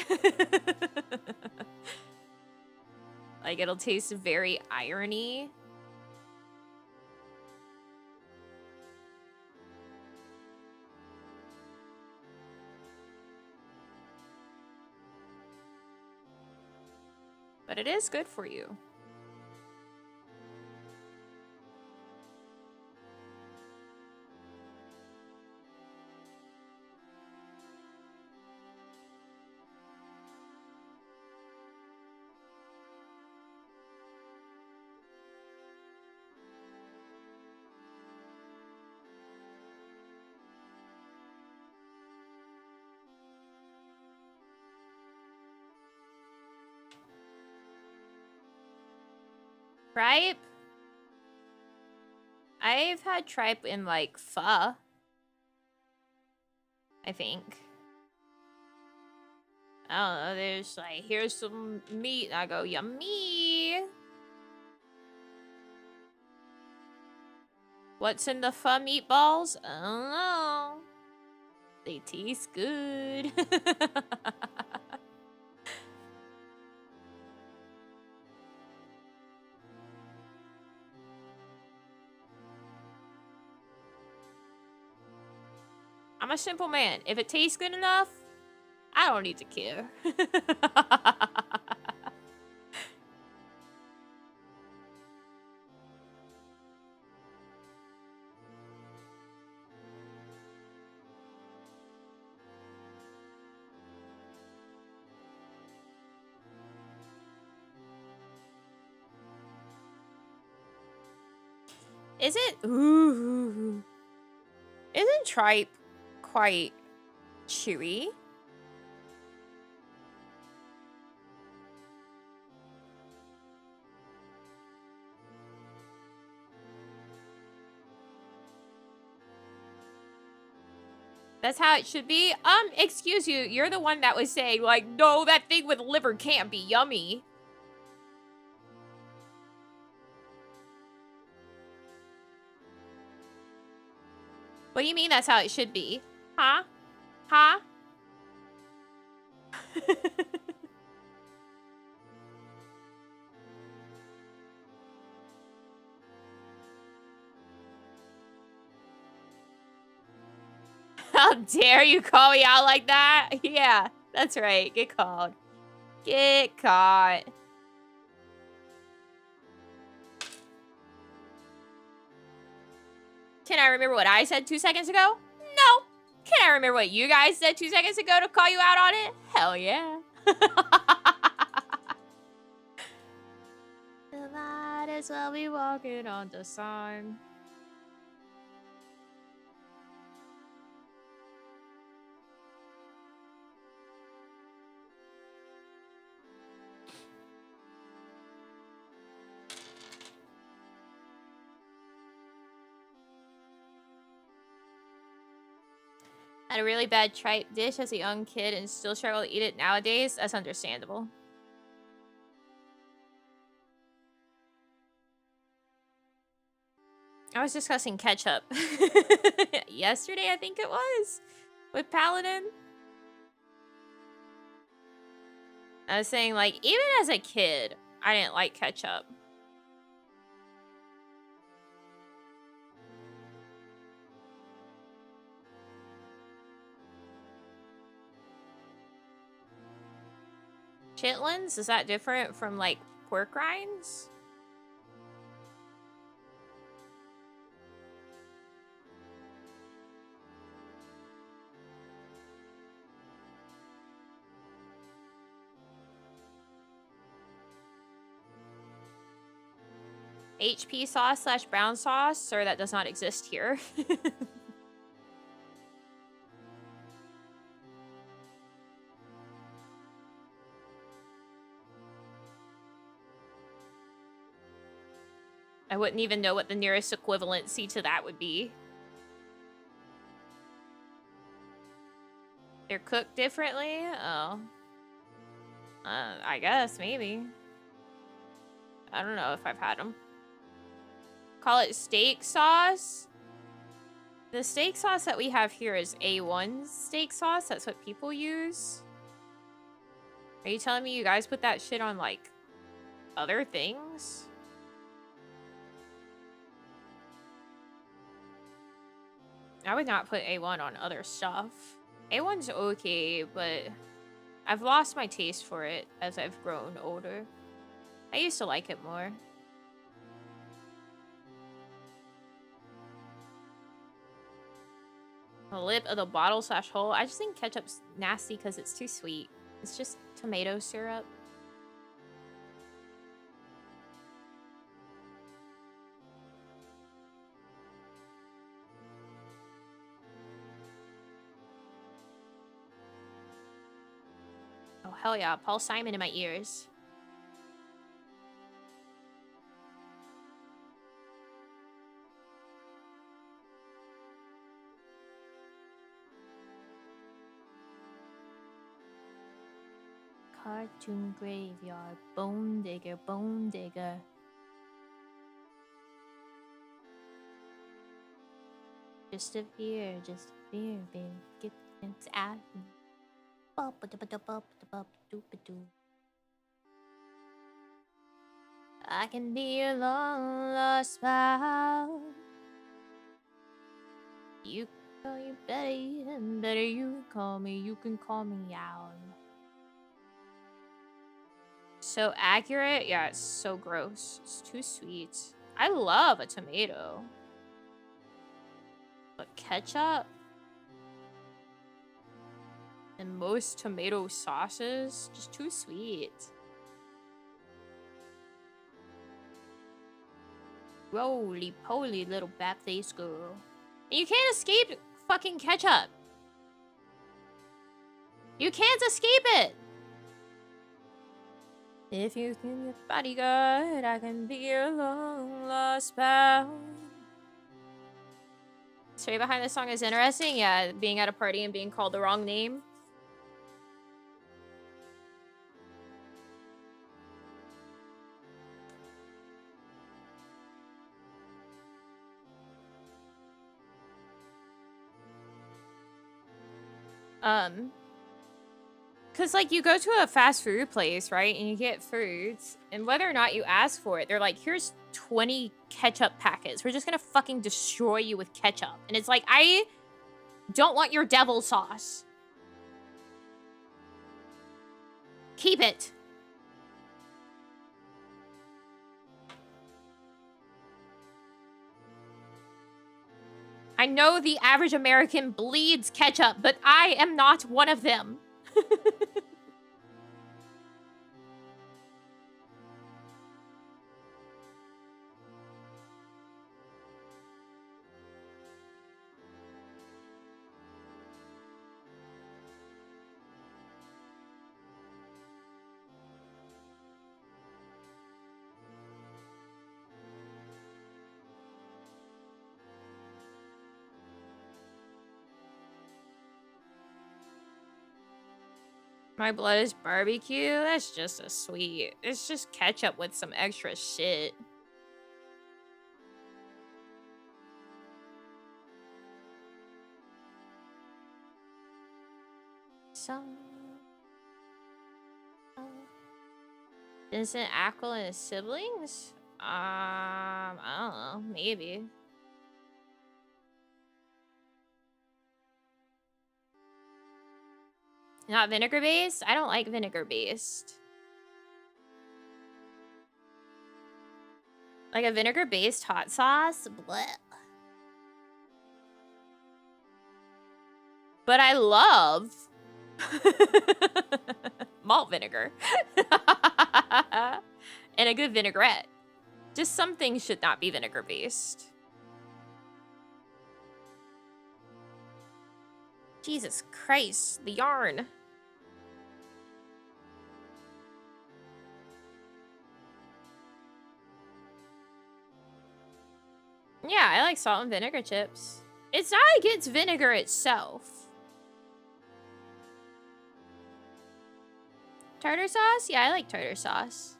Like it'll taste very irony. But it is good for you. Tripe? I've had tripe in like pho. I think. I don't know, there's like, here's some meat, and I go, yummy. What's in the pho meatballs? I don't know. They taste good. I'm a simple man. If it tastes good enough, I don't need to care. Is it? Ooh. Isn't tripe quite chewy? That's how it should be? Excuse you, you're the one that was saying, like, no, that thing with liver can't be yummy. What do you mean that's how it should be? Huh? Huh? How dare you call me out like that? Yeah, that's right. Get called. Get caught. Can I remember what I said 2 seconds ago? No. Can I remember what you guys said 2 seconds ago to call you out on it? Hell yeah. Might as well be walking on the sun. Had a really bad tripe dish as a young kid and still struggle to eat it nowadays. That's understandable. I was discussing ketchup yesterday, I think it was, with Paladin. I was saying, like, even as a kid, I didn't like ketchup. Chitlins? Is that different from, like, pork rinds? HP sauce / brown sauce? Sir, that does not exist here. I wouldn't even know what the nearest equivalency to that would be. They're cooked differently? Oh. I guess, maybe. I don't know if I've had them. Call it steak sauce? The steak sauce that we have here is A1 steak sauce. That's what people use. Are you telling me you guys put that shit on, like, other things? I would not put A1 on other stuff. A1's okay, but I've lost my taste for it as I've grown older. I used to like it more. The lip of the bottle / hole. I just think ketchup's nasty because it's too sweet. It's just tomato syrup. Oh, hell yeah. Paul Simon in my ears. Cartoon graveyard. Bone digger, bone digger. Just a fear, baby. Get into action. I can be a long lost pal. You better you call me. You can call me out. So accurate? Yeah, it's so gross. It's too sweet. I love a tomato. But ketchup? And most tomato sauces? Just too sweet. Roly poly little bat-faced girl. And you can't escape fucking ketchup. You can't escape it. If you can get bodyguard, I can be your long lost pal. Story behind this song is interesting. Yeah, being at a party and being called the wrong name. Cause like you go to a fast food place, right? And you get foods, and whether or not you ask for it, they're like, here's 20 ketchup packets. We're just gonna fucking destroy you with ketchup. And it's like, I don't want your devil sauce. Keep it. I know the average American bleeds ketchup, but I am not one of them. My blood is barbecue? That's just a sweet. It's just ketchup with some extra shit. So... Isn't Ackle and his siblings? I don't know. Maybe. Not vinegar based? I don't like vinegar based. Like a vinegar based hot sauce? Blech. But I love malt vinegar. And a good vinaigrette. Just some things should not be vinegar based. Jesus Christ, the yarn. Yeah, I like salt and vinegar chips. It's not against vinegar itself. Tartar sauce? Yeah, I like tartar sauce.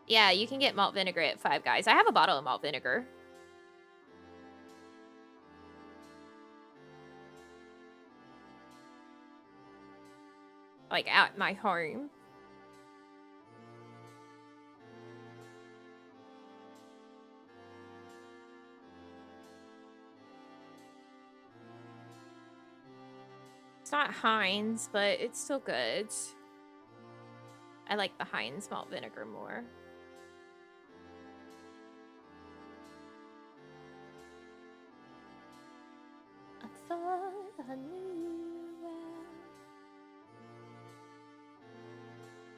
Yeah, you can get malt vinegar at Five Guys. I have a bottle of malt vinegar. Like, at my home. It's not Heinz, but it's still good. I like the Heinz malt vinegar more. I thought I knew well.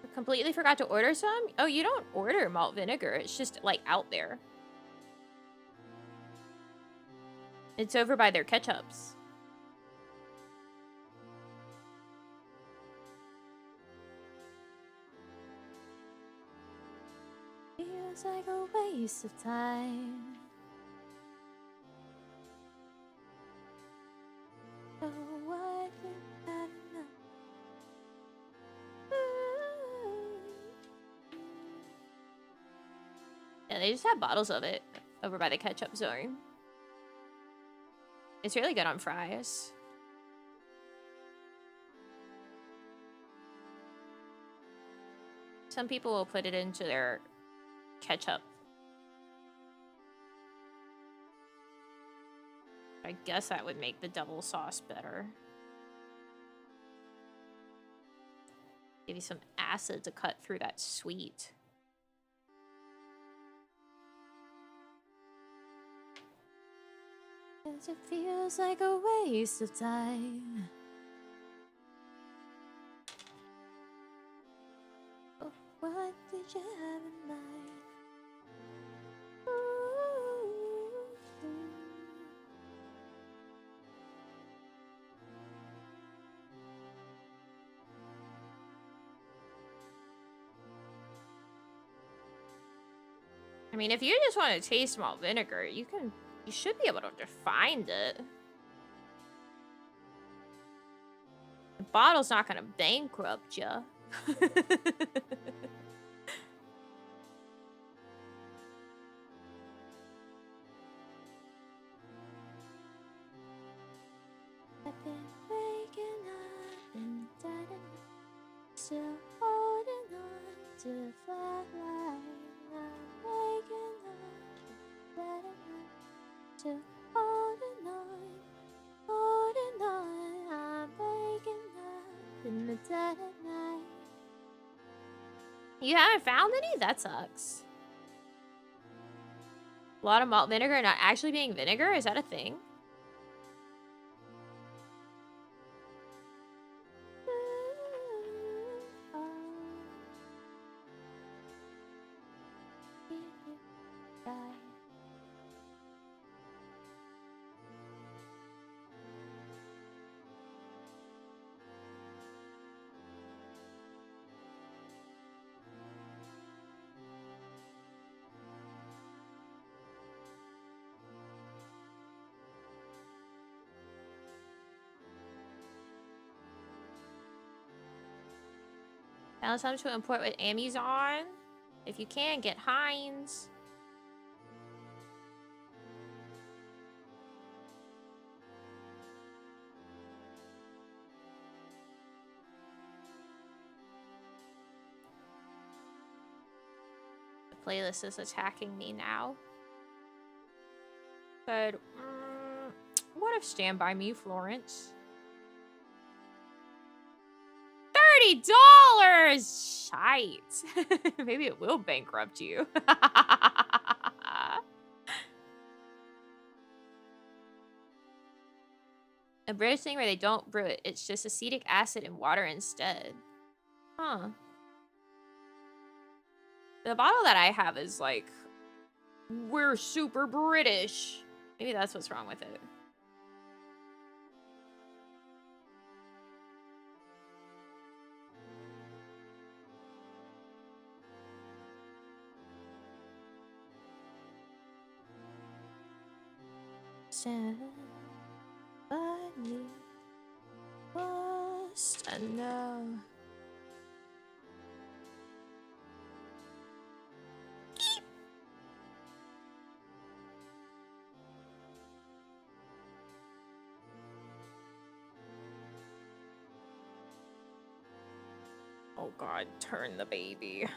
I completely forgot to order some? Oh, you don't order malt vinegar. It's just, like, out there. It's over by their ketchups. Feels like a waste of time. So what if I know? Yeah, they just have bottles of it over by the ketchup zone. It's really good on fries. Some people will put it into their ketchup. I guess that would make the double sauce better. Give you some acid to cut through that sweet. Cause it feels like a waste of time. Oh, what did you have in mind? I mean, if you just want to taste malt vinegar, you should be able to find it. The bottle's not gonna bankrupt you. to fly like I'm waking up, to holding on, I'm waking up in the dead of night. You haven't found any? That sucks. A lot of malt vinegar not actually being vinegar? Is that a thing? Found something to import with Amazon. If you can, get Heinz. The playlist is attacking me now. But, what if Stand By Me, Florence? $30! Shite. Maybe it will bankrupt you. A British thing where they don't brew it. It's just acetic acid and water instead. Huh. The bottle that I have is like, we're super British. Maybe that's what's wrong with it. Somebody must I know. Oh God, turn the baby.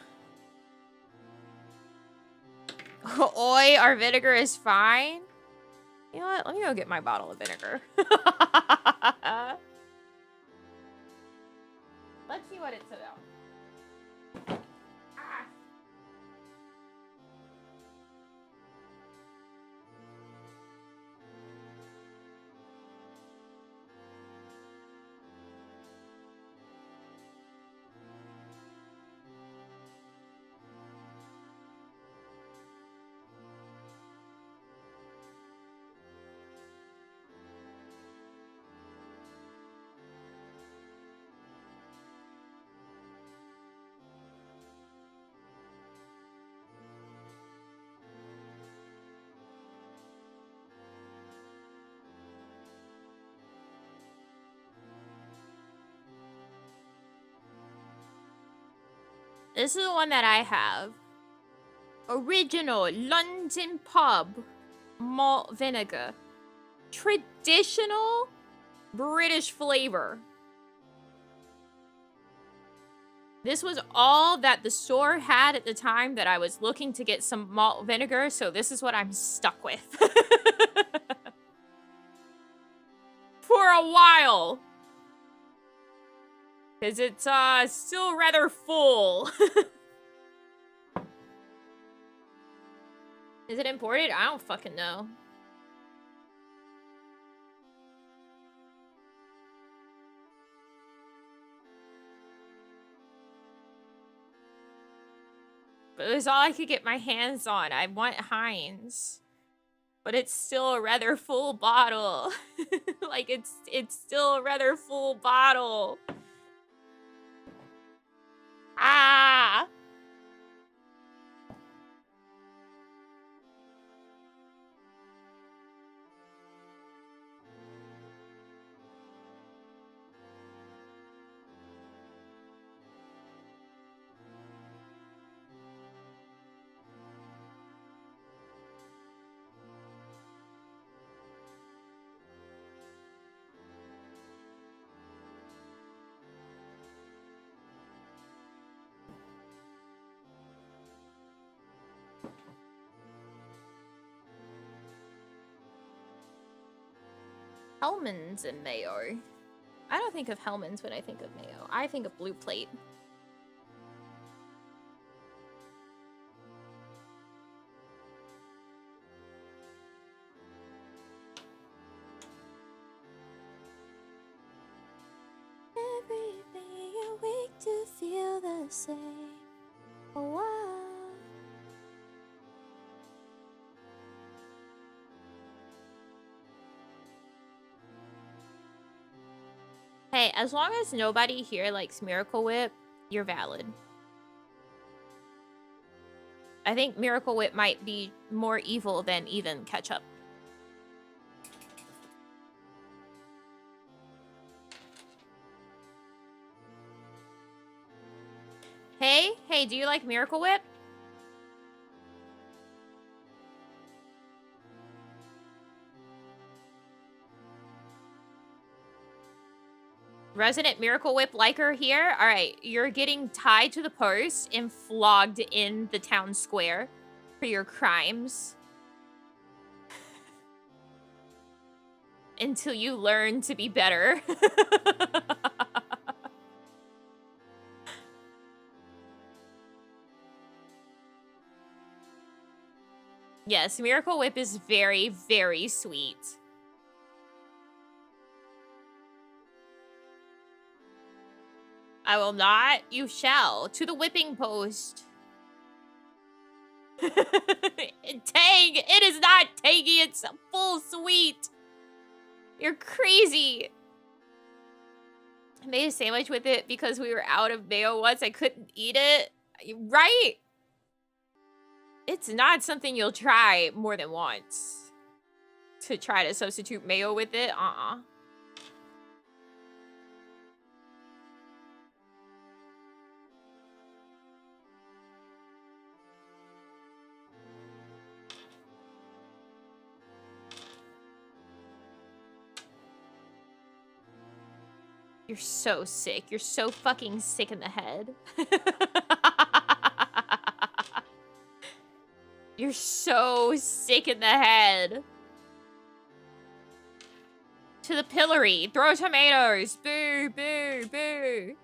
Oi, our vinegar is fine. You know what? Let me go get my bottle of vinegar. Let's see what it's about. Ah. This is the one that I have. Original London Pub malt vinegar. Traditional British flavor. This was all that the store had at the time that I was looking to get some malt vinegar, so this is what I'm stuck with. For a while. Because it's still rather full. Is it imported? I don't fucking know. But it was all I could get my hands on. I want Heinz. But it's still a rather full bottle. Like, it's still a rather full bottle. Ah! Hellmann's and mayo. I don't think of Hellmann's when I think of mayo. I think of Blue Plate. Every day I wake to feel the same. Oh, wow. Hey, as long as nobody here likes Miracle Whip, you're valid. I think Miracle Whip might be more evil than even ketchup. Hey, do you like Miracle Whip? Resident Miracle Whip liker here. All right, you're getting tied to the post and flogged in the town square for your crimes. Until you learn to be better. Yes, Miracle Whip is very, very sweet. I will not. You shall. To the whipping post. Tang! It is not tangy. It's full sweet. You're crazy. I made a sandwich with it because we were out of mayo once. I couldn't eat it. Right? It's not something you'll try more than once. To try to substitute mayo with it. You're so sick. You're so fucking sick in the head. You're so sick in the head. To the pillory. Throw tomatoes. Boo, boo, boo.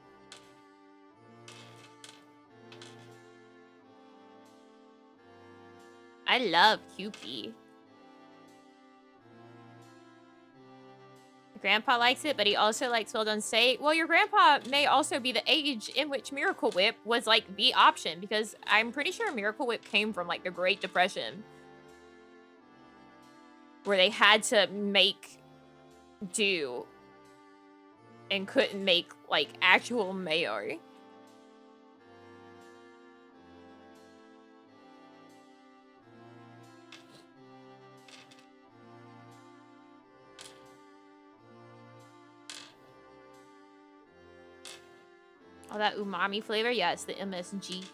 I love Kewpie. Grandpa likes it, but he also likes well done steak. Well, your grandpa may also be the age in which Miracle Whip was like the option, because I'm pretty sure Miracle Whip came from like the Great Depression, where they had to make do and couldn't make like actual mayo. Oh, that umami flavor? Yeah, it's the MSG.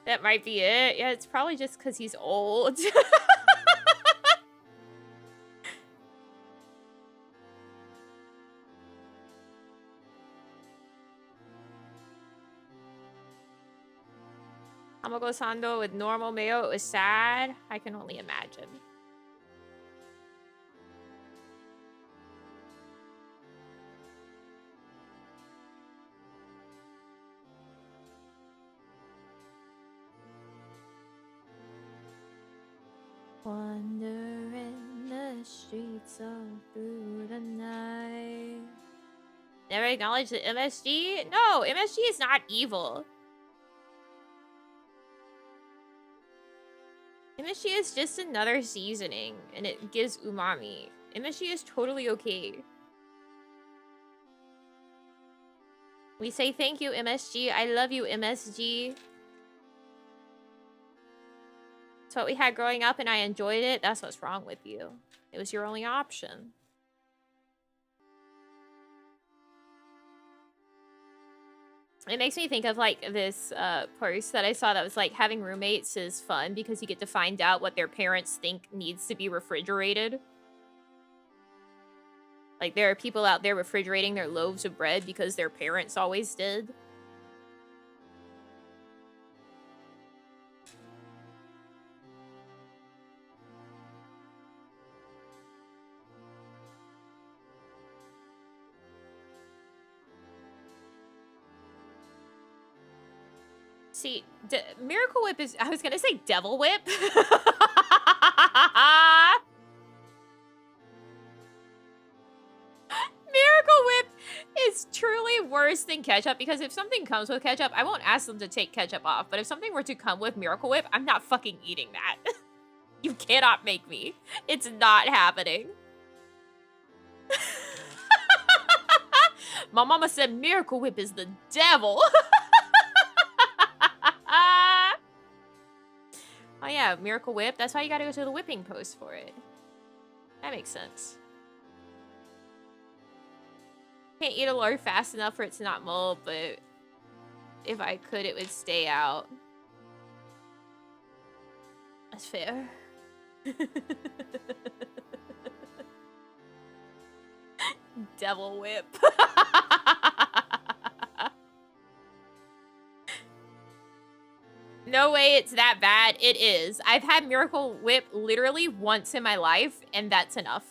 That might be it. Yeah, it's probably just because he's old. Tamago sando with normal mayo. It was sad. I can only imagine. Wandering the streets of through the night. Never acknowledged the MSG? No, MSG is not evil. MSG is just another seasoning, and it gives umami. MSG is totally okay. We say thank you, MSG. I love you, MSG. It's what we had growing up, and I enjoyed it. That's what's wrong with you. It was your only option. It makes me think of like this post that I saw that was like, having roommates is fun because you get to find out what their parents think needs to be refrigerated. Like, there are people out there refrigerating their loaves of bread because their parents always did. See, Miracle Whip is... I was gonna say Devil Whip. Miracle Whip is truly worse than ketchup, because if something comes with ketchup, I won't ask them to take ketchup off. But if something were to come with Miracle Whip, I'm not fucking eating that. You cannot make me. It's not happening. My mama said Miracle Whip is the devil. Oh yeah, Miracle Whip. That's why you gotta go to the whipping post for it. That makes sense. Can't eat a lard fast enough for it to not mold, but if I could, it would stay out. That's fair. Devil Whip. No way it's that bad. It is. I've had Miracle Whip literally once in my life, and that's enough.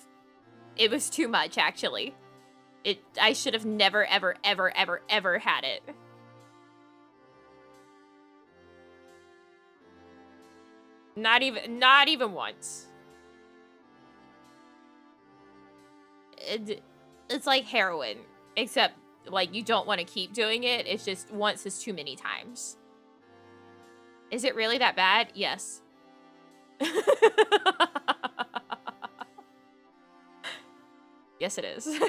It was too much, actually. I should have never, ever, ever, ever, ever had it. Not even once. It's like heroin, except like you don't want to keep doing it. It's just once is too many times. Is it really that bad? Yes. Yes, it is. Am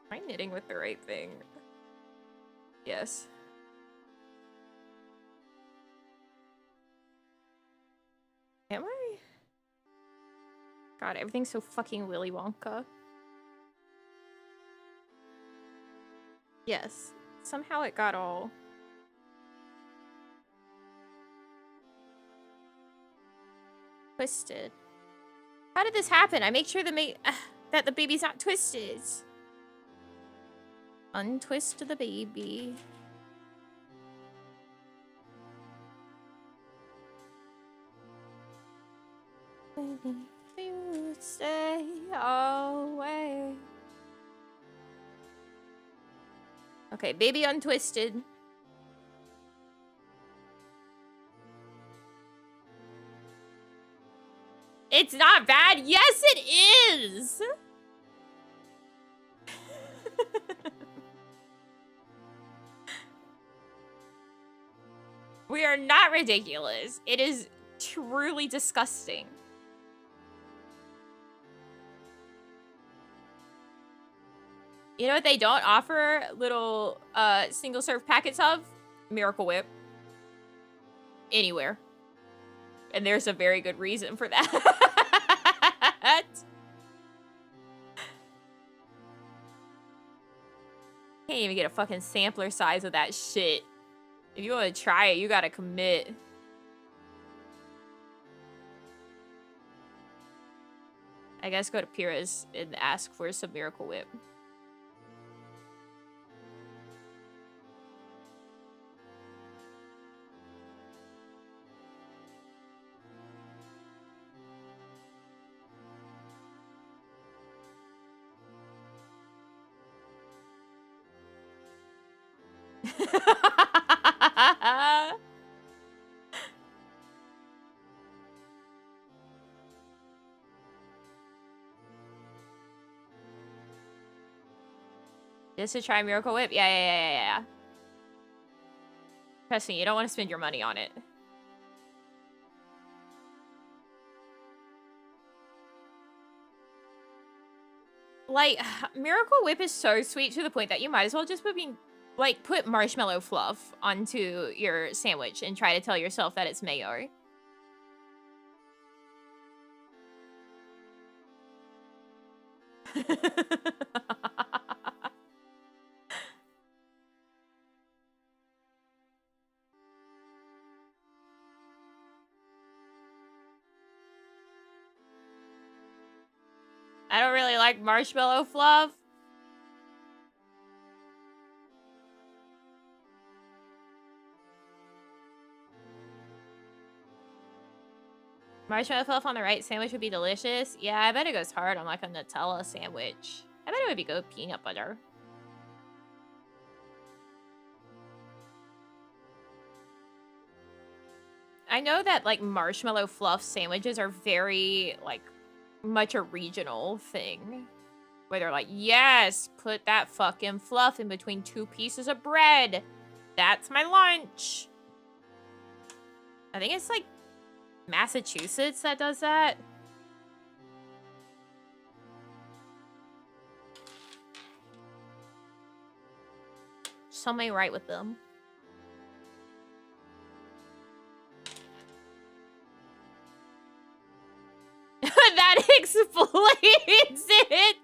I knitting with the right thing? Yes. Am I? God, everything's so fucking Willy Wonka. Yes. Somehow it got all... twisted. How did this happen? I make sure that the baby's not twisted. Untwist the baby. Baby, you stay away. Okay, baby untwisted. It's not bad. Yes, it is. We are not ridiculous. It is truly disgusting. You know what they don't offer little single serve packets of? Miracle Whip. Anywhere. And there's a very good reason for that. Can't even get a fucking sampler size of that shit. If you want to try it, you gotta commit. I guess go to Pira's and ask for some Miracle Whip. Just to try Miracle Whip? Yeah. Trust me, you don't want to spend your money on it. Like, Miracle Whip is so sweet to the point that you might as well just put marshmallow fluff onto your sandwich and try to tell yourself that it's mayo. I don't really like marshmallow fluff. Marshmallow fluff on the right sandwich would be delicious. Yeah, I bet it goes hard on like a Nutella sandwich. I bet it would be good with peanut butter. I know that like marshmallow fluff sandwiches are very like much a regional thing. Where they're like, yes, put that fucking fluff in between 2 pieces of bread. That's my lunch. I think it's like Massachusetts that does that. Something right with them. That explains it.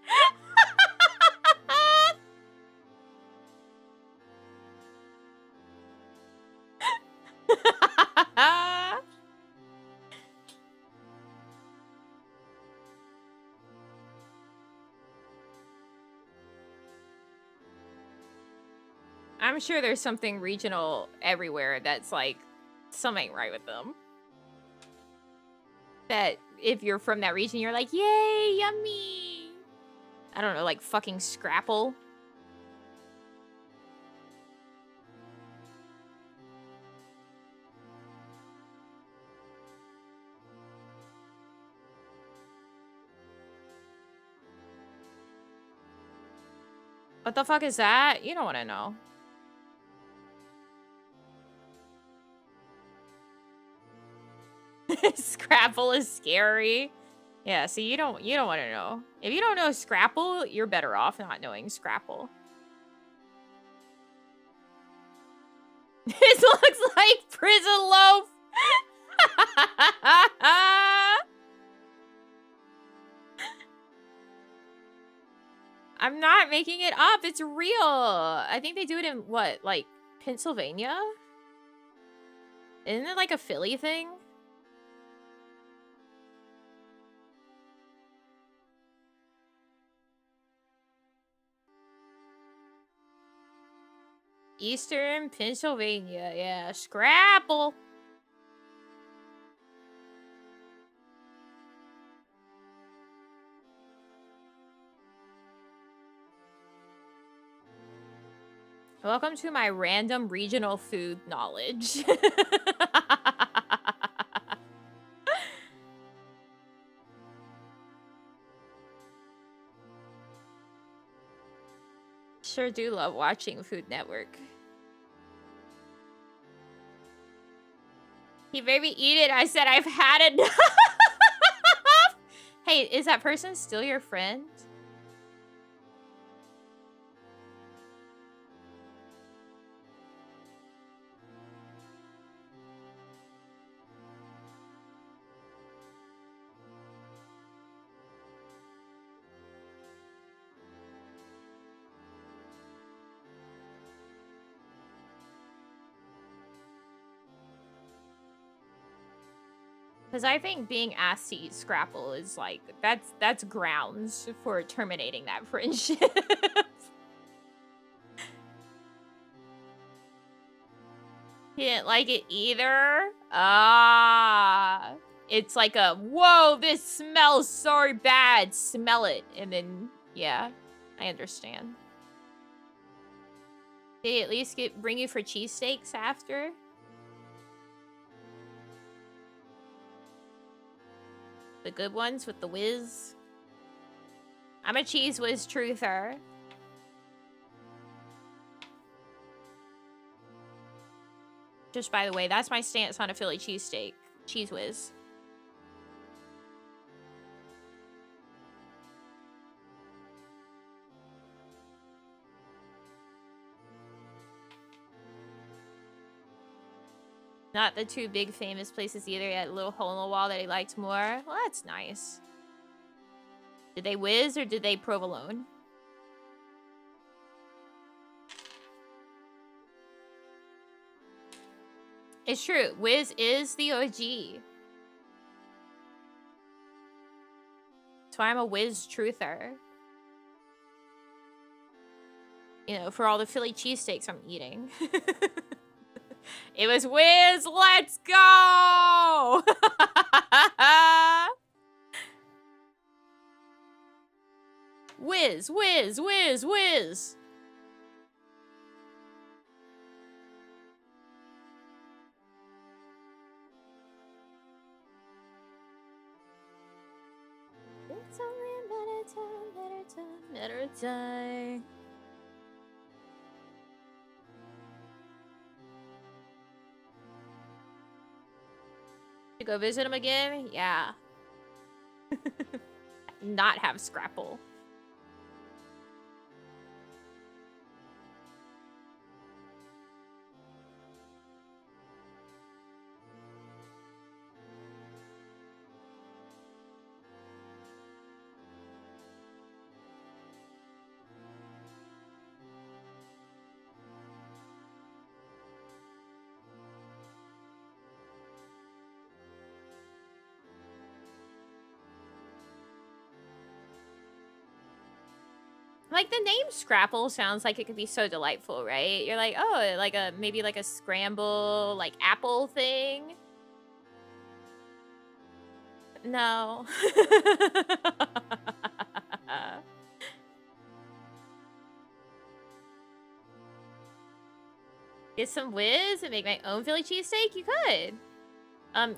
I'm sure there's something regional everywhere that's like something right with them. That if you're from that region, you're like, yay, yummy. I don't know, like fucking Scrapple. What the fuck is that? You don't want to know. Scrapple is scary. Yeah, see, you don't want to know. If you don't know Scrapple, you're better off not knowing Scrapple. This looks like prison loaf. I'm not making it up. It's real. I think they do it in what, like Pennsylvania? Isn't it like a Philly thing? Eastern Pennsylvania, yeah. Scrapple. Welcome to my random regional food knowledge. Sure do love watching Food Network. He made me eat it. I said I've had enough. Hey, is that person still your friend? Because I think being asked to eat Scrapple is like, that's grounds for terminating that friendship. He didn't like it either? Ah. It's like a, whoa, this smells so bad. Smell it. And then, yeah, I understand. Did he at least bring you for cheesesteaks after? The good ones with the whiz. I'm a cheese whiz truther. Just by the way, that's my stance on a Philly cheesesteak. Cheese whiz. Not the 2 big famous places either. He had a little hole in the wall that he liked more. Well, that's nice. Did they whiz or did they provolone? It's true. Whiz is the OG. That's why I'm a whiz truther. You know, for all the Philly cheesesteaks I'm eating. It was Wiz. Let's go. Wiz, Wiz, Wiz, Wiz. It's only a matter of time. To go visit him again? Yeah. Not have Scrapple. Like, the name Scrapple sounds like it could be so delightful, right? You're like, oh, like maybe like a scramble, like apple thing. No. Get some whiz and make my own Philly cheesesteak? You could.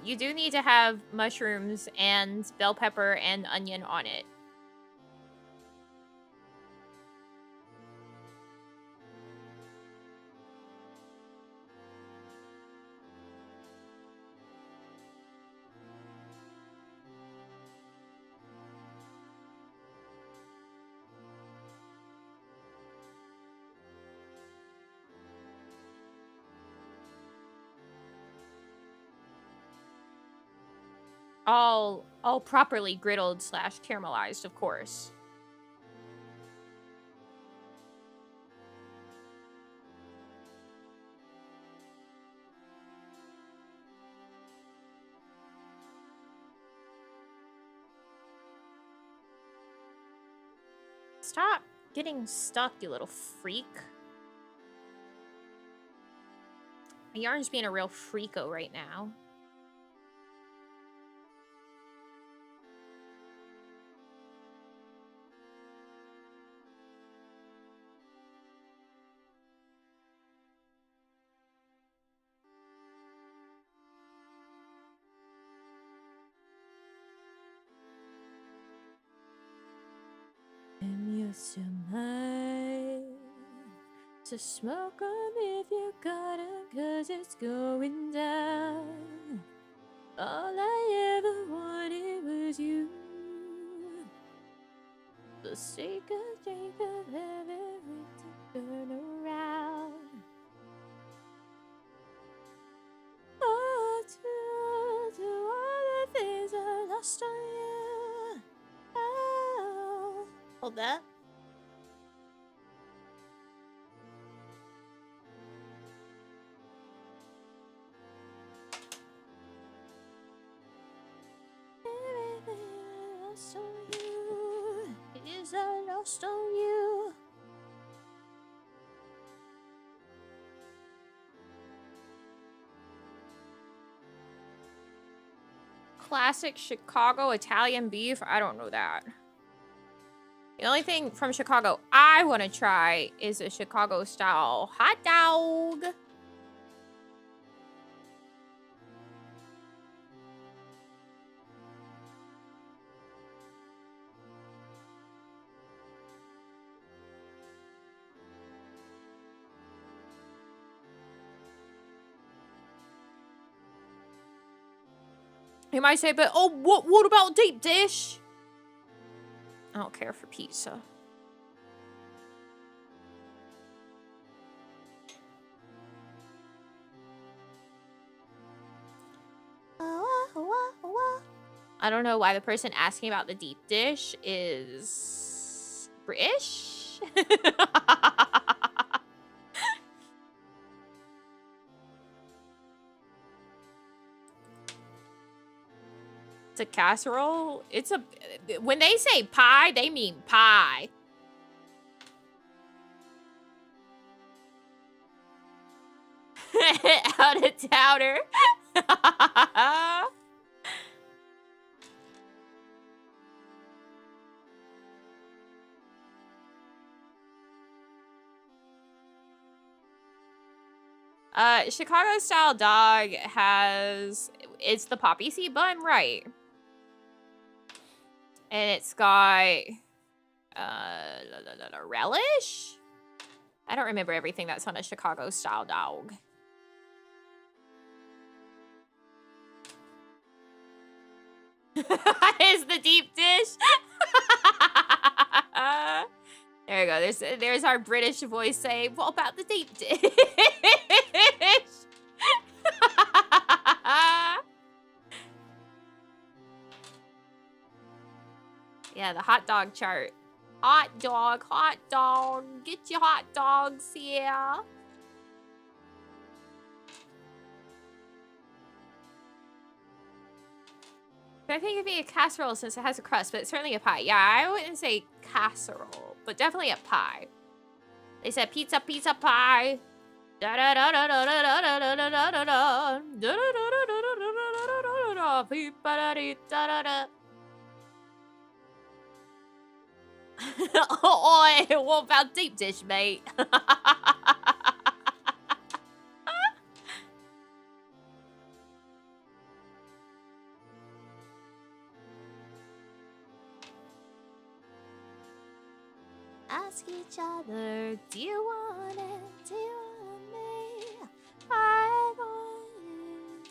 You do need to have mushrooms and bell pepper and onion on it. All properly griddled / caramelized, of course. Stop getting stuck, you little freak. My yarn's being a real freako right now. I'm used to mine. To smoke 'em if you got 'em, 'cause it's going down. All I ever wanted was you. The sake of drink of heaven to turn around. Oh, to all the things I lost on you. Oh. Hold that. Everything I lost on you is I lost on you. Classic Chicago Italian beef? I don't know that. The only thing from Chicago I want to try is a Chicago-style hot dog. You might say, but oh, what about deep dish? I don't care for pizza. I don't know why the person asking about the deep dish is British. It's a casserole. It's a... When they say pie, they mean pie. Out of towner. Chicago style dog has, it's the poppy seed bun, right? And it's got relish? I don't remember everything that's on a Chicago style dog. Is the deep dish? There we go. There's our British voice saying, what about the deep dish? Yeah, the hot dog chart. Hot dog, get your hot dogs here. But I think it'd be a casserole since it has a crust, but it's certainly a pie. Yeah, I wouldn't say casserole, but definitely a pie. They said pizza, pizza pie. Da da da da da da da da da da da da da da. Oi, what about deep dish, mate? Ask each other, do you want it? Do you want me? I want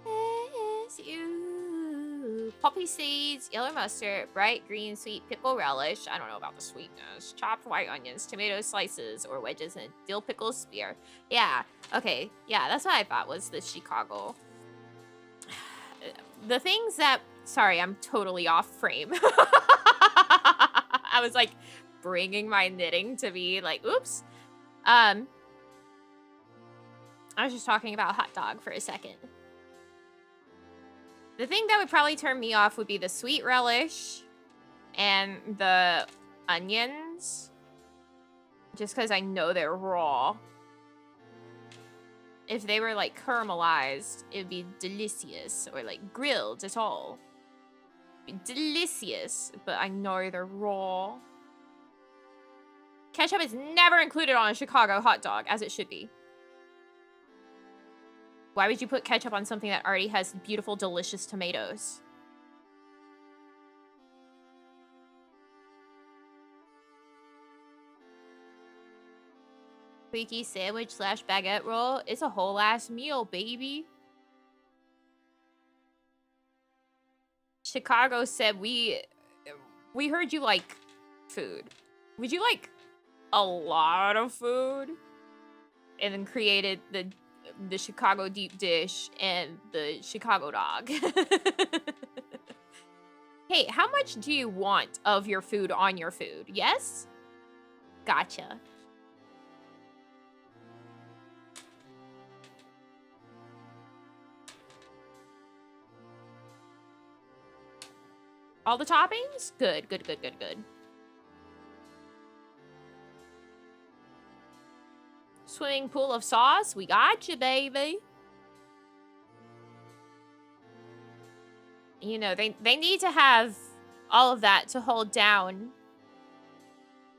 it. It's you. Poppy seeds, yellow mustard, bright green sweet pickle relish. I don't know about the sweetness. Chopped white onions, tomato slices or wedges, and dill pickle spear. Yeah, okay. Yeah, that's what I thought was the Chicago. The things that... Sorry, I'm totally off frame. I was like bringing my knitting to be like, oops. I was just talking about hot dog for a second. The thing that would probably turn me off would be the sweet relish and the onions. Just because I know they're raw. If they were like caramelized, it would be delicious. Or like grilled at all. It'd be delicious, but I know they're raw. Ketchup is never included on a Chicago hot dog, as it should be. Why would you put ketchup on something that already has beautiful, delicious tomatoes? Freaky sandwich / baguette roll. It's a whole ass meal, baby. Chicago said we heard you like food. Would you like a lot of food? And then created the Chicago deep dish and the Chicago dog. Hey, how much do you want of your food on your food? Yes? Gotcha. All the toppings? Good, good, good, good, good. Swimming pool of sauce? We got you, baby. You know, they need to have all of that to hold down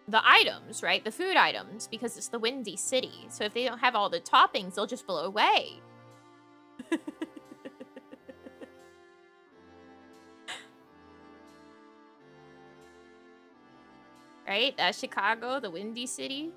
the items, right? The food items, because it's the Windy City. So if they don't have all the toppings, they'll just blow away. Right? That's Chicago, the Windy City.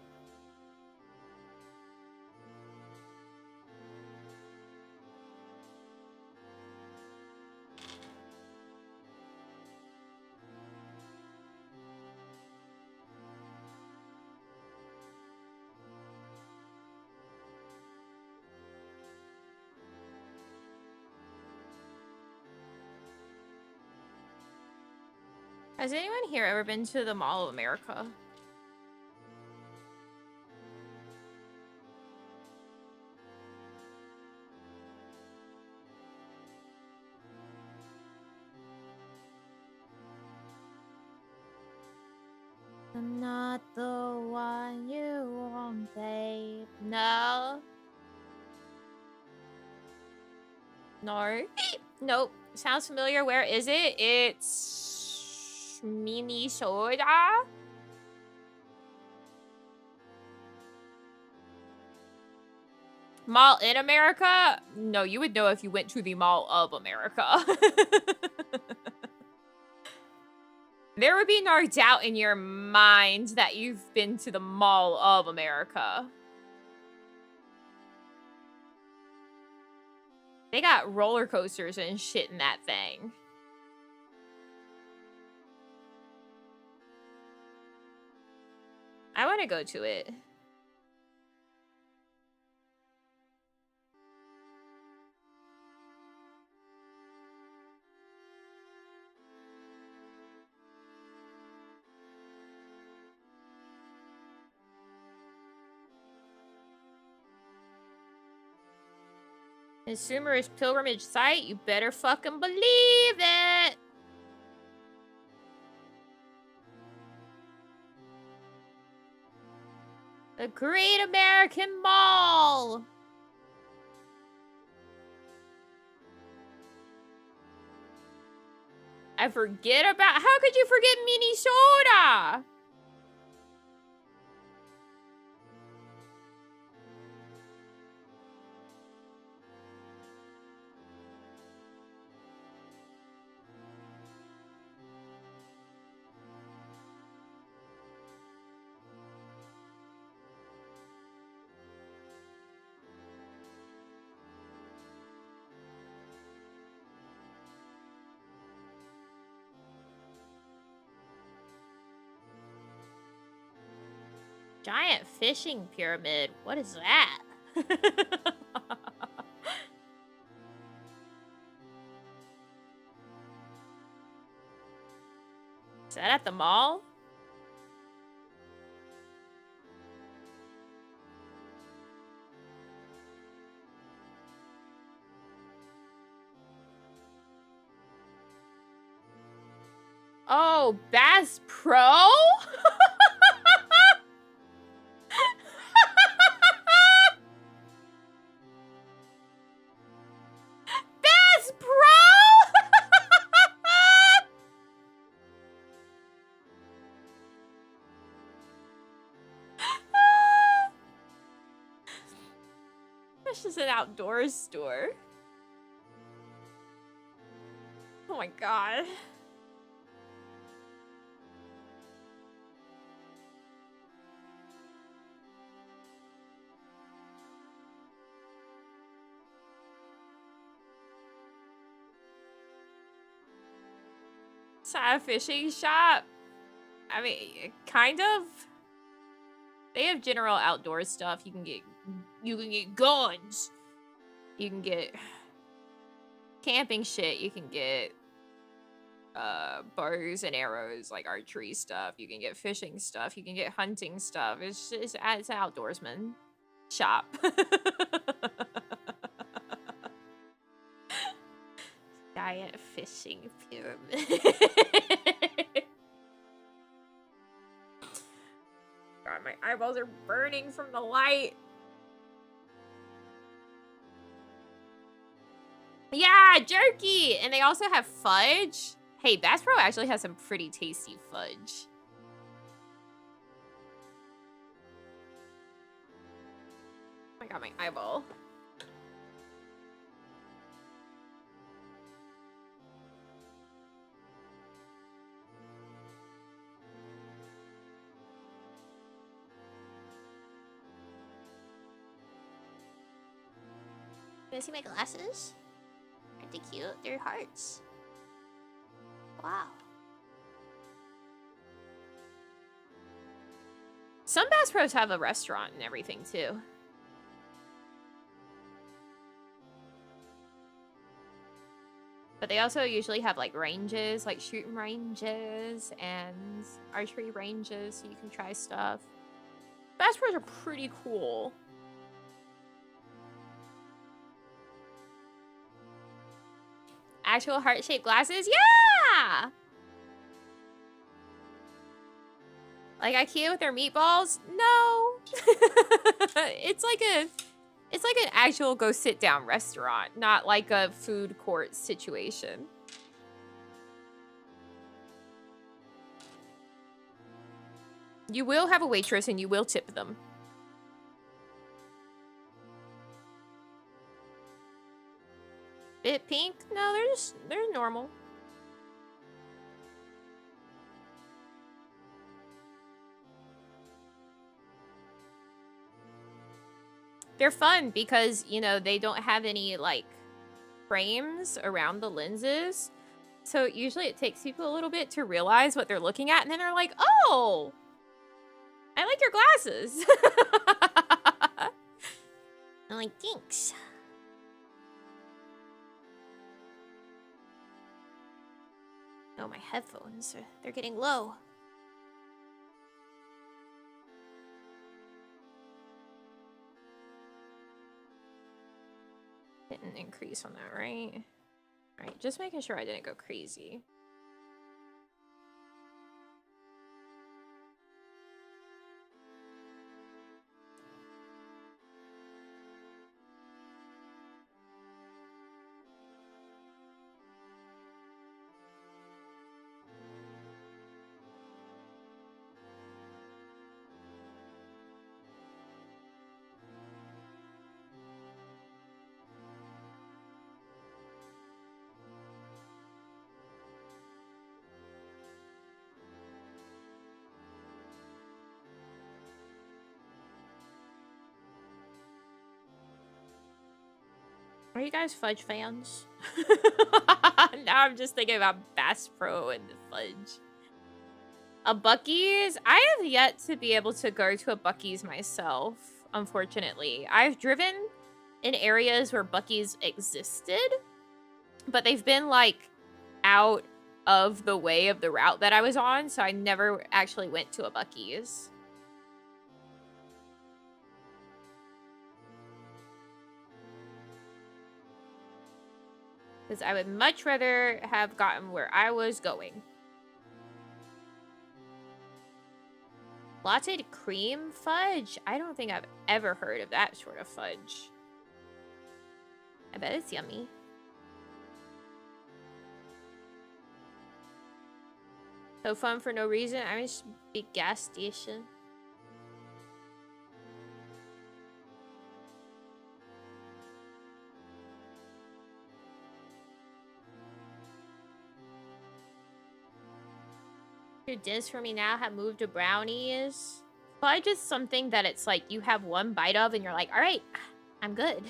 Has anyone here ever been to the Mall of America? I'm not the one you want, babe. No. No. Nope. Sounds familiar. Where is it? It's Minnesota. Mall in America? No, you would know if you went to the Mall of America. There would be no doubt in your mind that you've been to the Mall of America. They got roller coasters and shit in that thing. I want to go to it. Consumerist pilgrimage site? You better fucking believe it! The Great American Mall! I forget about... How could you forget Minnesota? Giant fishing pyramid. What is that? Is that at the mall? Oh, Bass Pro? Bass Pro? That's just an outdoors store. Oh my god. It's a fishing shop. I mean, kind of. They have general outdoor stuff. You can get guns. You can get camping shit. You can get bows and arrows, like archery stuff. You can get fishing stuff. You can get hunting stuff. It's an outdoorsman shop. Giant fishing pyramid. God, my eyeballs are burning from the light. Yeah, jerky! And they also have fudge. Hey, Bass Pro actually has some pretty tasty fudge. Oh my god, my eyeball. You wanna see my glasses? Aren't they cute? They're hearts. Wow. Some Bass Pros have a restaurant and everything too. But they also usually have like ranges, like shooting ranges and archery ranges, so you can try stuff. Bass Pros are pretty cool. Actual heart-shaped glasses? Yeah! Like IKEA with their meatballs? No. It's like a It's like an actual go sit down restaurant, not like a food court situation. You will have a waitress and you will tip them. Bit pink? No, they're normal. They're fun because, you know, they don't have any, like, frames around the lenses. So usually it takes people a little bit to realize what they're looking at, and then they're like, oh, I like your glasses. I'm like, thanks. Oh, my headphones, they're getting low. Didn't increase on that, right? All right, just making sure I didn't go crazy. Are you guys Fudge fans? Now I'm just thinking about Bass Pro and the Fudge. A Buc-ee's? I have yet to be able to go to a Buc-ee's myself, unfortunately. I've driven in areas where Buc-ee's existed, but they've been, like, out of the way of the route that I was on, so I never actually went to a Buc-ee's. Because I would much rather have gotten where I was going. Latte cream fudge? I don't think I've ever heard of that sort of fudge. I bet it's yummy. So fun for no reason. I'm just a big gas station. Your diss for me now have moved to brownies. Fudge is something that it's like you have one bite of and you're like, all right, I'm good.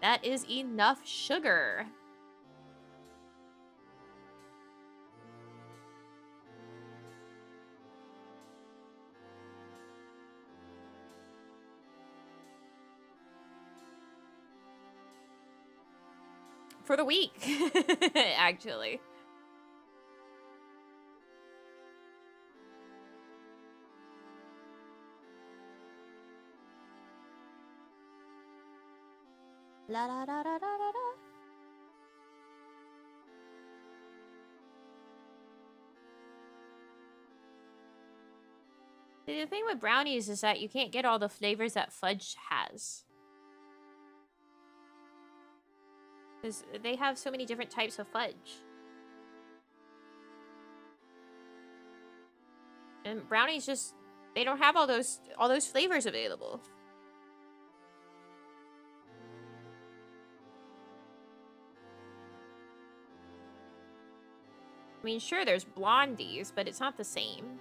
That is enough sugar. For the week, actually. La da da da da da da. See, the thing with brownies is that you can't get all the flavors that fudge has. Because they have so many different types of fudge. And brownies just, they don't have all those flavors available. I mean, sure, there's blondies, but it's not the same.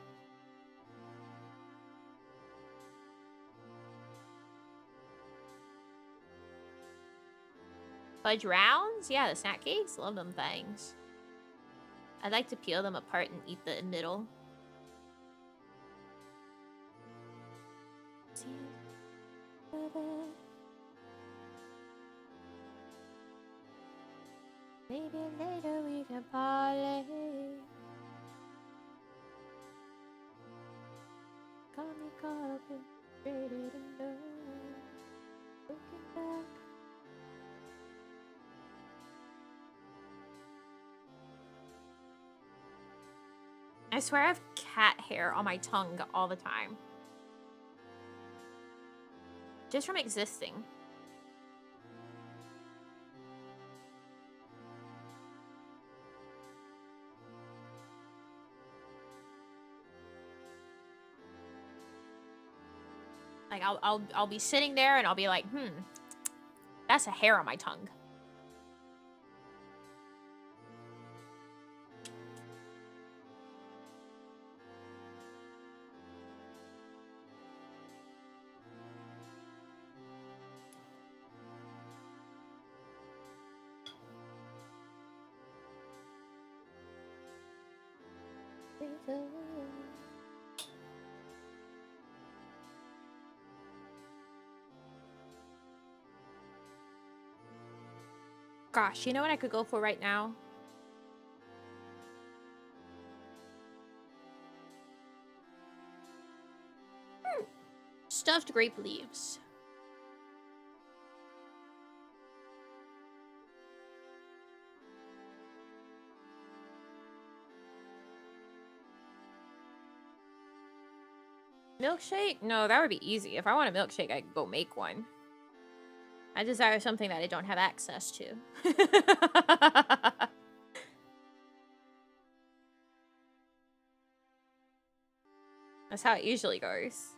Fudge rounds? Yeah, the snack cakes. Love them things. I like to peel them apart and eat the middle. Maybe later we can parlay. Got me caught up in faded and low. Looking back. I swear I have cat hair on my tongue all the time. Just from existing. Like, I'll be sitting there and I'll be like, that's a hair on my tongue. Gosh, you know what I could go for right now? Stuffed grape leaves. Milkshake? No, that would be easy. If I want a milkshake, I could go make one. I desire something that I don't have access to. That's how it usually goes.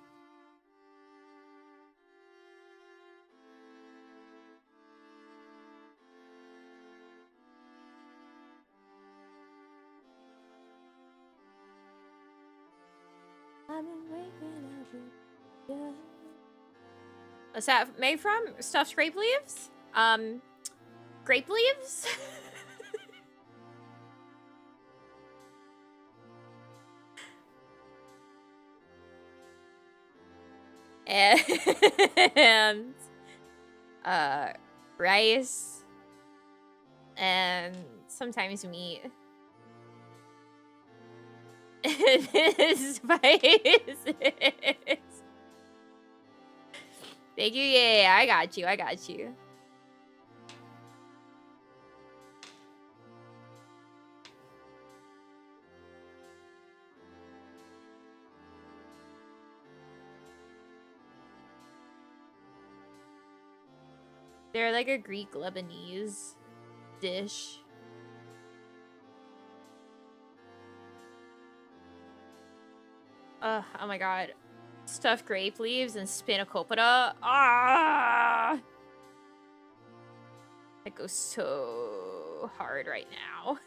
I've been waking up. What's that made from? Stuffed grape leaves? Grape leaves? and rice and sometimes meat. Spices. Thank you. Yeah, I got you. I got you. They're like a Greek Lebanese dish. Oh my god. Stuffed grape leaves and spanakopita. Ah! That goes so hard right now.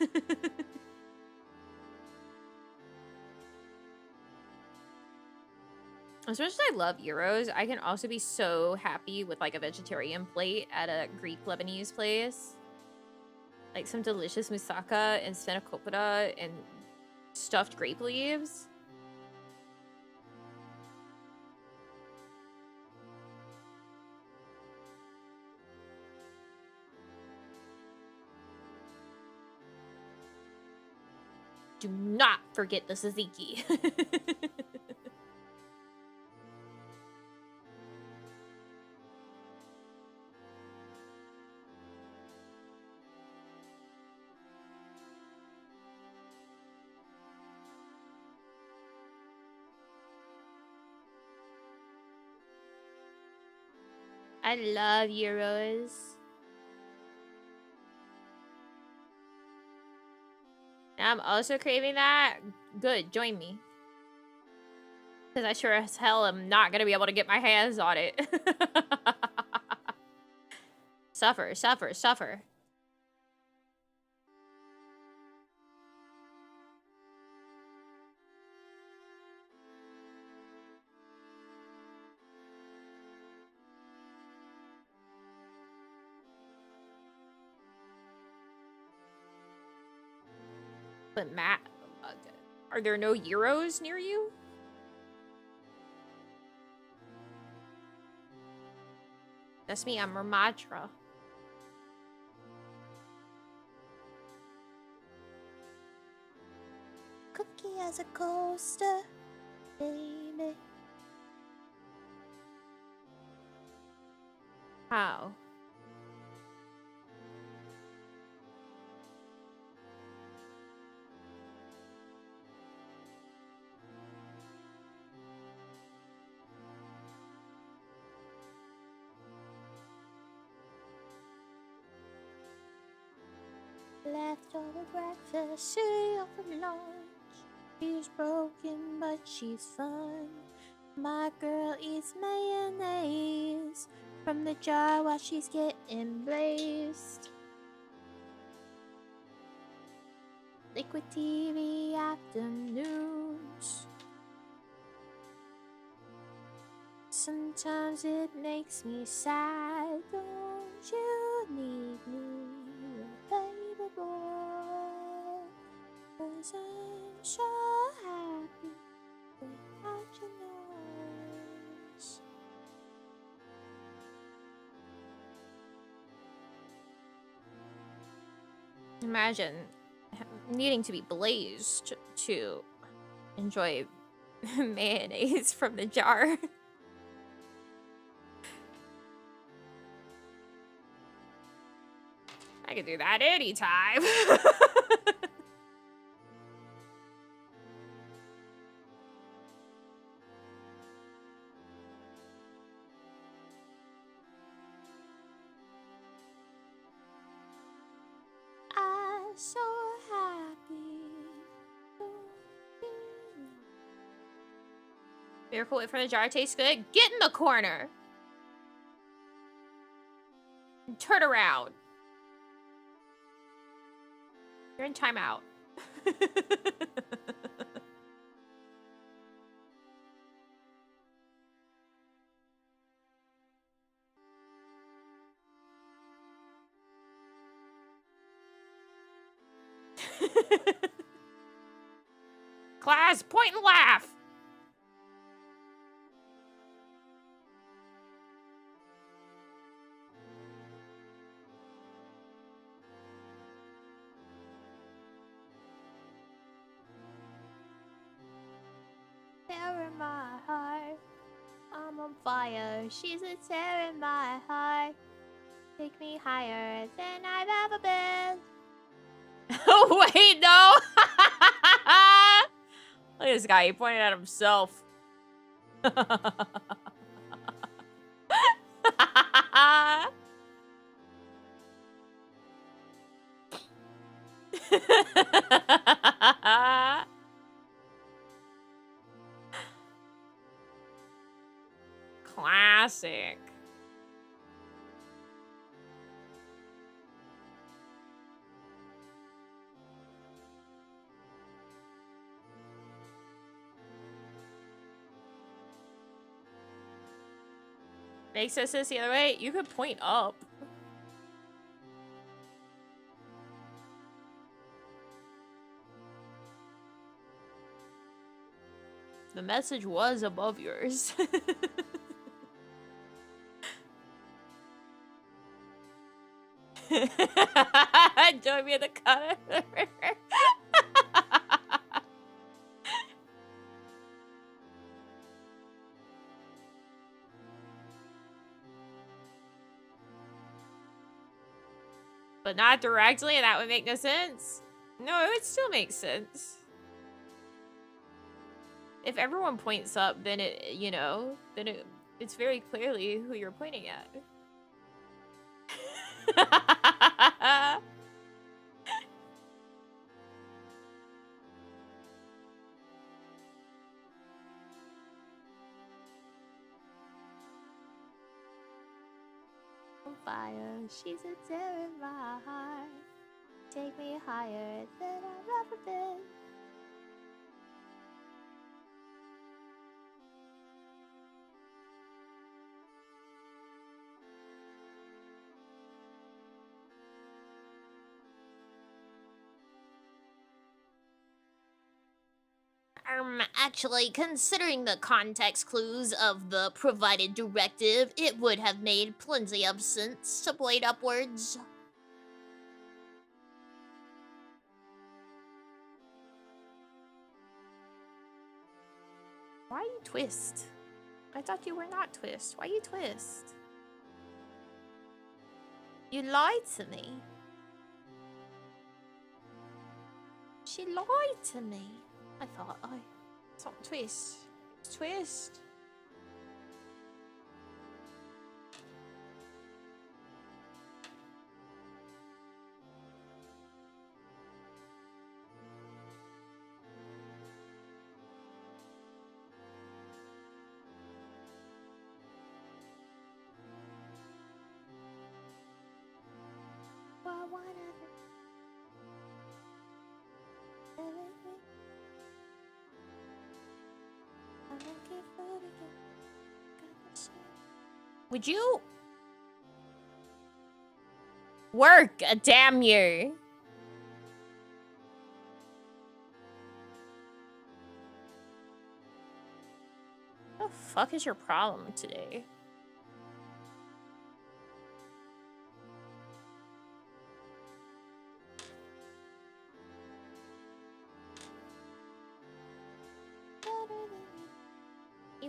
As much as I love gyros, I can also be so happy with like a vegetarian plate at a Greek Lebanese place. Like some delicious moussaka and spanakopita and stuffed grape leaves. Do not forget the tzatziki. I love gyros. I'm also craving that. Good, join me. Because I sure as hell am not going to be able to get my hands on it. Suffer, suffer, suffer. But Matt, are there no gyros near you? That's me, I'm Ramatra. Cookie as a coaster, baby. How? Leftover breakfast, cereal for lunch. She's broken, but she's fun. My girl eats mayonnaise from the jar while she's getting blazed. Liquid TV afternoons. Sometimes it makes me sad. Don't you need me, baby boy? 'Cause I'm so happy without your noise. Imagine needing to be blazed to enjoy mayonnaise from the jar. I could do that anytime. I'm so happy. Miracle Whip from the jar tastes good. Get in the corner. And turn around. You're in timeout. Class, point and laugh. Tear in my heart. I'm on fire. She's a tear in my heart. Take me higher than I've ever been. Oh, wait, no. Look at this guy. He pointed at himself. Classic. Makes us this the other way. You could point up. The message was above yours. Join me in the cutter. But not directly, and that would make no sense. No, it would still make sense. If everyone points up, then it, you know, then it's very clearly who you're pointing at. On fire, she's a tear in my heart. Take me higher than I've ever been. Actually, considering the context clues of the provided directive, it would have made plenty of sense to blade upwards. Why you twist? I thought you were not twist. Why you twist? You lied to me. She lied to me. I thought it's not twist. It's twist. Would you work? Damn you. What the fuck is your problem today?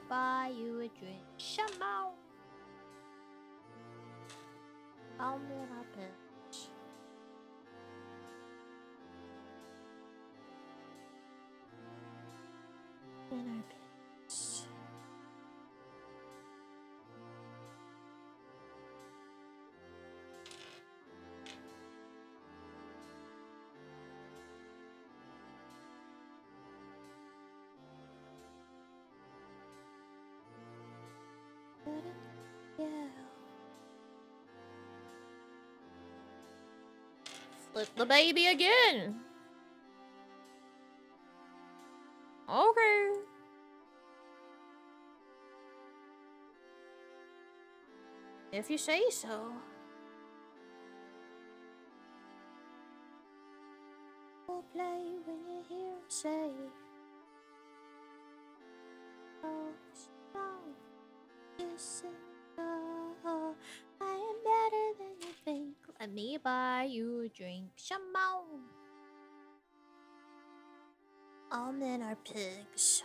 Buy you a drink, Shamo. I'll meet up bitch. In our bitch. Yeah. Flip the baby again. Okay. If you say so. We'll play when you hear him say. Oh, strong. Listen, oh, I am better than you think. Let me buy you a drink. Shamo. All men are pigs.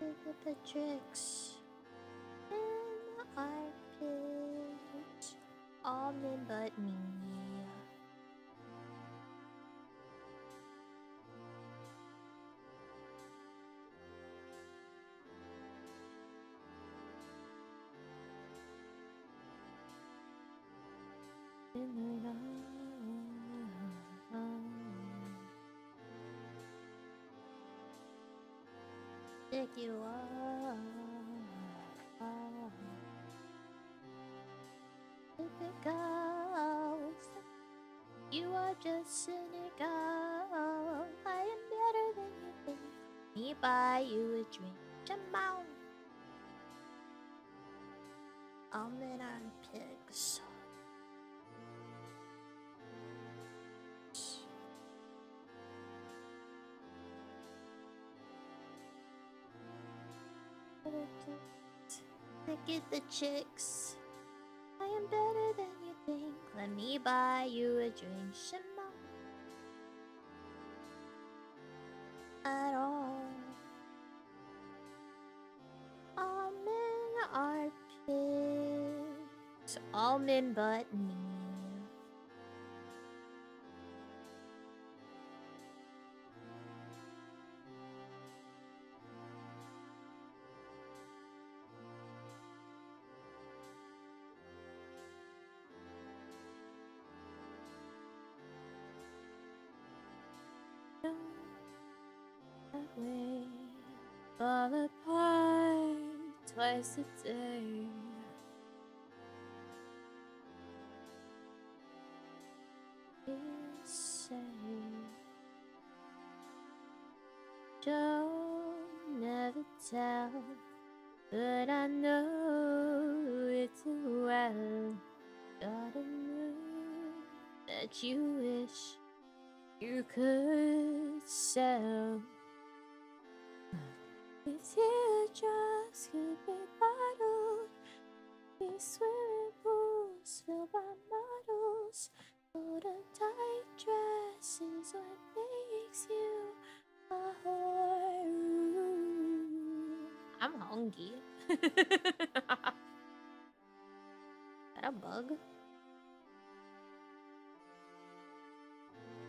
Look at the tricks. Men are pigs. All men but me. Pick you up. Typical. You are just cynical. I am better than you think. Me buy you a drink. Jamal. All men are pigs. Look at the chicks. I am better than you think. Let me buy you a drink. Shema. At all. All men are pigs. All men but me. That way, fall apart twice a day. You say, don't never tell, but I know it too well. Gotta know that you wish you could sell. Your teardrops could be bottled. These swimming pools filled by models. Hold a tight dress is what makes you a whore. I'm hungry. Is that a bug?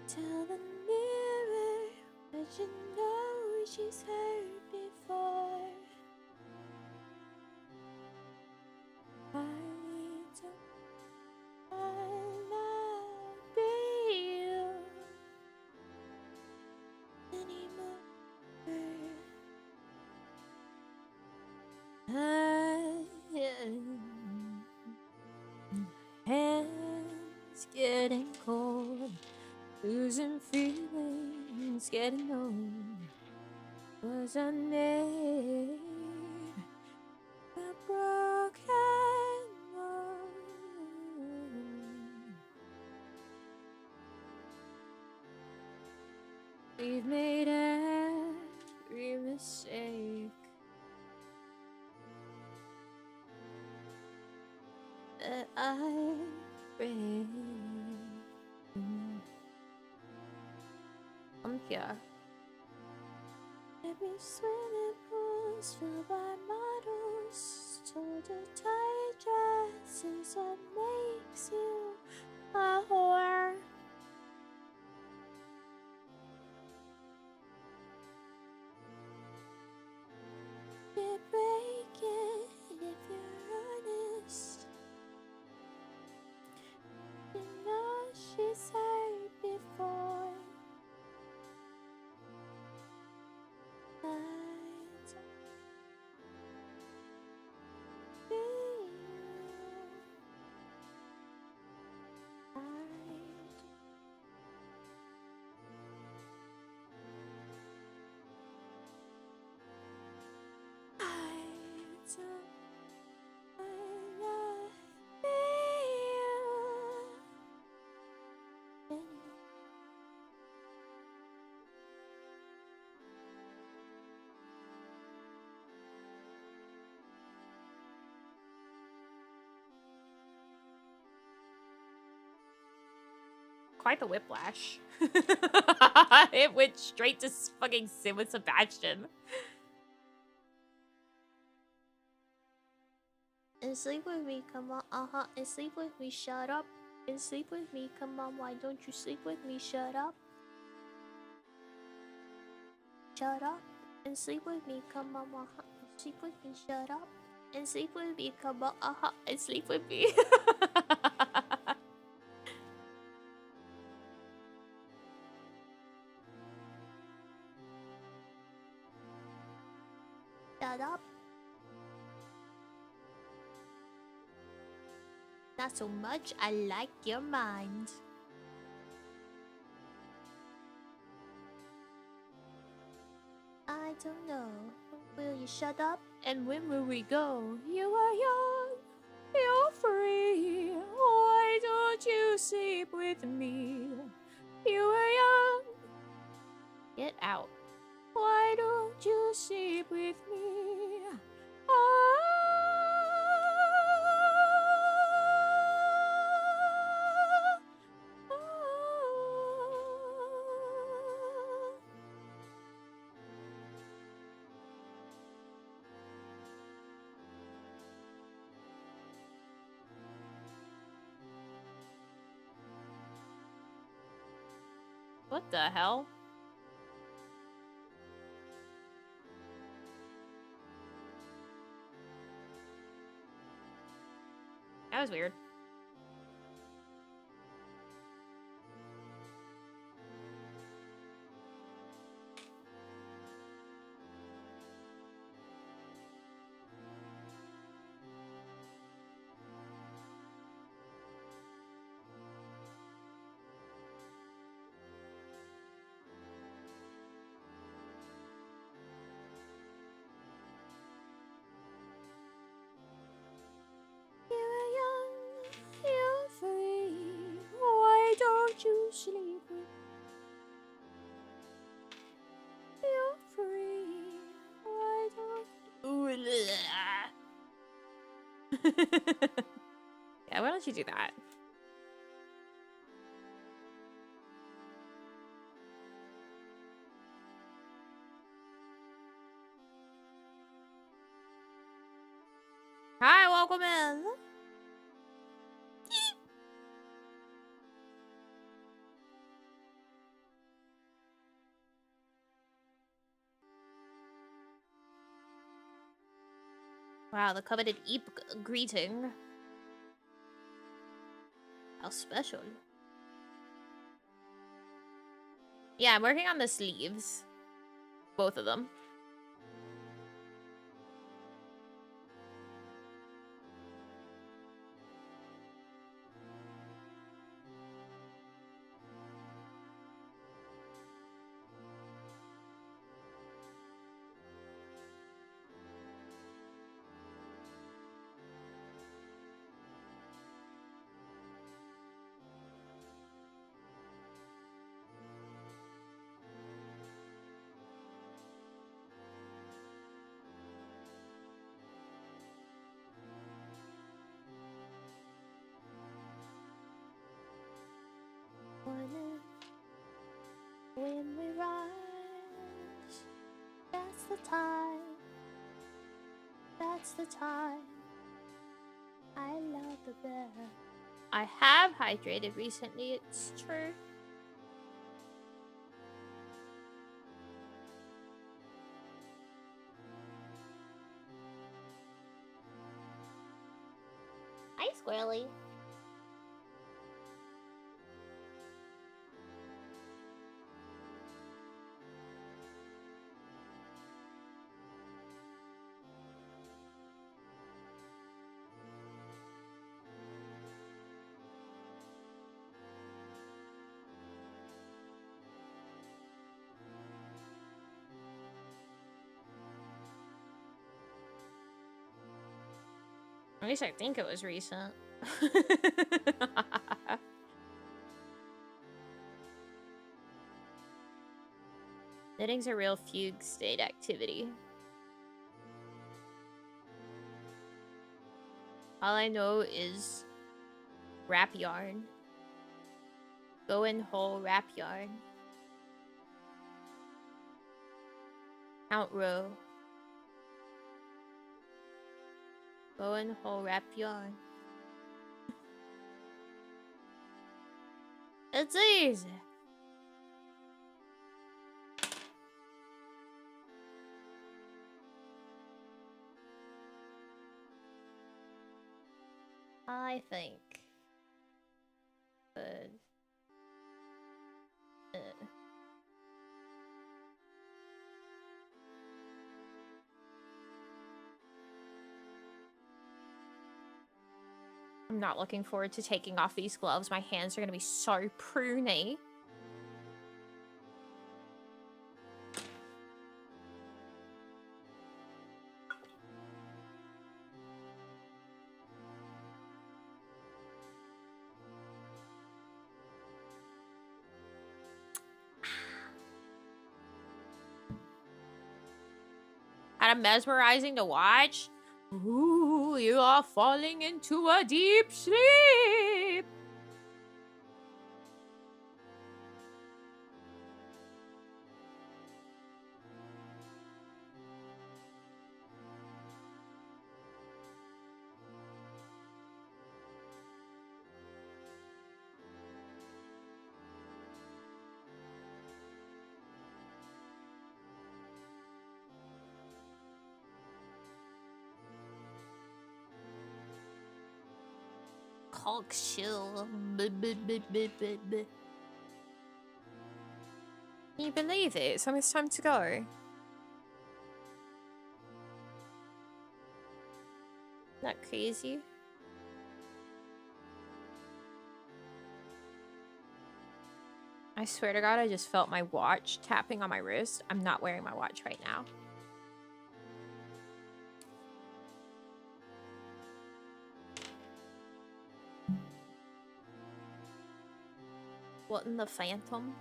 Tell the mirror what you know she's heard before. I don't wanna be you anymore. Hands It's getting cold, losing feelings, getting old. Was I made a broken one? We've made every mistake that I break. I'm here. Every swimming pools filled by models, told to tight dresses what makes you a whore. You're breaking if you're honest. You know she's hurt before. I don't feel quite the whiplash. It went straight to fucking Sim with Sebastian. And sleep with me, come on, and sleep with me, shut up. And sleep with me, come on, why don't you sleep with me, shut up. Shut up, and sleep with me, come on, and sleep with me, shut up. And sleep with me, come on, and sleep with me. Shut up. Not so much, I like your mind. I don't know. Will you shut up? And when will we go? You are young, you're free. Why don't you sleep with me? You are young. Get out. Why don't you sleep with me? What the hell? That was weird. You sleep with. You're free. Why don't? Yeah, why don't you do that? Hi, welcome in. Wow, the coveted Eep greeting. How special. Yeah, I'm working on the sleeves. Both of them. the time. That's the time. I love the bear. I have hydrated recently, it's true. Hi, Squirrely. At least I think it was recent. Knitting's a real fugue state activity. All I know is wrap yarn. Go in whole wrap yarn. Count row. Go in whole wrap yarn. It's easy. I think. But I'm not looking forward to taking off these gloves. My hands are gonna be so pruny. Kind of mesmerizing to watch. Ooh, you are falling into a deep sleep. Hulk chill. Can you believe it? It's almost time to go. Not crazy. I swear to God, I just felt my watch tapping on my wrist. I'm not wearing my watch right now. What in the phantom?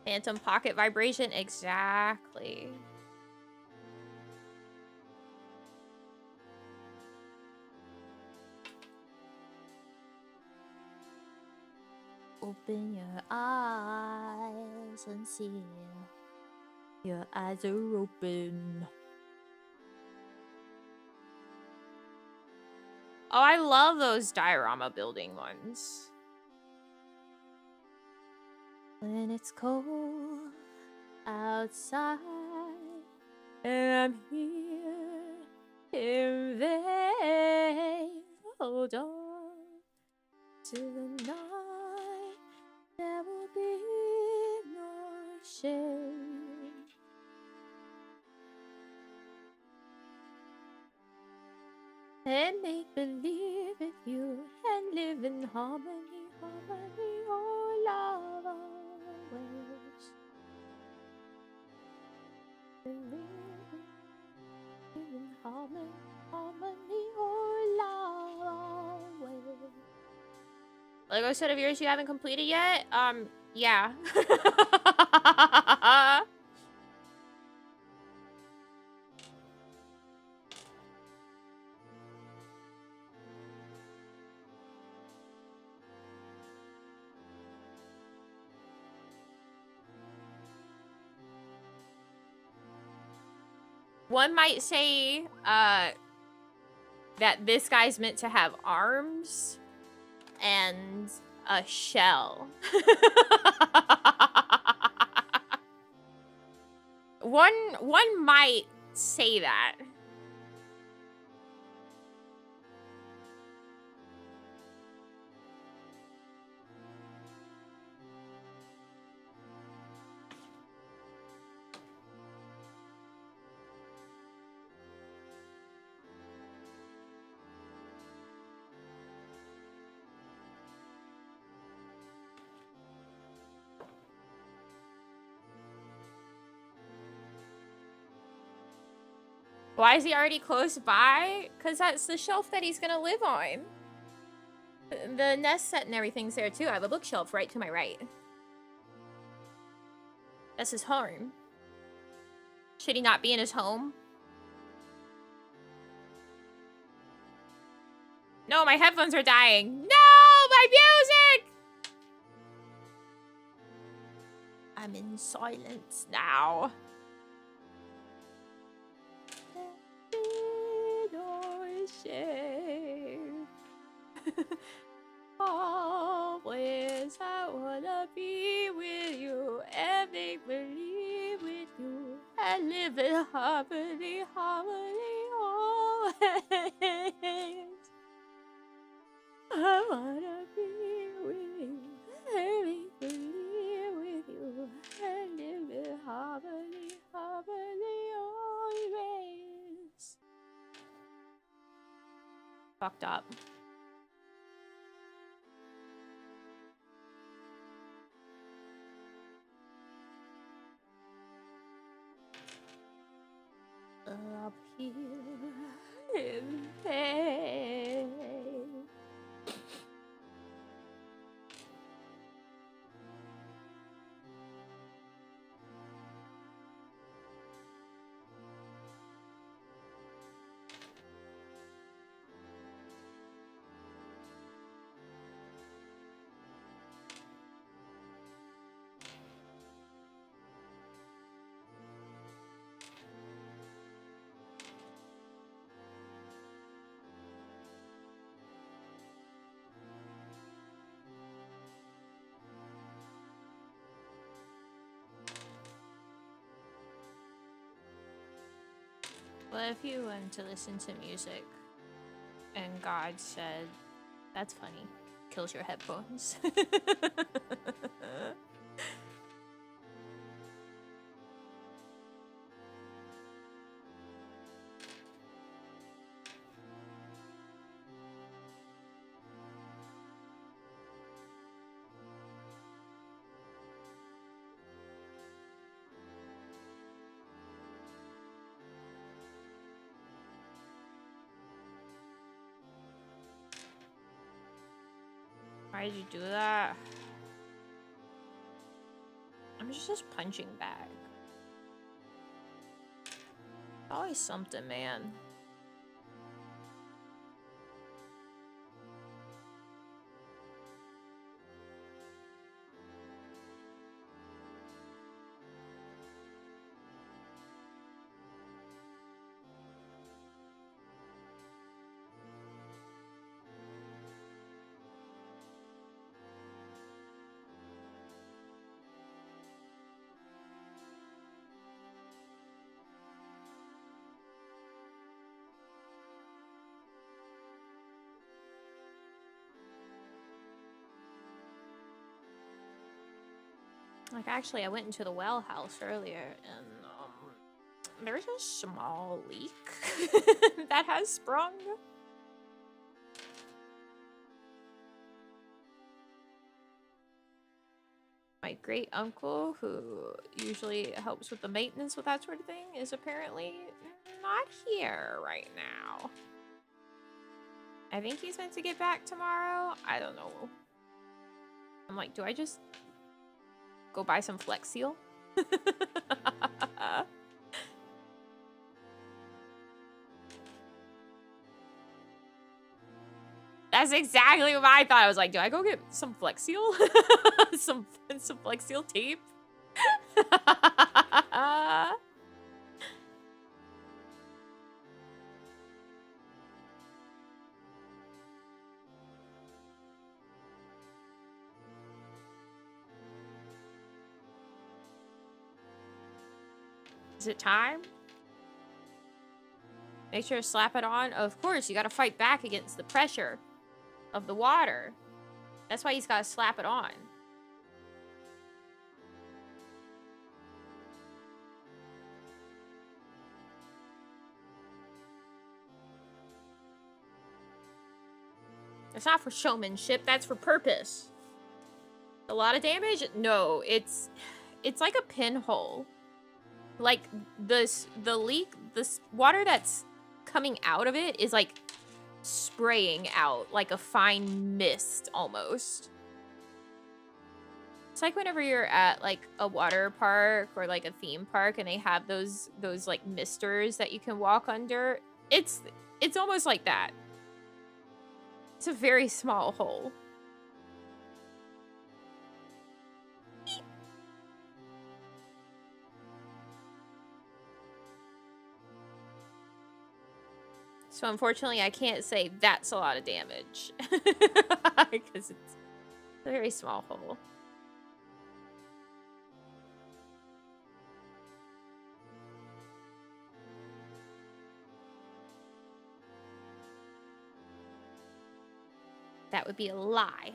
Phantom pocket vibration? Exactly. Open your eyes and see. Your eyes are open. Oh, I love those diorama building ones. When it's cold outside and I'm here in vain, hold on to the night. There will be no shame. And make believe with you and live in harmony, harmony, oh love always. Believe in harmony, harmony, oh love always. Lego set of yours you haven't completed yet? Yeah. One might say that this guy's meant to have arms and a shell. One might say that. Why is he already close by? Because that's the shelf that he's gonna live on. The nest set and everything's there too. I have a bookshelf right to my right. That's his home. Should he not be in his home? No, my headphones are dying. No, my music! I'm in silence now. Always I wanna be with you and make believe with you and live in harmony, harmony always. I wanna be with you and make believe with you and live in harmony, harmony always. Fucked up. Up here in pain. Well, if you want to listen to music and God said, that's funny, kills your headphones. Why did you do that? I'm just punching back. Always something, man. Like, actually, I went into the well house earlier, and there's a small leak that has sprung. My great uncle, who usually helps with the maintenance with that sort of thing, is apparently not here right now. I think he's meant to get back tomorrow. I don't know. I'm like, do I just go buy some Flex Seal? That's exactly what I thought. I was like, do I go get some Flex Seal? some Flex Seal tape? Is it time? Make sure to slap it on. Of course, you gotta fight back against the pressure of the water. That's why he's gotta slap it on. It's not for showmanship, that's for purpose. A lot of damage? No, it's like a pinhole. Like the leak, this water that's coming out of it is like spraying out like a fine mist almost. It's like whenever you're at like a water park or like a theme park and they have those like misters that you can walk under. It's almost like that. It's a very small hole. So unfortunately, I can't say that's a lot of damage. Because it's a very small hole. That would be a lie.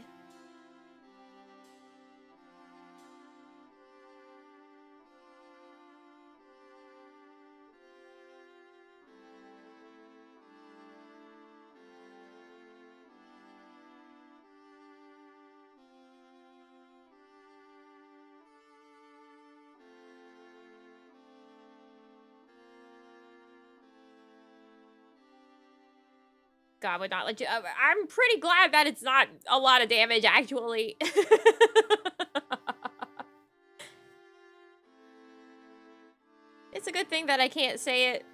God would not let you. I'm pretty glad that it's not a lot of damage, actually. It's a good thing that I can't say it.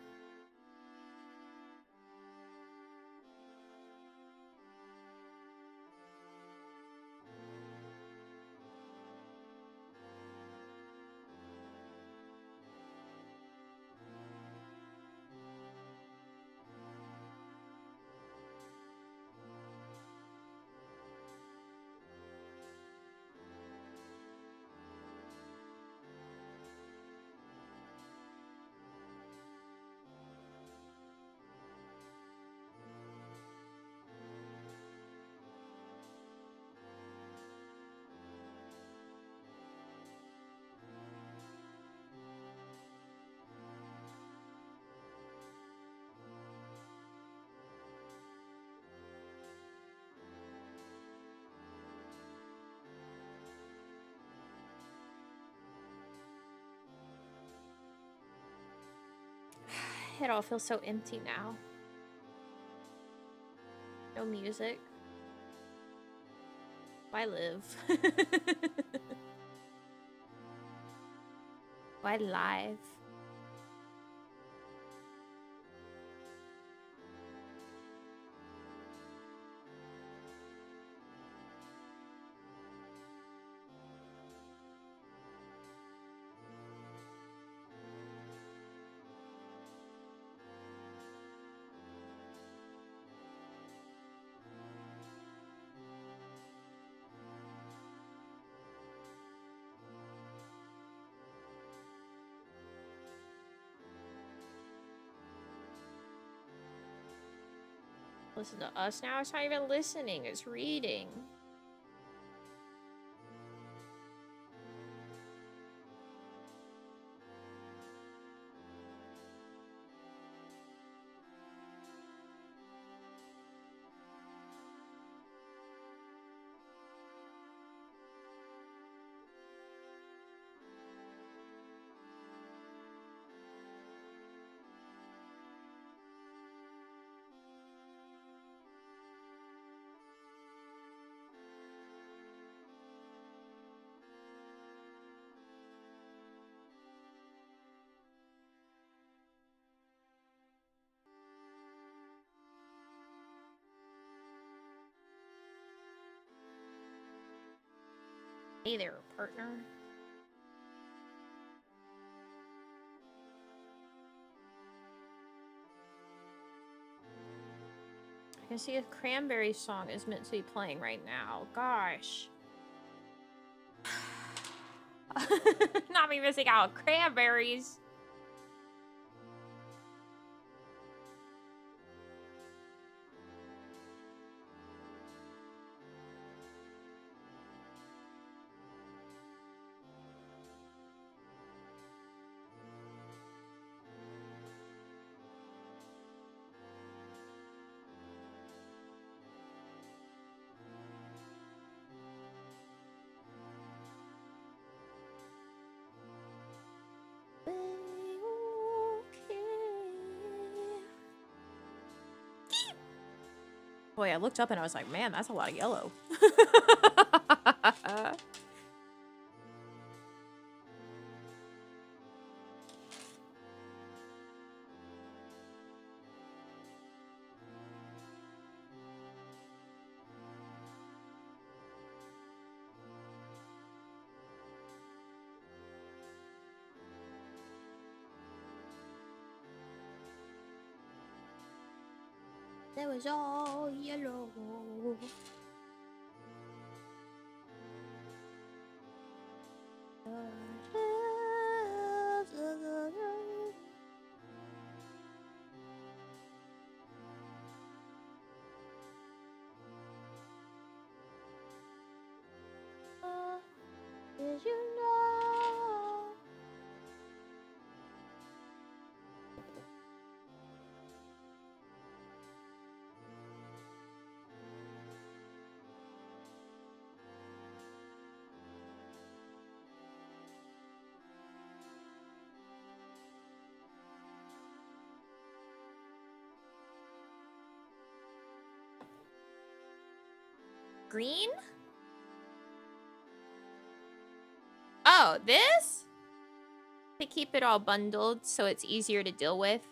It all feels so empty now. No music. Why live? Why live? Listen to us now? It's not even listening, it's reading. Hey there, partner. I can see a cranberry song is meant to be playing right now. Gosh. Not me missing out. Cranberries. Boy, I looked up and I was like, man, that's a lot of yellow. It was all yellow. Did you know? Green? Oh, this? To keep it all bundled so it's easier to deal with.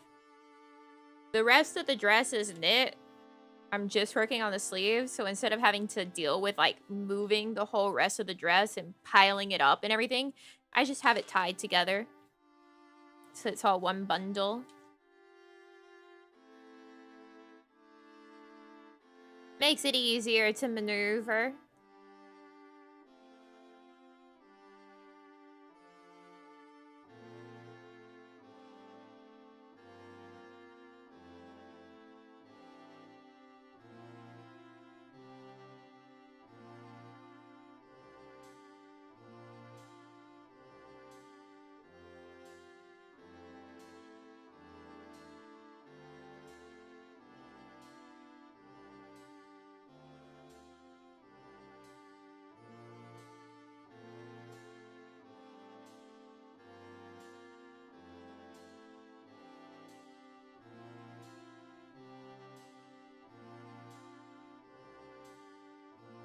The rest of the dress is knit. I'm just working on the sleeves, so instead of having to deal with like moving the whole rest of the dress and piling it up and everything, I just have it tied together. So it's all one bundle. Makes it easier to maneuver.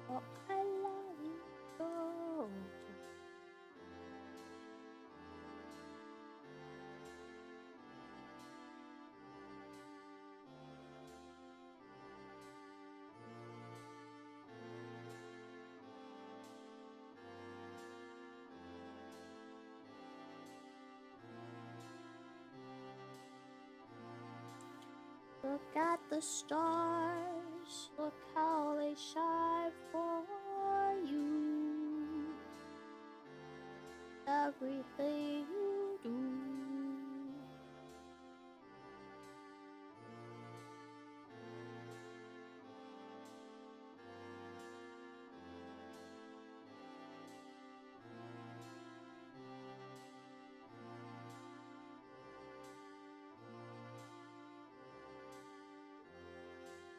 Oh, I love you so. Look at the stars, look how they shine for you. Everything you do.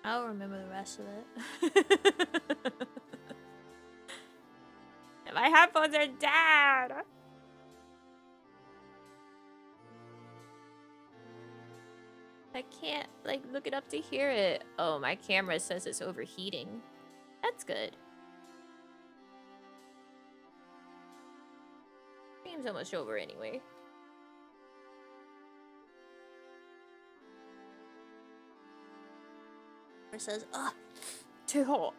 I'll remember the rest of it. My headphones are dead. I can't, like, look it up to hear it. Oh, my camera says it's overheating. That's good. Game's almost over anyway. It says, ugh, too hot.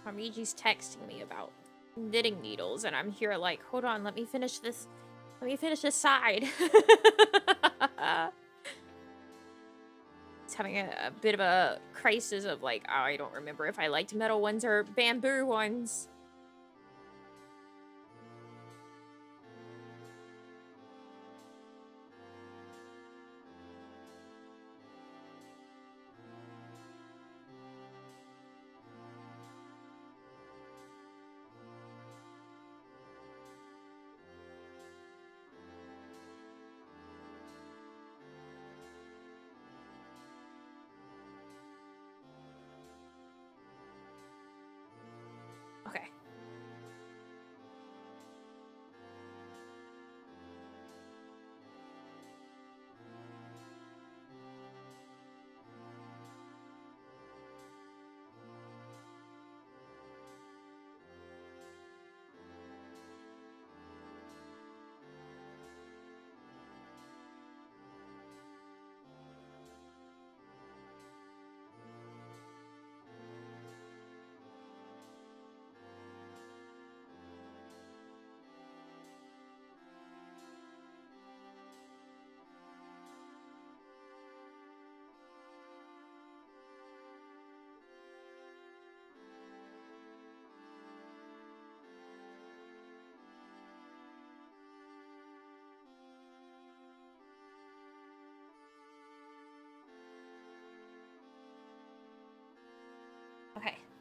Namiji's texting me about knitting needles, and I'm here like, hold on, let me finish this. Let me finish this side. It's having a bit of a crisis of like, oh, I don't remember if I liked metal ones or bamboo ones.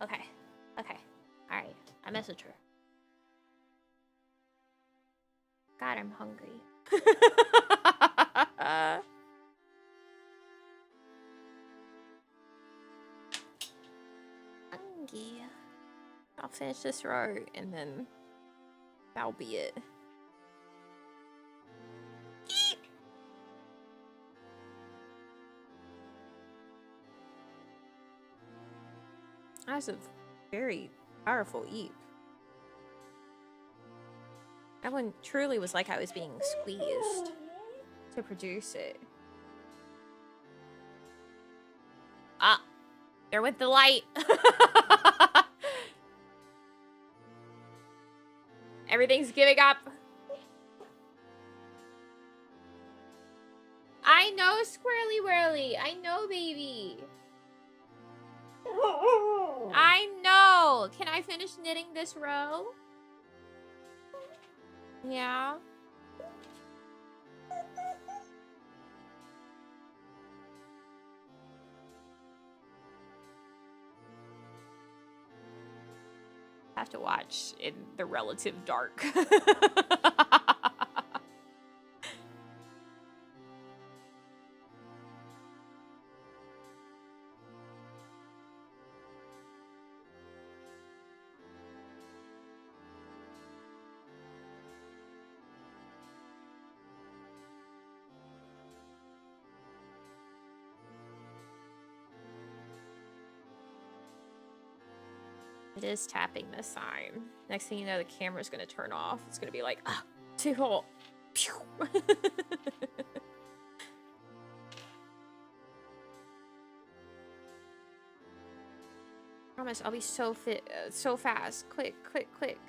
Okay. Okay. Alright, I messaged her. God, I'm hungry. Hungry. I'll finish this row and then that'll be it. That's a very powerful eep. That one truly was like I was being squeezed to produce it. Ah, there went the light. Everything's giving up. I know, Squirrely Whirly. I know, baby. I know. Can I finish knitting this row? Yeah. Have to watch in the relative dark. It is tapping the sign. Next thing you know, the camera's gonna turn off. It's gonna be like, ah, too hot. Pew. Promise, I'll be so fit, so fast. Click, click, click.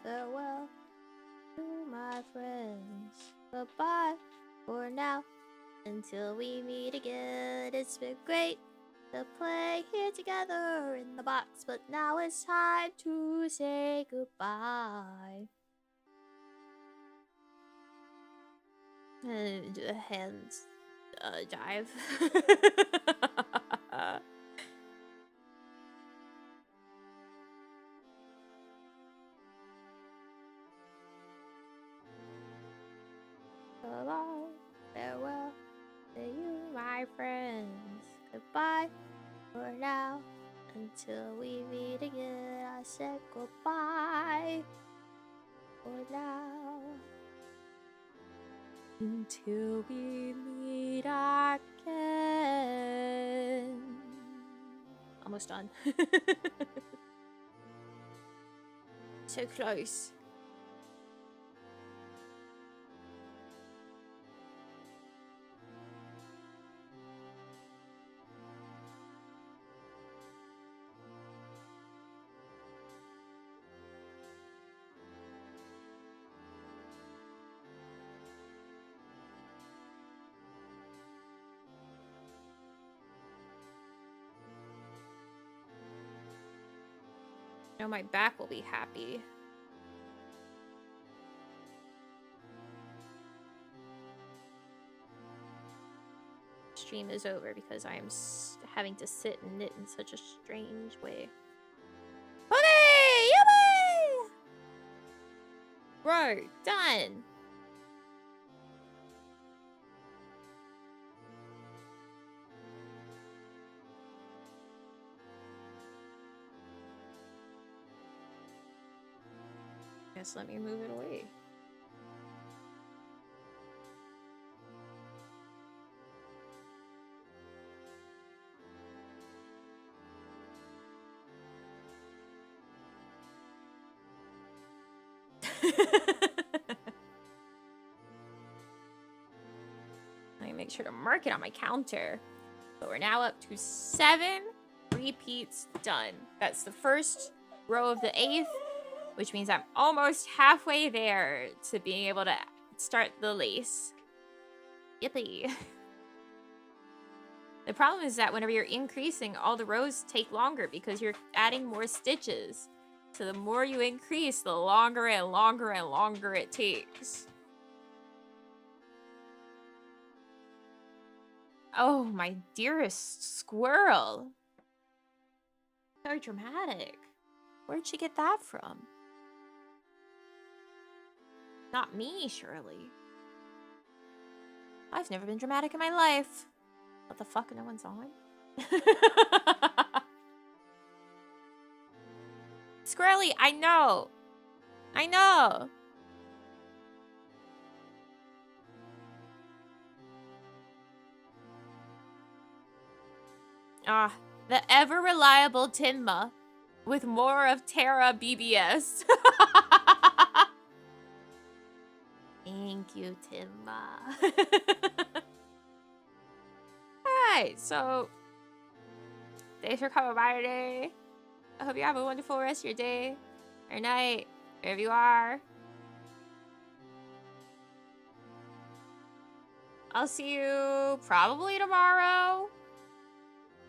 Farewell to my friends. Goodbye for now. Until we meet again. It's been great to play here together in the box, but now it's time to say goodbye. And do a hands dive. So long, farewell to you, my friends. Goodbye for now. Until we meet again, I said goodbye for now. Until we meet again. Almost done. So close. No, my back will be happy. Stream is over because I am having to sit and knit in such a strange way. Okay, yummy! Bro, done. Guess let me move it away. Let me make sure to mark it on my counter. So we're now up to 7 repeats done. That's the first row of the 8th, which means I'm almost halfway there to being able to start the lace. Yippee. The problem is that whenever you're increasing, all the rows take longer because you're adding more stitches. So the more you increase, the longer and longer and longer it takes. Oh, my dearest squirrel. So dramatic. Where'd she get that from? Not me, surely. I've never been dramatic in my life. What the fuck? No one's on? Squirrely, I know. I know. Ah, the ever-reliable Timma with more of Terra BBS. Thank you, Timma. Alright, so thanks for coming by today. I hope you have a wonderful rest of your day or night, wherever you are. I'll see you probably tomorrow.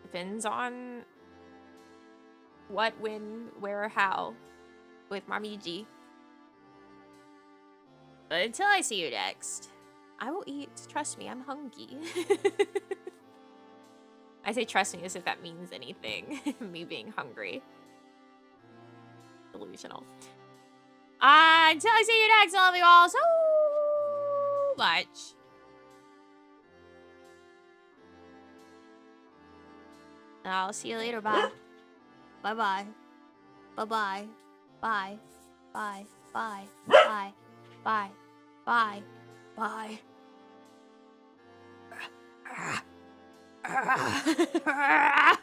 Depends on what, when, where, how with Namiji. But until I see you next, I will eat. Trust me, I'm hungry. I say trust me as if that means anything. Me being hungry. Delusional. Until I see you next, I love you all so much. I'll see you later. Bye. Bye-bye. Bye-bye. Bye. Bye. Bye. Bye. Bye. Bye. Bye.